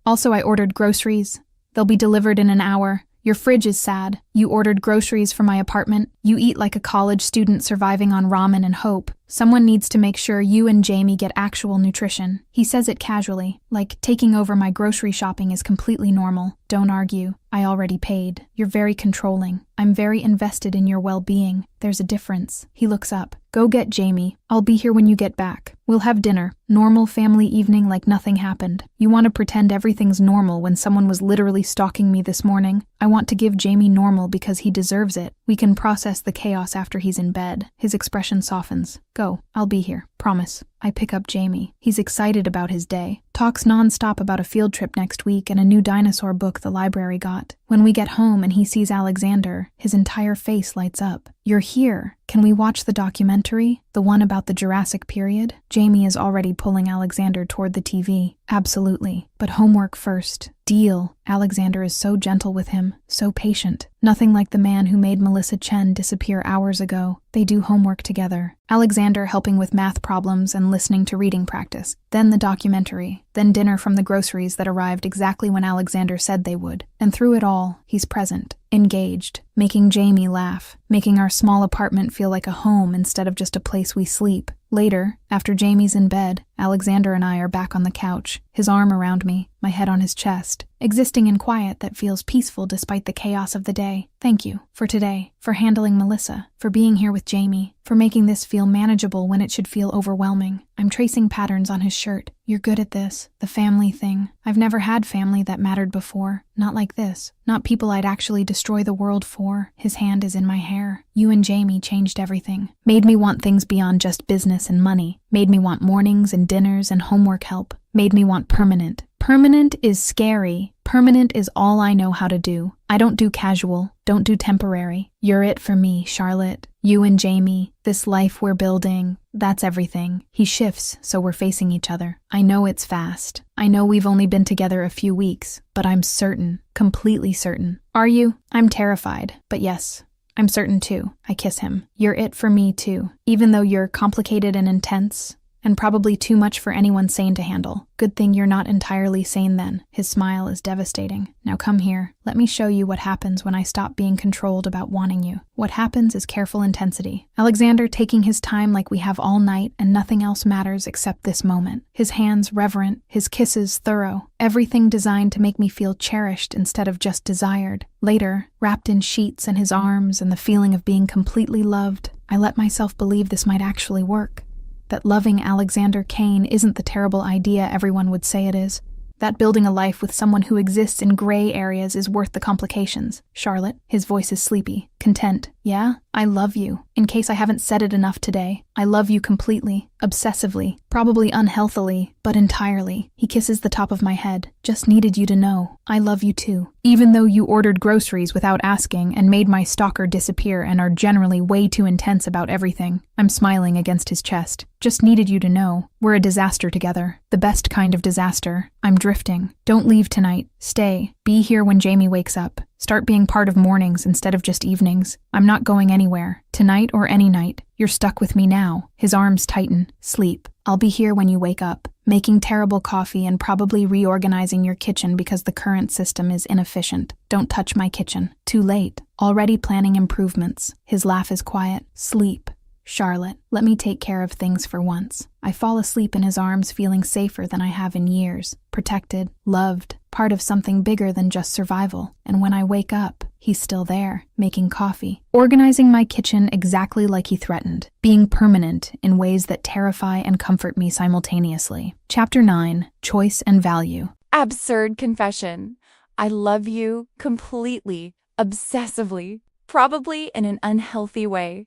Also, I ordered groceries. They'll be delivered in an hour. Your fridge is sad. You ordered groceries for my apartment. You eat like a college student surviving on ramen and hope. Someone needs to make sure you and Jamie get actual nutrition. He says it casually, like taking over my grocery shopping is completely normal. Don't argue. I already paid. You're very controlling. I'm very invested in your well-being. There's a difference. He looks up. Go get Jamie. I'll be here when you get back. We'll have dinner. Normal family evening like nothing happened. You want to pretend everything's normal when someone was literally stalking me this morning. I want to give Jamie normal normal because he deserves it. We can process the chaos after he's in bed. His expression softens. Go, I'll be here. Promise. I pick up Jamie. He's excited about his day. Talks nonstop about a field trip next week and a new dinosaur book the library got. When we get home and he sees Alexander, his entire face lights up. You're here. Can we watch the documentary? The one about the Jurassic period? Jamie is already pulling Alexander toward the TV. Absolutely. But homework first. Deal. Alexander is so gentle with him, so patient. Nothing like the man who made Melissa Chen disappear hours ago. They do homework together. Alexander helping with math problems and listening to reading practice. Then the documentary. Then dinner from the groceries that arrived exactly when Alexander said they would. And through it all, he's present, engaged, making Jamie laugh, making our small apartment feel like a home instead of just a place we sleep. Later, after Jamie's in bed, Alexander and I are back on the couch, his arm around me, my head on his chest, existing in quiet that feels peaceful despite the chaos of the day. Thank you for today, for handling Melissa, for being here with Jamie, for making this feel manageable when it should feel overwhelming. I'm tracing patterns on his shirt. You're good at this, the family thing. I've never had family that mattered before. Not like this. Not people I'd actually destroy the world for. His hand is in my hair. You and Jamie changed everything. Made me want things beyond just business and money. Made me want mornings and dinners and homework help. Made me want permanent. Permanent is scary. Permanent is all I know how to do. I don't do casual, don't do temporary. You're it for me, Charlotte. You and Jamie, this life we're building, that's everything. He shifts, so we're facing each other. I know it's fast. I know we've only been together a few weeks, but I'm certain, completely certain. Are you? I'm terrified, but yes, I'm certain too. I kiss him. You're it for me too, even though you're complicated and intense. And probably too much for anyone sane to handle. Good thing you're not entirely sane then. His smile is devastating. Now come here. Let me show you what happens when I stop being controlled about wanting you. What happens is careful intensity. Alexander taking his time like we have all night and nothing else matters except this moment. His hands reverent, his kisses thorough. Everything designed to make me feel cherished instead of just desired. Later, wrapped in sheets and his arms and the feeling of being completely loved, I let myself believe this might actually work. That loving Alexander Kane isn't the terrible idea everyone would say it is. That building a life with someone who exists in gray areas is worth the complications. Charlotte, his voice is sleepy, content. Yeah, I love you. In case I haven't said it enough today, I love you completely, obsessively, probably unhealthily, but entirely. He kisses the top of my head. Just needed you to know. I love you too. Even though you ordered groceries without asking and made my stalker disappear and are generally way too intense about everything. I'm smiling against his chest. Just needed you to know. We're a disaster together. The best kind of disaster. I'm drifting. Don't leave tonight. Stay. Be here when Jamie wakes up. Start being part of mornings instead of just evenings. I'm not going anywhere. Tonight or any night. You're stuck with me now. His arms tighten. Sleep. I'll be here when you wake up. Making terrible coffee and probably reorganizing your kitchen because the current system is inefficient. Don't touch my kitchen. Too late. Already planning improvements. His laugh is quiet. Sleep. Charlotte, let me take care of things for once. I fall asleep in his arms feeling safer than I have in years. Protected, loved, part of something bigger than just survival. And when I wake up, he's still there, making coffee. Organizing my kitchen exactly like he threatened. Being permanent in ways that terrify and comfort me simultaneously. Chapter 9, Choice and Value. Absurd confession. I love you completely, obsessively, probably in an unhealthy way.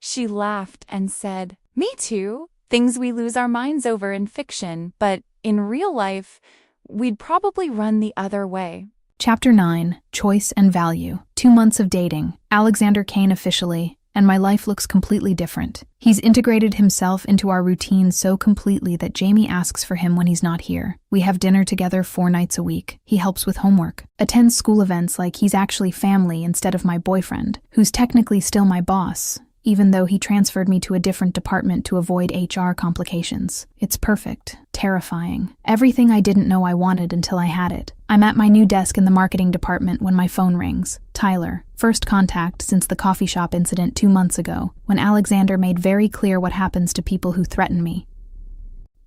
She laughed and said, "Me too. Things we lose our minds over in fiction, but in real life, we'd probably run the other way." Chapter 9, Choice and Value. 2 months of dating. Alexander Kane officially, and my life looks completely different. He's integrated himself into our routine so completely that Jamie asks for him when he's not here. We have dinner together 4 nights a week. He helps with homework. Attends school events like he's actually family instead of my boyfriend, who's technically still my boss, even though he transferred me to a different department to avoid HR complications. It's perfect. Terrifying. Everything I didn't know I wanted until I had it. I'm at my new desk in the marketing department when my phone rings. Tyler. First contact since the coffee shop incident 2 months ago, when Alexander made very clear what happens to people who threaten me.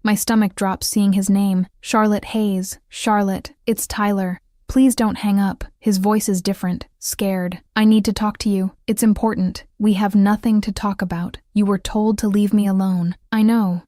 My stomach drops seeing his name. Charlotte Hayes. Charlotte. It's Tyler. Please don't hang up. His voice is different, scared. I need to talk to you. It's important. We have nothing to talk about. You were told to leave me alone. I know,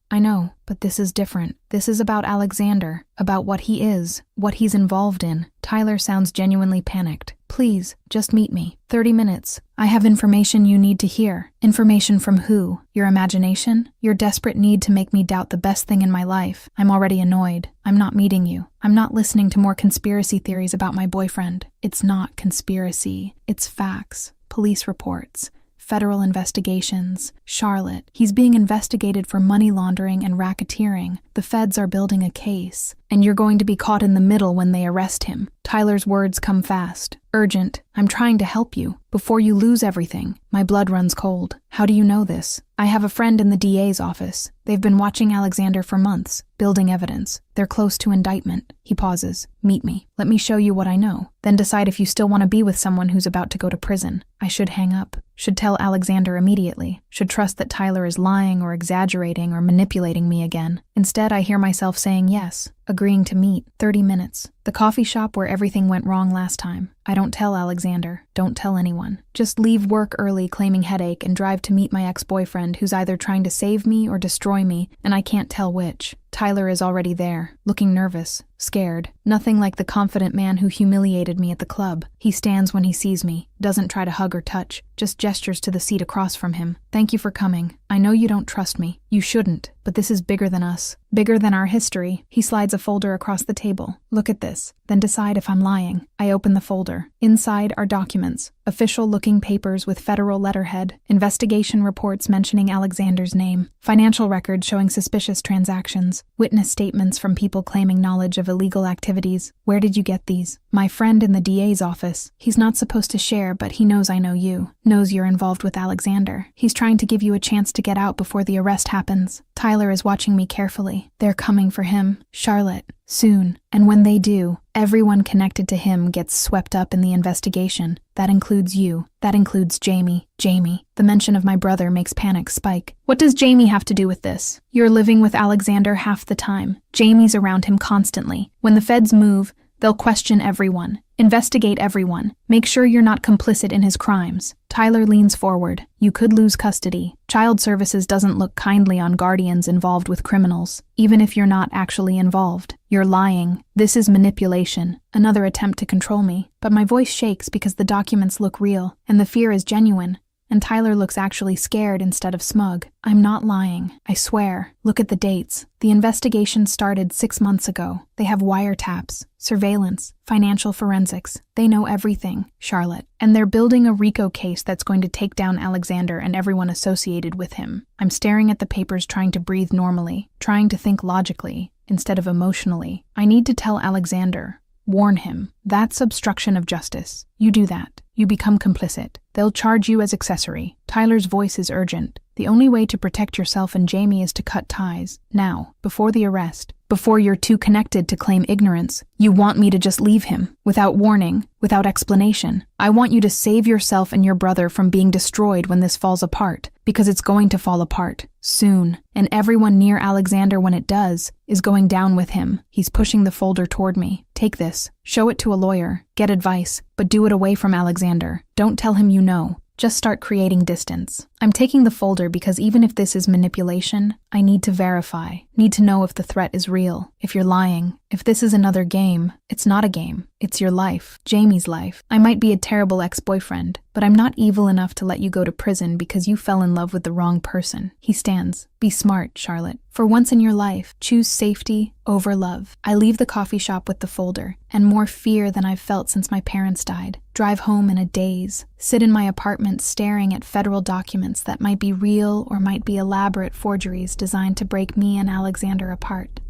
but this is different. This is about Alexander, about what he is, what he's involved in. Tyler sounds genuinely panicked. Please, just meet me. 30 minutes. I have information you need to hear. Information from who? Your imagination? Your desperate need to make me doubt the best thing in my life. I'm already annoyed. I'm not meeting you. I'm not listening to more conspiracy theories about my boyfriend. It's not conspiracy. It's facts. Police reports. Federal investigations. Charlotte. He's being investigated for money laundering and racketeering. The feds are building a case. And you're going to be caught in the middle when they arrest him. Tyler's words come fast. Urgent. I'm trying to help you. Before you lose everything. My blood runs cold. How do you know this? I have a friend in the DA's office. They've been watching Alexander for months, building evidence. They're close to indictment. He pauses. Meet me. Let me show you what I know. Then decide if you still want to be with someone who's about to go to prison. I should hang up. Should tell Alexander immediately. Should trust that Tyler is lying or exaggerating or manipulating me again. Instead, I hear myself saying yes, agreeing to meet. 30 minutes. The coffee shop where everything went wrong last time. I don't tell Alexander. Don't tell anyone. Just leave work early claiming headache and drive to meet my ex-boyfriend who's either trying to save me or destroy me, and I can't tell which. Tyler is already there, looking nervous, scared. Nothing like the confident man who humiliated me at the club. He stands when he sees me, doesn't try to hug or touch, just gestures to the seat across from him. Thank you for coming. I know you don't trust me. You shouldn't, but this is bigger than us. Bigger than our history. He slides a folder across the table. Look at this, then decide if I'm lying. I open the folder. Inside are documents, official-looking papers with federal letterhead, investigation reports mentioning Alexander's name, financial records showing suspicious transactions, witness statements from people claiming knowledge of illegal activities. Where did you get these? My friend in the DA's office. He's not supposed to share, but he knows I know you. Knows you're involved with Alexander. He's trying to give you a chance to get out before the arrest happens. Tyler is watching me carefully. They're coming for him. Charlotte. Soon. And when they do, everyone connected to him gets swept up in the investigation. That includes you. That includes Jamie. Jamie. The mention of my brother makes panic spike. What does Jamie have to do with this? You're living with Alexander half the time. Jamie's around him constantly. When the feds move, they'll question everyone. Investigate everyone. Make sure you're not complicit in his crimes. Tyler leans forward. You could lose custody. Child Services doesn't look kindly on guardians involved with criminals, even if you're not actually involved. You're lying. This is manipulation. Another attempt to control me. But my voice shakes because the documents look real, and the fear is genuine. And Tyler looks actually scared instead of smug. I'm not lying. I swear. Look at the dates. The investigation started 6 months ago. They have wiretaps, surveillance, financial forensics. They know everything, Charlotte. And they're building a RICO case that's going to take down Alexander and everyone associated with him. I'm staring at the papers trying to breathe normally, trying to think logically, instead of emotionally. I need to tell Alexander. Warn him. That's obstruction of justice. You do that. You become complicit. They'll charge you as accessory. Tyler's voice is urgent. The only way to protect yourself and Jamie is to cut ties. Now, before the arrest. Before you're too connected to claim ignorance. You want me to just leave him, without warning, without explanation. I want you to save yourself and your brother from being destroyed when this falls apart, because it's going to fall apart. Soon. And everyone near Alexander when it does, is going down with him. He's pushing the folder toward me. Take this. Show it to a lawyer. Get advice, but do it away from Alexander. Don't tell him you know. Just start creating distance. I'm taking the folder because even if this is manipulation, I need to verify. Need to know if the threat is real. If you're lying. If this is another game. It's not a game. It's your life. Jamie's life. I might be a terrible ex-boyfriend, but I'm not evil enough to let you go to prison because you fell in love with the wrong person. He stands. Be smart, Charlotte. For once in your life, choose safety over love. I leave the coffee shop with the folder, and more fear than I've felt since my parents died. Drive home in a daze. Sit in my apartment staring at federal documents that might be real or might be elaborate forgeries designed to break me and Alexander apart.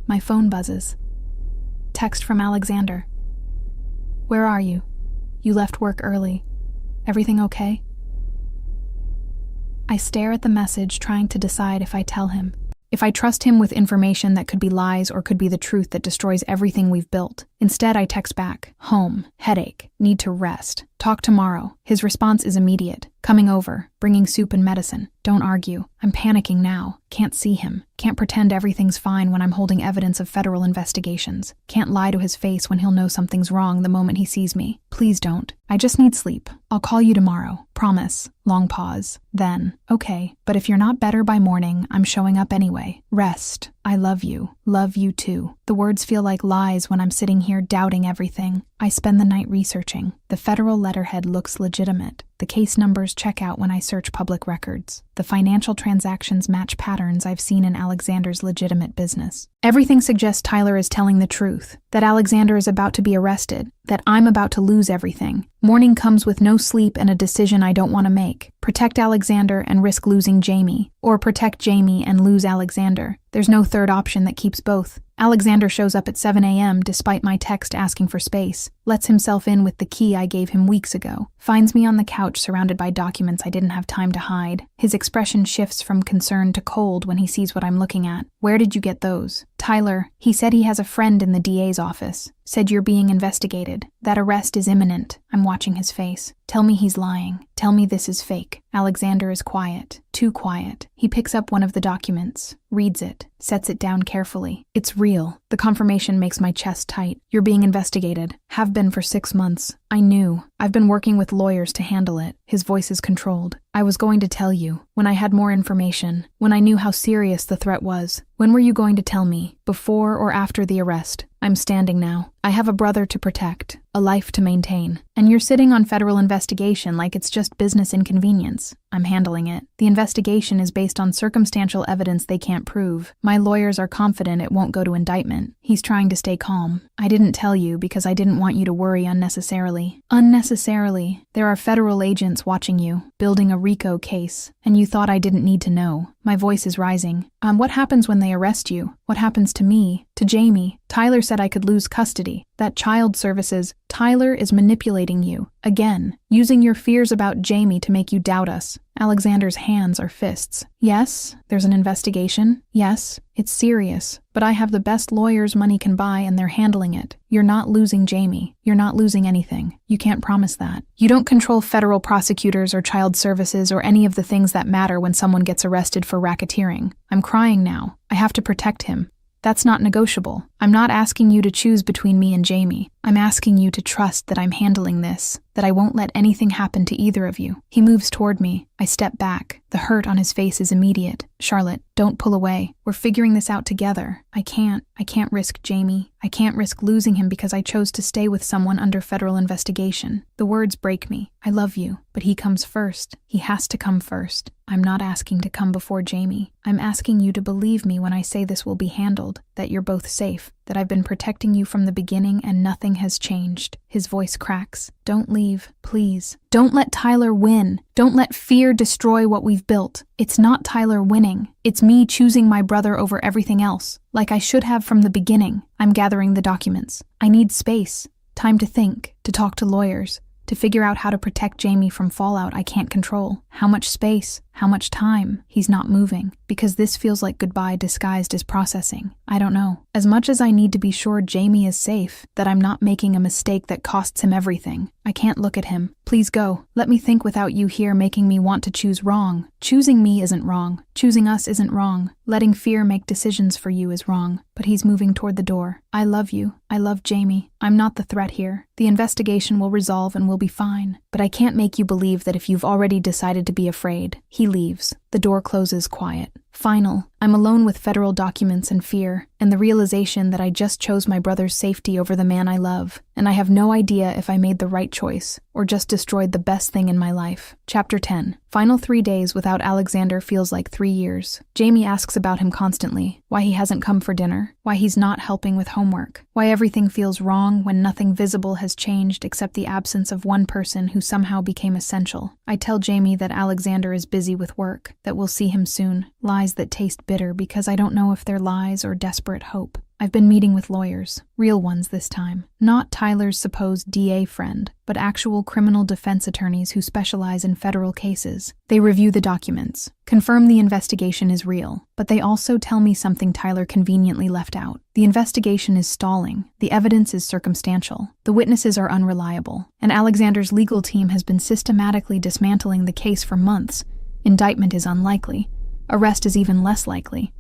My phone buzzes. Text from Alexander. Where are you? You left work early. Everything okay? I stare at the message, trying to decide if I tell him. If I trust him with information that could be lies or could be the truth that destroys everything we've built. Instead, I text back. Home. Headache. Need to rest. Talk tomorrow. His response is immediate. Coming over. Bringing soup and medicine. Don't argue. I'm panicking now. Can't see him. Can't pretend everything's fine when I'm holding evidence of federal investigations. Can't lie to his face when he'll know something's wrong the moment he sees me. Please don't. I just need sleep. I'll call you tomorrow. Promise. Long pause. Then. Okay. But if you're not better by morning, I'm showing up anyway. Rest. I love you too. The words feel like lies when I'm sitting here doubting everything. I spend the night researching. The federal letterhead looks legitimate. The case numbers check out when I search public records. The financial transactions match patterns I've seen in Alexander's legitimate business. Everything suggests Tyler is telling the truth, that Alexander is about to be arrested, that I'm about to lose everything. Morning comes with no sleep and a decision I don't want to make. Protect Alexander and risk losing Jamie, or protect Jamie and lose Alexander. There's no third option that keeps both. Alexander shows up at 7 a.m. despite my text asking for space, lets himself in with the key I gave him weeks ago, finds me on the couch surrounded by documents I didn't have time to hide. His expression shifts from concern to cold when he sees what I'm looking at. Where did you get those? Tyler, he said he has a friend in the DA's office. Said you're being investigated. That arrest is imminent. I'm watching his face. Tell me he's lying. Tell me this is fake. Alexander is quiet. Too quiet. He picks up one of the documents, reads it, sets it down carefully. It's real. The confirmation makes my chest tight. You're being investigated. Have been for 6 months. I knew. I've been working with lawyers to handle it. His voice is controlled. I was going to tell you, when I had more information, when I knew how serious the threat was. When were you going to tell me? Before or after the arrest? I'm standing now. I have a brother to protect, a life to maintain. And you're sitting on federal investigation like it's just business inconvenience. I'm handling it. The investigation is based on circumstantial evidence they can't prove. My lawyers are confident it won't go to indictment. He's trying to stay calm. I didn't tell you because I didn't want you to worry unnecessarily. Unnecessarily. There are federal agents watching you, building a RICO case, and you thought I didn't need to know. My voice is rising. What happens when they arrest you? What happens to me? To Jamie? Tyler said I could lose custody. That child services. Tyler is manipulating you. Again, using your fears about Jamie to make you doubt us. Alexander's hands are fists. Yes, there's an investigation. Yes, it's serious. But I have the best lawyers money can buy and they're handling it. You're not losing Jamie. You're not losing anything. You can't promise that. You don't control federal prosecutors or child services or any of the things that matter when someone gets arrested for racketeering. I'm crying now. I have to protect him. That's not negotiable. I'm not asking you to choose between me and Jamie. I'm asking you to trust that I'm handling this, that I won't let anything happen to either of you. He moves toward me. I step back. The hurt on his face is immediate. Charlotte, don't pull away. We're figuring this out together. I can't risk Jamie. I can't risk losing him because I chose to stay with someone under federal investigation. The words break me. I love you, but he comes first. He has to come first. I'm not asking to come before Jamie. I'm asking you to believe me when I say this will be handled, that you're both safe, that I've been protecting you from the beginning and nothing has changed. His voice cracks. Don't leave, please. Don't let Tyler win. Don't let fear destroy what we've built. It's not Tyler winning. It's me choosing my brother over everything else, like I should have from the beginning. I'm gathering the documents. I need space, time to think, to talk to lawyers, to figure out how to protect Jamie from fallout I can't control. How much space? How much time? He's not moving, because this feels like goodbye disguised as processing. I don't know. As much as I need to be sure Jamie is safe, that I'm not making a mistake that costs him everything. I can't look at him. Please go. Let me think without you here making me want to choose wrong. Choosing me isn't wrong. Choosing us isn't wrong. Letting fear make decisions for you is wrong. But he's moving toward the door. I love you. I love Jamie. I'm not the threat here. The investigation will resolve and we'll be fine. But I can't make you believe that if you've already decided to be afraid. He leaves. The door closes quiet. Final. I'm alone with federal documents and fear, and the realization that I just chose my brother's safety over the man I love, and I have no idea if I made the right choice, or just destroyed the best thing in my life. Chapter 10. Final 3 days without Alexander feels like 3 years. Jamie asks about him constantly, why he hasn't come for dinner, why he's not helping with homework, why everything feels wrong when nothing visible has changed except the absence of one person who somehow became essential. I tell Jamie that Alexander is busy with work, that we'll see him soon. Lies that taste bitter because I don't know if they're lies or desperate hope. I've been meeting with lawyers, real ones this time. Not Tyler's supposed DA friend, but actual criminal defense attorneys who specialize in federal cases. They review the documents, confirm the investigation is real, but they also tell me something Tyler conveniently left out. The investigation is stalling, the evidence is circumstantial, the witnesses are unreliable, and Alexander's legal team has been systematically dismantling the case for months. Indictment is unlikely. Arrest is even less likely.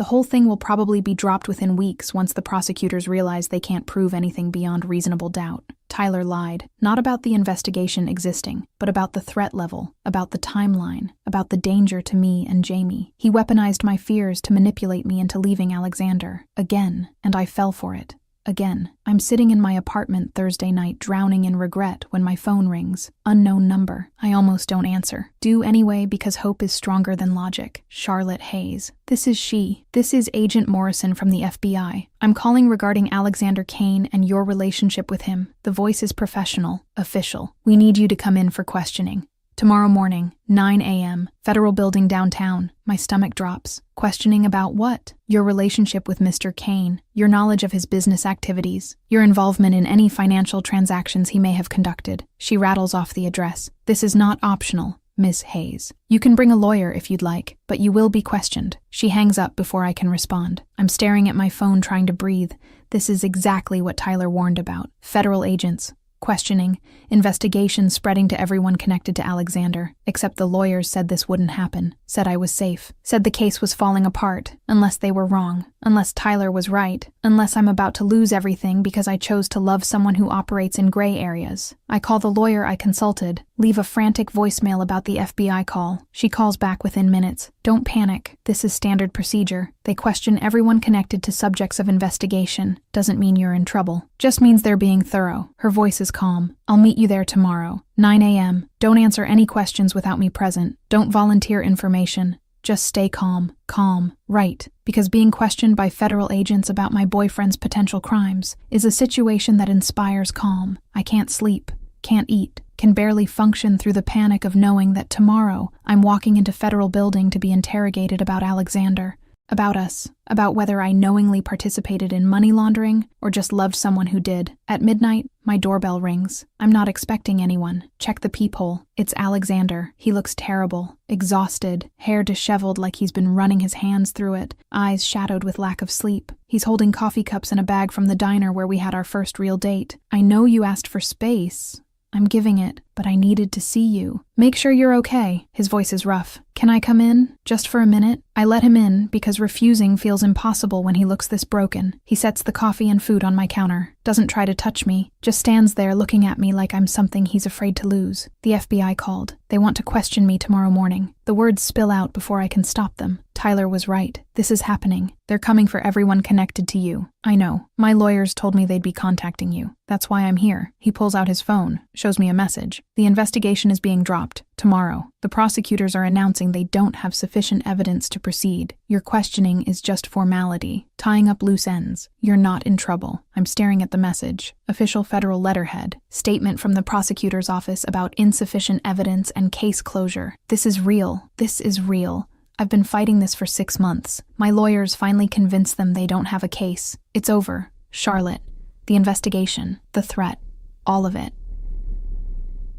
The whole thing will probably be dropped within weeks once the prosecutors realize they can't prove anything beyond reasonable doubt. Tyler lied, not about the investigation existing, but about the threat level, about the timeline, about the danger to me and Jamie. He weaponized my fears to manipulate me into leaving Alexander. Again, and I fell for it. Again, I'm sitting in my apartment Thursday night drowning in regret when my phone rings. Unknown number. I almost don't answer. Do anyway because hope is stronger than logic. Charlotte Hayes. This is she. This is Agent Morrison from the FBI. I'm calling regarding Alexander Kane and your relationship with him. The voice is professional, official. We need you to come in for questioning. Tomorrow morning, 9 a.m., Federal Building downtown. My stomach drops. Questioning about what? Your relationship with Mr. Kane, your knowledge of his business activities, your involvement in any financial transactions he may have conducted. She rattles off the address. This is not optional, Miss Hayes. You can bring a lawyer if you'd like, but you will be questioned. She hangs up before I can respond. I'm staring at my phone trying to breathe. This is exactly what Tyler warned about. Federal agents. Questioning, investigation spreading to everyone connected to Alexander, except the lawyers said this wouldn't happen, said I was safe, said the case was falling apart, unless they were wrong, unless Tyler was right, unless I'm about to lose everything because I chose to love someone who operates in gray areas. I call the lawyer I consulted, leave a frantic voicemail about the FBI call. She calls back within minutes. Don't panic. This is standard procedure. They question everyone connected to subjects of investigation. Doesn't mean you're in trouble. Just means they're being thorough. Her voice is calm. I'll meet you there tomorrow. 9 a.m. Don't answer any questions without me present. Don't volunteer information. Just stay calm. Calm. Right. Because being questioned by federal agents about my boyfriend's potential crimes is a situation that inspires calm. I can't sleep. Can't eat. Can barely function through the panic of knowing that tomorrow I'm walking into Federal Building to be interrogated about Alexander. About us. About whether I knowingly participated in money laundering or just loved someone who did. At midnight, my doorbell rings. I'm not expecting anyone. Check the peephole. It's Alexander. He looks terrible. Exhausted. Hair disheveled like he's been running his hands through it. Eyes shadowed with lack of sleep. He's holding coffee cups and a bag from the diner where we had our first real date. I know you asked for space. I'm giving it, but I needed to see you. Make sure you're okay. His voice is rough. Can I come in? Just for a minute? I let him in because refusing feels impossible when he looks this broken. He sets the coffee and food on my counter. Doesn't try to touch me. Just stands there looking at me like I'm something he's afraid to lose. The FBI called. They want to question me tomorrow morning. The words spill out before I can stop them. Tyler was right. This is happening. They're coming for everyone connected to you. I know. My lawyers told me they'd be contacting you. That's why I'm here. He pulls out his phone, shows me a message. The investigation is being dropped. Tomorrow. The prosecutors are announcing they don't have sufficient evidence to proceed. Your questioning is just formality, tying up loose ends. You're not in trouble. I'm staring at the message. Official federal letterhead. Statement from the prosecutor's office about insufficient evidence and case closure. This is real. This is real. I've been fighting this for 6 months. My lawyers finally convinced them they don't have a case. It's over. Charlotte. The investigation. The threat. All of it.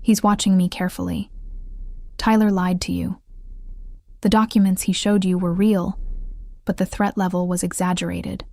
He's watching me carefully. Tyler lied to you. The documents he showed you were real, but the threat level was exaggerated.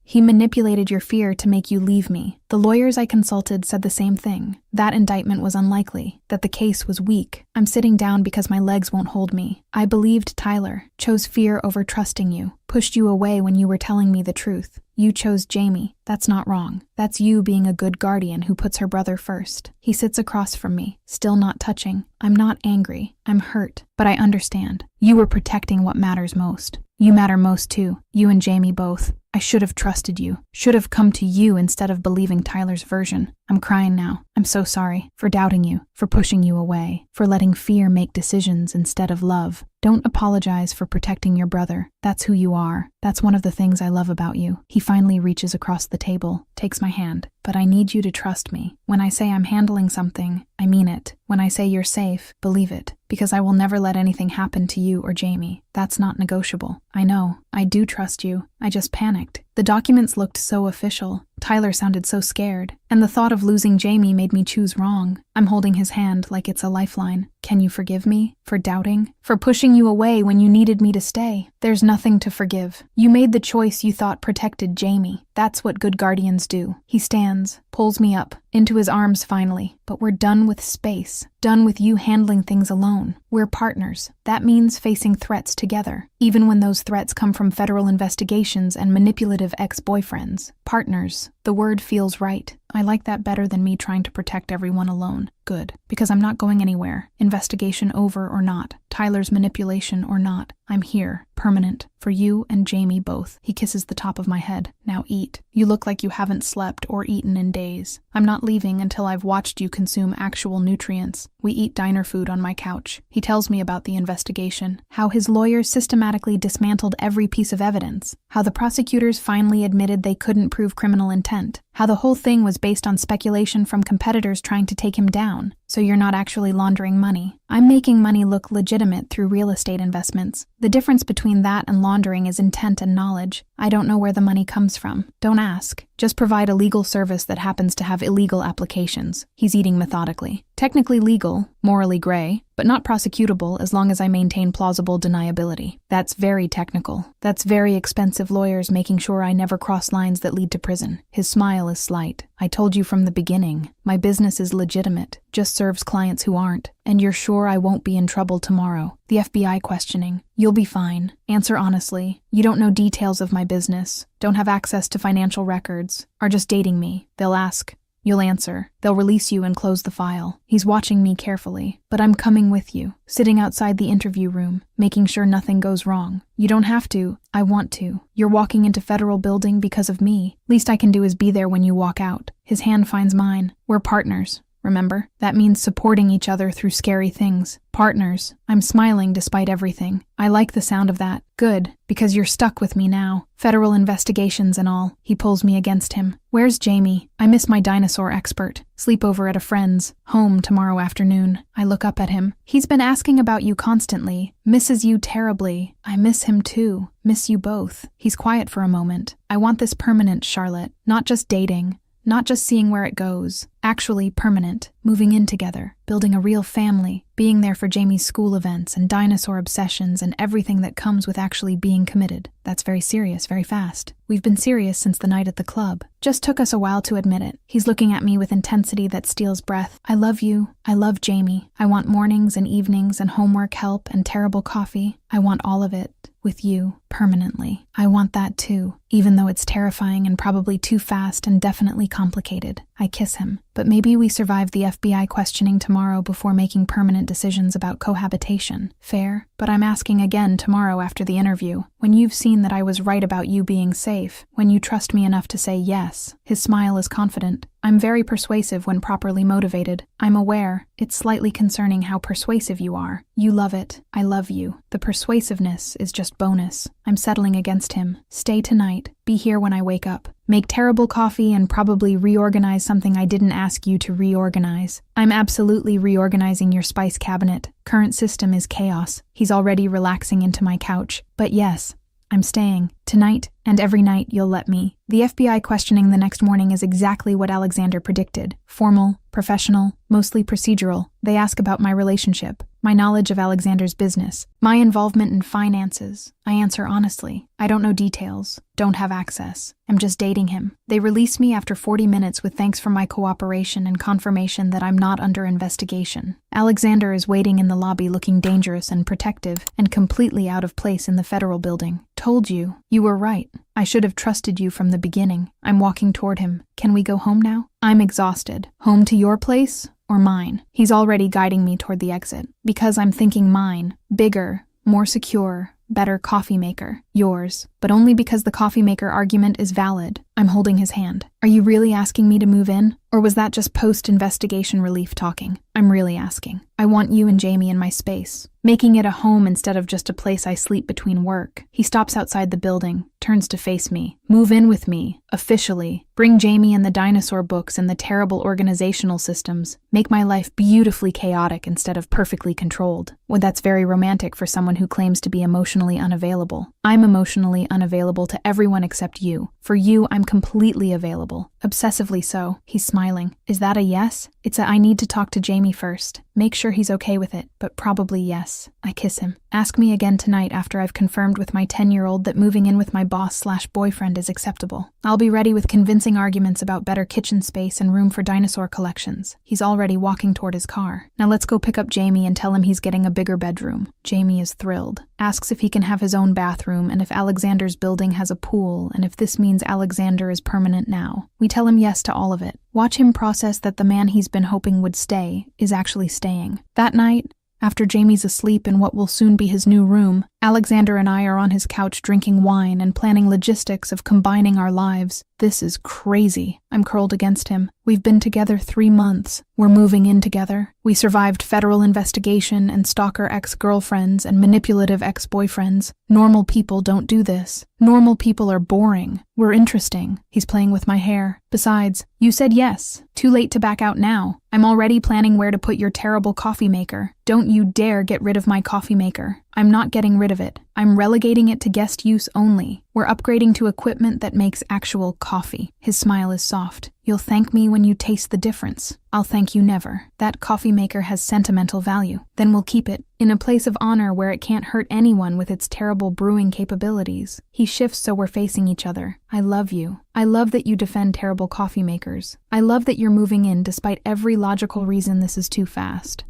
He manipulated your fear to make you leave me. The lawyers I consulted said the same thing. That indictment was unlikely, that the case was weak. I'm sitting down because my legs won't hold me. I believed Tyler, chose fear over trusting you, pushed you away when you were telling me the truth. You chose Jamie. That's not wrong. That's you being a good guardian who puts her brother first. He sits across from me, still not touching. I'm not angry. I'm hurt. But I understand. You were protecting what matters most. You matter most too. You and Jamie both. I should have trusted you. Should have come to you instead of believing Tyler's version. I'm crying now. I'm so sorry for doubting you, for pushing you away, for letting fear make decisions instead of love. Don't apologize for protecting your brother. That's who you are. That's one of the things I love about you. He finally reaches across the table, takes my hand. But I need you to trust me. When I say I'm handling something, I mean it. When I say you're safe, believe it. Because I will never let anything happen to you or Jamie. That's not negotiable. I know. I do trust you. I just panicked. The documents looked so official. Tyler sounded so scared. And the thought of losing Jamie made me choose wrong. I'm holding his hand like it's a lifeline. Can you forgive me? For doubting? For pushing you away when you needed me to stay? There's nothing to forgive. You made the choice you thought protected Jamie. That's what good guardians do. He stands, pulls me up, into his arms finally. But we're done with space. Done with you handling things alone. We're partners. That means facing threats together, even when those threats come from federal investigations and manipulative ex-boyfriends. Partners. The word feels right. I like that better than me trying to protect everyone alone. Good. Because I'm not going anywhere. Investigation over or not. Tyler's manipulation or not. I'm here. Permanent. For you and Jamie both. He kisses the top of my head. Now eat. You look like you haven't slept or eaten in days. I'm not leaving until I've watched you consume actual nutrients. We eat diner food on my couch. He tells me about the investigation. How his lawyers systematically dismantled every piece of evidence. How the prosecutors finally admitted they couldn't prove criminal intent. How the whole thing was based on speculation from competitors trying to take him down. So you're not actually laundering money. I'm making money look legitimate through real estate investments. The difference between that and laundering is intent and knowledge. I don't know where the money comes from. Don't ask. Just provide a legal service that happens to have illegal applications. He's eating methodically. Technically legal, morally gray, but not prosecutable as long as I maintain plausible deniability. That's very technical. That's very expensive lawyers making sure I never cross lines that lead to prison. His smile is slight. I told you from the beginning. My business is legitimate, just serves clients who aren't. And you're sure I won't be in trouble tomorrow? The FBI questioning. You'll be fine. Answer honestly. You don't know details of my business, don't have access to financial records, are just dating me. They'll ask. You'll answer. They'll release you and close the file. He's watching me carefully. But I'm coming with you, sitting outside the interview room, making sure nothing goes wrong. You don't have to. I want to. You're walking into federal building because of me. Least I can do is be there when you walk out. His hand finds mine. We're partners. Remember? That means supporting each other through scary things. Partners. I'm smiling despite everything. I like the sound of that. Good, because you're stuck with me now. Federal investigations and all. He pulls me against him. Where's Jamie? I miss my dinosaur expert. Sleepover at a friend's. Home tomorrow afternoon. I look up at him. He's been asking about you constantly. Misses you terribly. I miss him too. Miss you both. He's quiet for a moment. I want this permanent, Charlotte. Not just dating. Not just seeing where it goes. Actually permanent. Moving in together. Building a real family. Being there for Jamie's school events and dinosaur obsessions and everything that comes with actually being committed. That's very serious, very fast. We've been serious since the night at the club. Just took us a while to admit it. He's looking at me with intensity that steals breath. I love you. I love Jamie. I want mornings and evenings and homework help and terrible coffee. I want all of it. With you, permanently. I want that too, even though it's terrifying and probably too fast and definitely complicated. I kiss him. But maybe we survive the FBI questioning tomorrow before making permanent decisions about cohabitation. Fair? But I'm asking again tomorrow after the interview, when you've seen that I was right about you being safe, when you trust me enough to say yes. His smile is confident. I'm very persuasive when properly motivated. I'm aware. It's slightly concerning how persuasive you are. You love it. I love you. The persuasiveness is just bonus. I'm settling against him. Stay tonight. Be here when I wake up. Make terrible coffee and probably reorganize something I didn't ask you to reorganize. I'm absolutely reorganizing your spice cabinet. Current system is chaos. He's already relaxing into my couch. But yes, I'm staying. Tonight, and every night you'll let me. The FBI questioning the next morning is exactly what Alexander predicted. Formal, professional, mostly procedural. They ask about my relationship, my knowledge of Alexander's business, my involvement in finances. I answer honestly. I don't know details, don't have access. I'm just dating him. They release me after 40 minutes with thanks for my cooperation and confirmation that I'm not under investigation. Alexander is waiting in the lobby looking dangerous and protective and completely out of place in the federal building. Told you. You were right. I should have trusted you from the beginning. I'm walking toward him. Can we go home now? I'm exhausted. Home to your place or mine? He's already guiding me toward the exit. Because I'm thinking mine. Bigger, more secure, better coffee maker. Yours. But only because the coffee maker argument is valid. I'm holding his hand. Are you really asking me to move in? Or was that just post-investigation relief talking? I'm really asking. I want you and Jamie in my space. Making it a home instead of just a place I sleep between work. He stops outside the building, turns to face me. Move in with me. Officially. Bring Jamie and the dinosaur books and the terrible organizational systems. Make my life beautifully chaotic instead of perfectly controlled. Well, that's very romantic for someone who claims to be emotionally unavailable. I'm emotionally unavailable to everyone except you. For you, I'm completely available. Obsessively so. He's smiling. Is that a yes? It's a I need to talk to Jamie first. Make sure he's okay with it, but probably yes. I kiss him. Ask me again tonight after I've confirmed with my 10-year-old that moving in with my boss/boyfriend is acceptable. I'll be ready with convincing arguments about better kitchen space and room for dinosaur collections. He's already walking toward his car. Now let's go pick up Jamie and tell him he's getting a bigger bedroom. Jamie is thrilled. Asks if he can have his own bathroom and if Alexander's building has a pool and if this means Alexander is permanent now. We tell him yes to all of it. Watch him process that the man he's been hoping would stay is actually staying. That night, after Jamie's asleep in what will soon be his new room, Alexander and I are on his couch drinking wine and planning logistics of combining our lives. This is crazy. I'm curled against him. We've been together 3 months. We're moving in together. We survived federal investigation and stalker ex-girlfriends and manipulative ex-boyfriends. Normal people don't do this. Normal people are boring. We're interesting. He's playing with my hair. Besides, you said yes. Too late to back out now. I'm already planning where to put your terrible coffee maker. Don't you dare get rid of my coffee maker. I'm not getting rid of it. I'm relegating it to guest use only. We're upgrading to equipment that makes actual coffee. His smile is soft. You'll thank me when you taste the difference. I'll thank you never. That coffee maker has sentimental value. Then we'll keep it in a place of honor where it can't hurt anyone with its terrible brewing capabilities. He shifts so we're facing each other. I love you. I love that you defend terrible coffee makers. I love that you're moving in despite every logical reason this is too fast.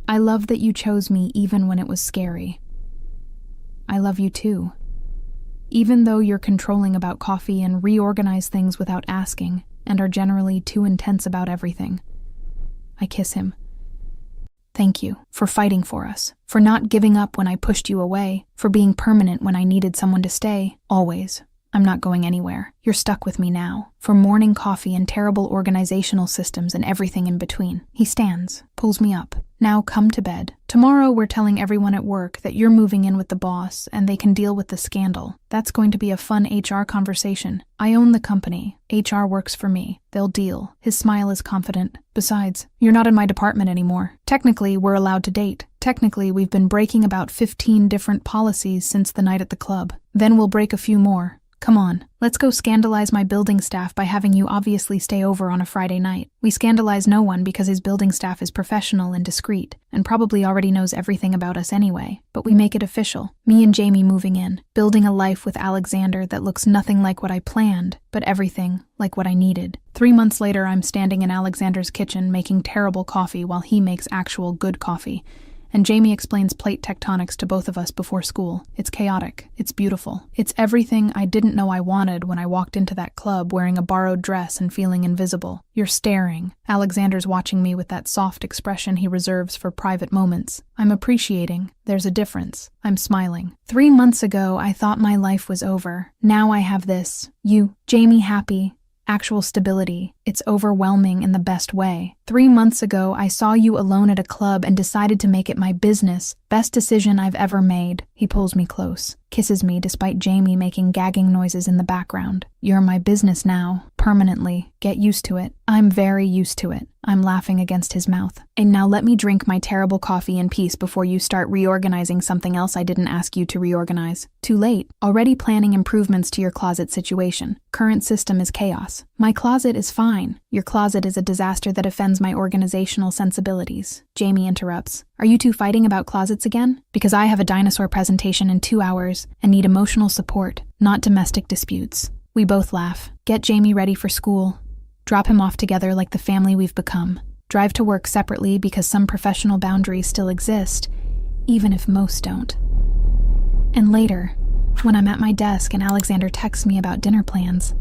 I love that you chose me even when it was scary. I love you too. Even though you're controlling about coffee and reorganize things without asking, and are generally too intense about everything. I kiss him. Thank you for fighting for us, for not giving up when I pushed you away, for being permanent when I needed someone to stay, always. I'm not going anywhere. You're stuck with me now. For morning coffee and terrible organizational systems and everything in between. He stands, pulls me up. Now come to bed. Tomorrow we're telling everyone at work that you're moving in with the boss and they can deal with the scandal. That's going to be a fun HR conversation. I own the company. HR works for me. They'll deal. His smile is confident. Besides, you're not in my department anymore. Technically, we're allowed to date. Technically, we've been breaking about 15 different policies since the night at the club. Then we'll break a few more. Come on, let's go scandalize my building staff by having you obviously stay over on a Friday night. We scandalize no one because his building staff is professional and discreet, and probably already knows everything about us anyway. But we make it official. Me and Jamie moving in, building a life with Alexander that looks nothing like what I planned, but everything like what I needed. 3 months later, I'm standing in Alexander's kitchen making terrible coffee while he makes actual good coffee. And Jamie explains plate tectonics to both of us before school. It's chaotic. It's beautiful. It's everything I didn't know I wanted when I walked into that club wearing a borrowed dress and feeling invisible. You're staring. Alexander's watching me with that soft expression he reserves for private moments. I'm appreciating. There's a difference. I'm smiling. 3 months ago, I thought my life was over. Now I have this. You, Jamie, happy. Actual stability. It's overwhelming in the best way. 3 months ago, I saw you alone at a club and decided to make it my business. Best decision I've ever made. He pulls me close, kisses me despite Jamie making gagging noises in the background. You're my business now, permanently. Get used to it. I'm very used to it. I'm laughing against his mouth. And now let me drink my terrible coffee in peace before you start reorganizing something else I didn't ask you to reorganize. Too late. Already planning improvements to your closet situation. Current system is chaos. My closet is fine. Your closet is a disaster that offends my organizational sensibilities. Jamie interrupts. Are you two fighting about closets again? Because I have a dinosaur presentation in 2 hours and need emotional support, not domestic disputes. We both laugh. Get Jamie ready for school. Drop him off together like the family we've become. Drive to work separately because some professional boundaries still exist, even if most don't. And later, when I'm at my desk and Alexander texts me about dinner plans,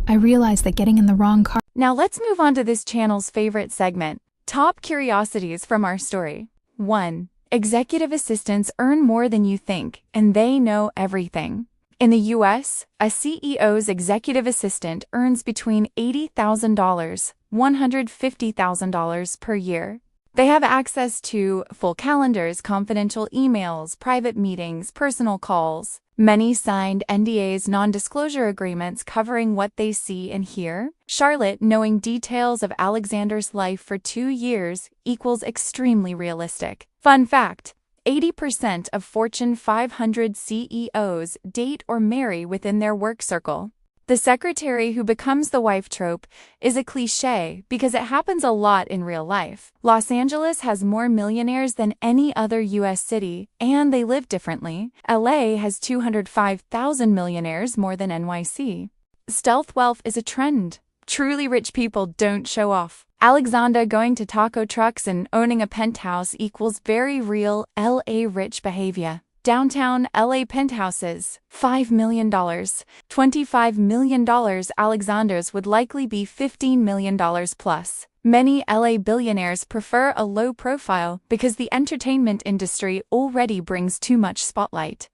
I realize that getting in the wrong car. Now let's move on to this channel's favorite segment, Top Curiosities from Our Story. 1. Executive assistants earn more than you think, and they know everything. In the U.S., a CEO's executive assistant earns between $80,000, $150,000 per year. They have access to full calendars, confidential emails, private meetings, personal calls. Many signed NDAs, non-disclosure agreements covering what they see and hear. Charlotte, knowing details of Alexander's life for 2 years, equals extremely realistic. Fun fact. 80% of Fortune 500 CEOs date or marry within their work circle. The secretary who becomes the wife trope is a cliché because it happens a lot in real life. Los Angeles has more millionaires than any other U.S. city, and they live differently. LA has 205,000 millionaires, more than NYC. Stealth wealth is a trend. Truly rich people don't show off. Alexander going to taco trucks and owning a penthouse equals very real LA rich behavior. Downtown LA penthouses, $5 million. $25 million. Alexander's would likely be $15 million plus. Many LA billionaires prefer a low profile because the entertainment industry already brings too much spotlight.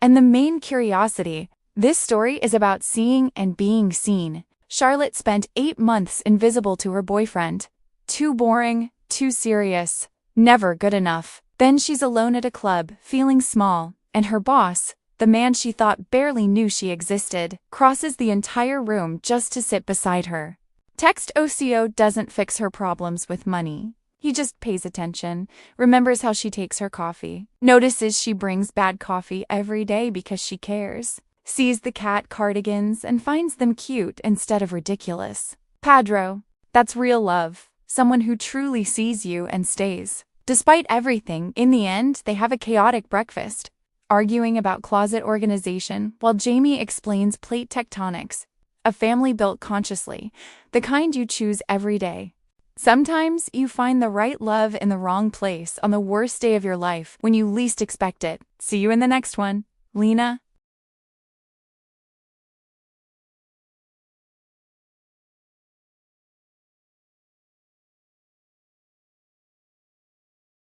And the main curiosity, this story is about seeing and being seen. Charlotte spent 8 months invisible to her boyfriend. Too boring, too serious, never good enough. Then she's alone at a club, feeling small, and her boss, the man she thought barely knew she existed, crosses the entire room just to sit beside her. Text OCO doesn't fix her problems with money. He just pays attention, remembers how she takes her coffee, notices she brings bad coffee every day because she cares, sees the cat cardigans and finds them cute instead of ridiculous. Padro, that's real love, someone who truly sees you and stays. Despite everything, in the end, they have a chaotic breakfast, arguing about closet organization while Jamie explains plate tectonics, a family built consciously, the kind you choose every day. Sometimes you find the right love in the wrong place on the worst day of your life when you least expect it. See you in the next one. Lena.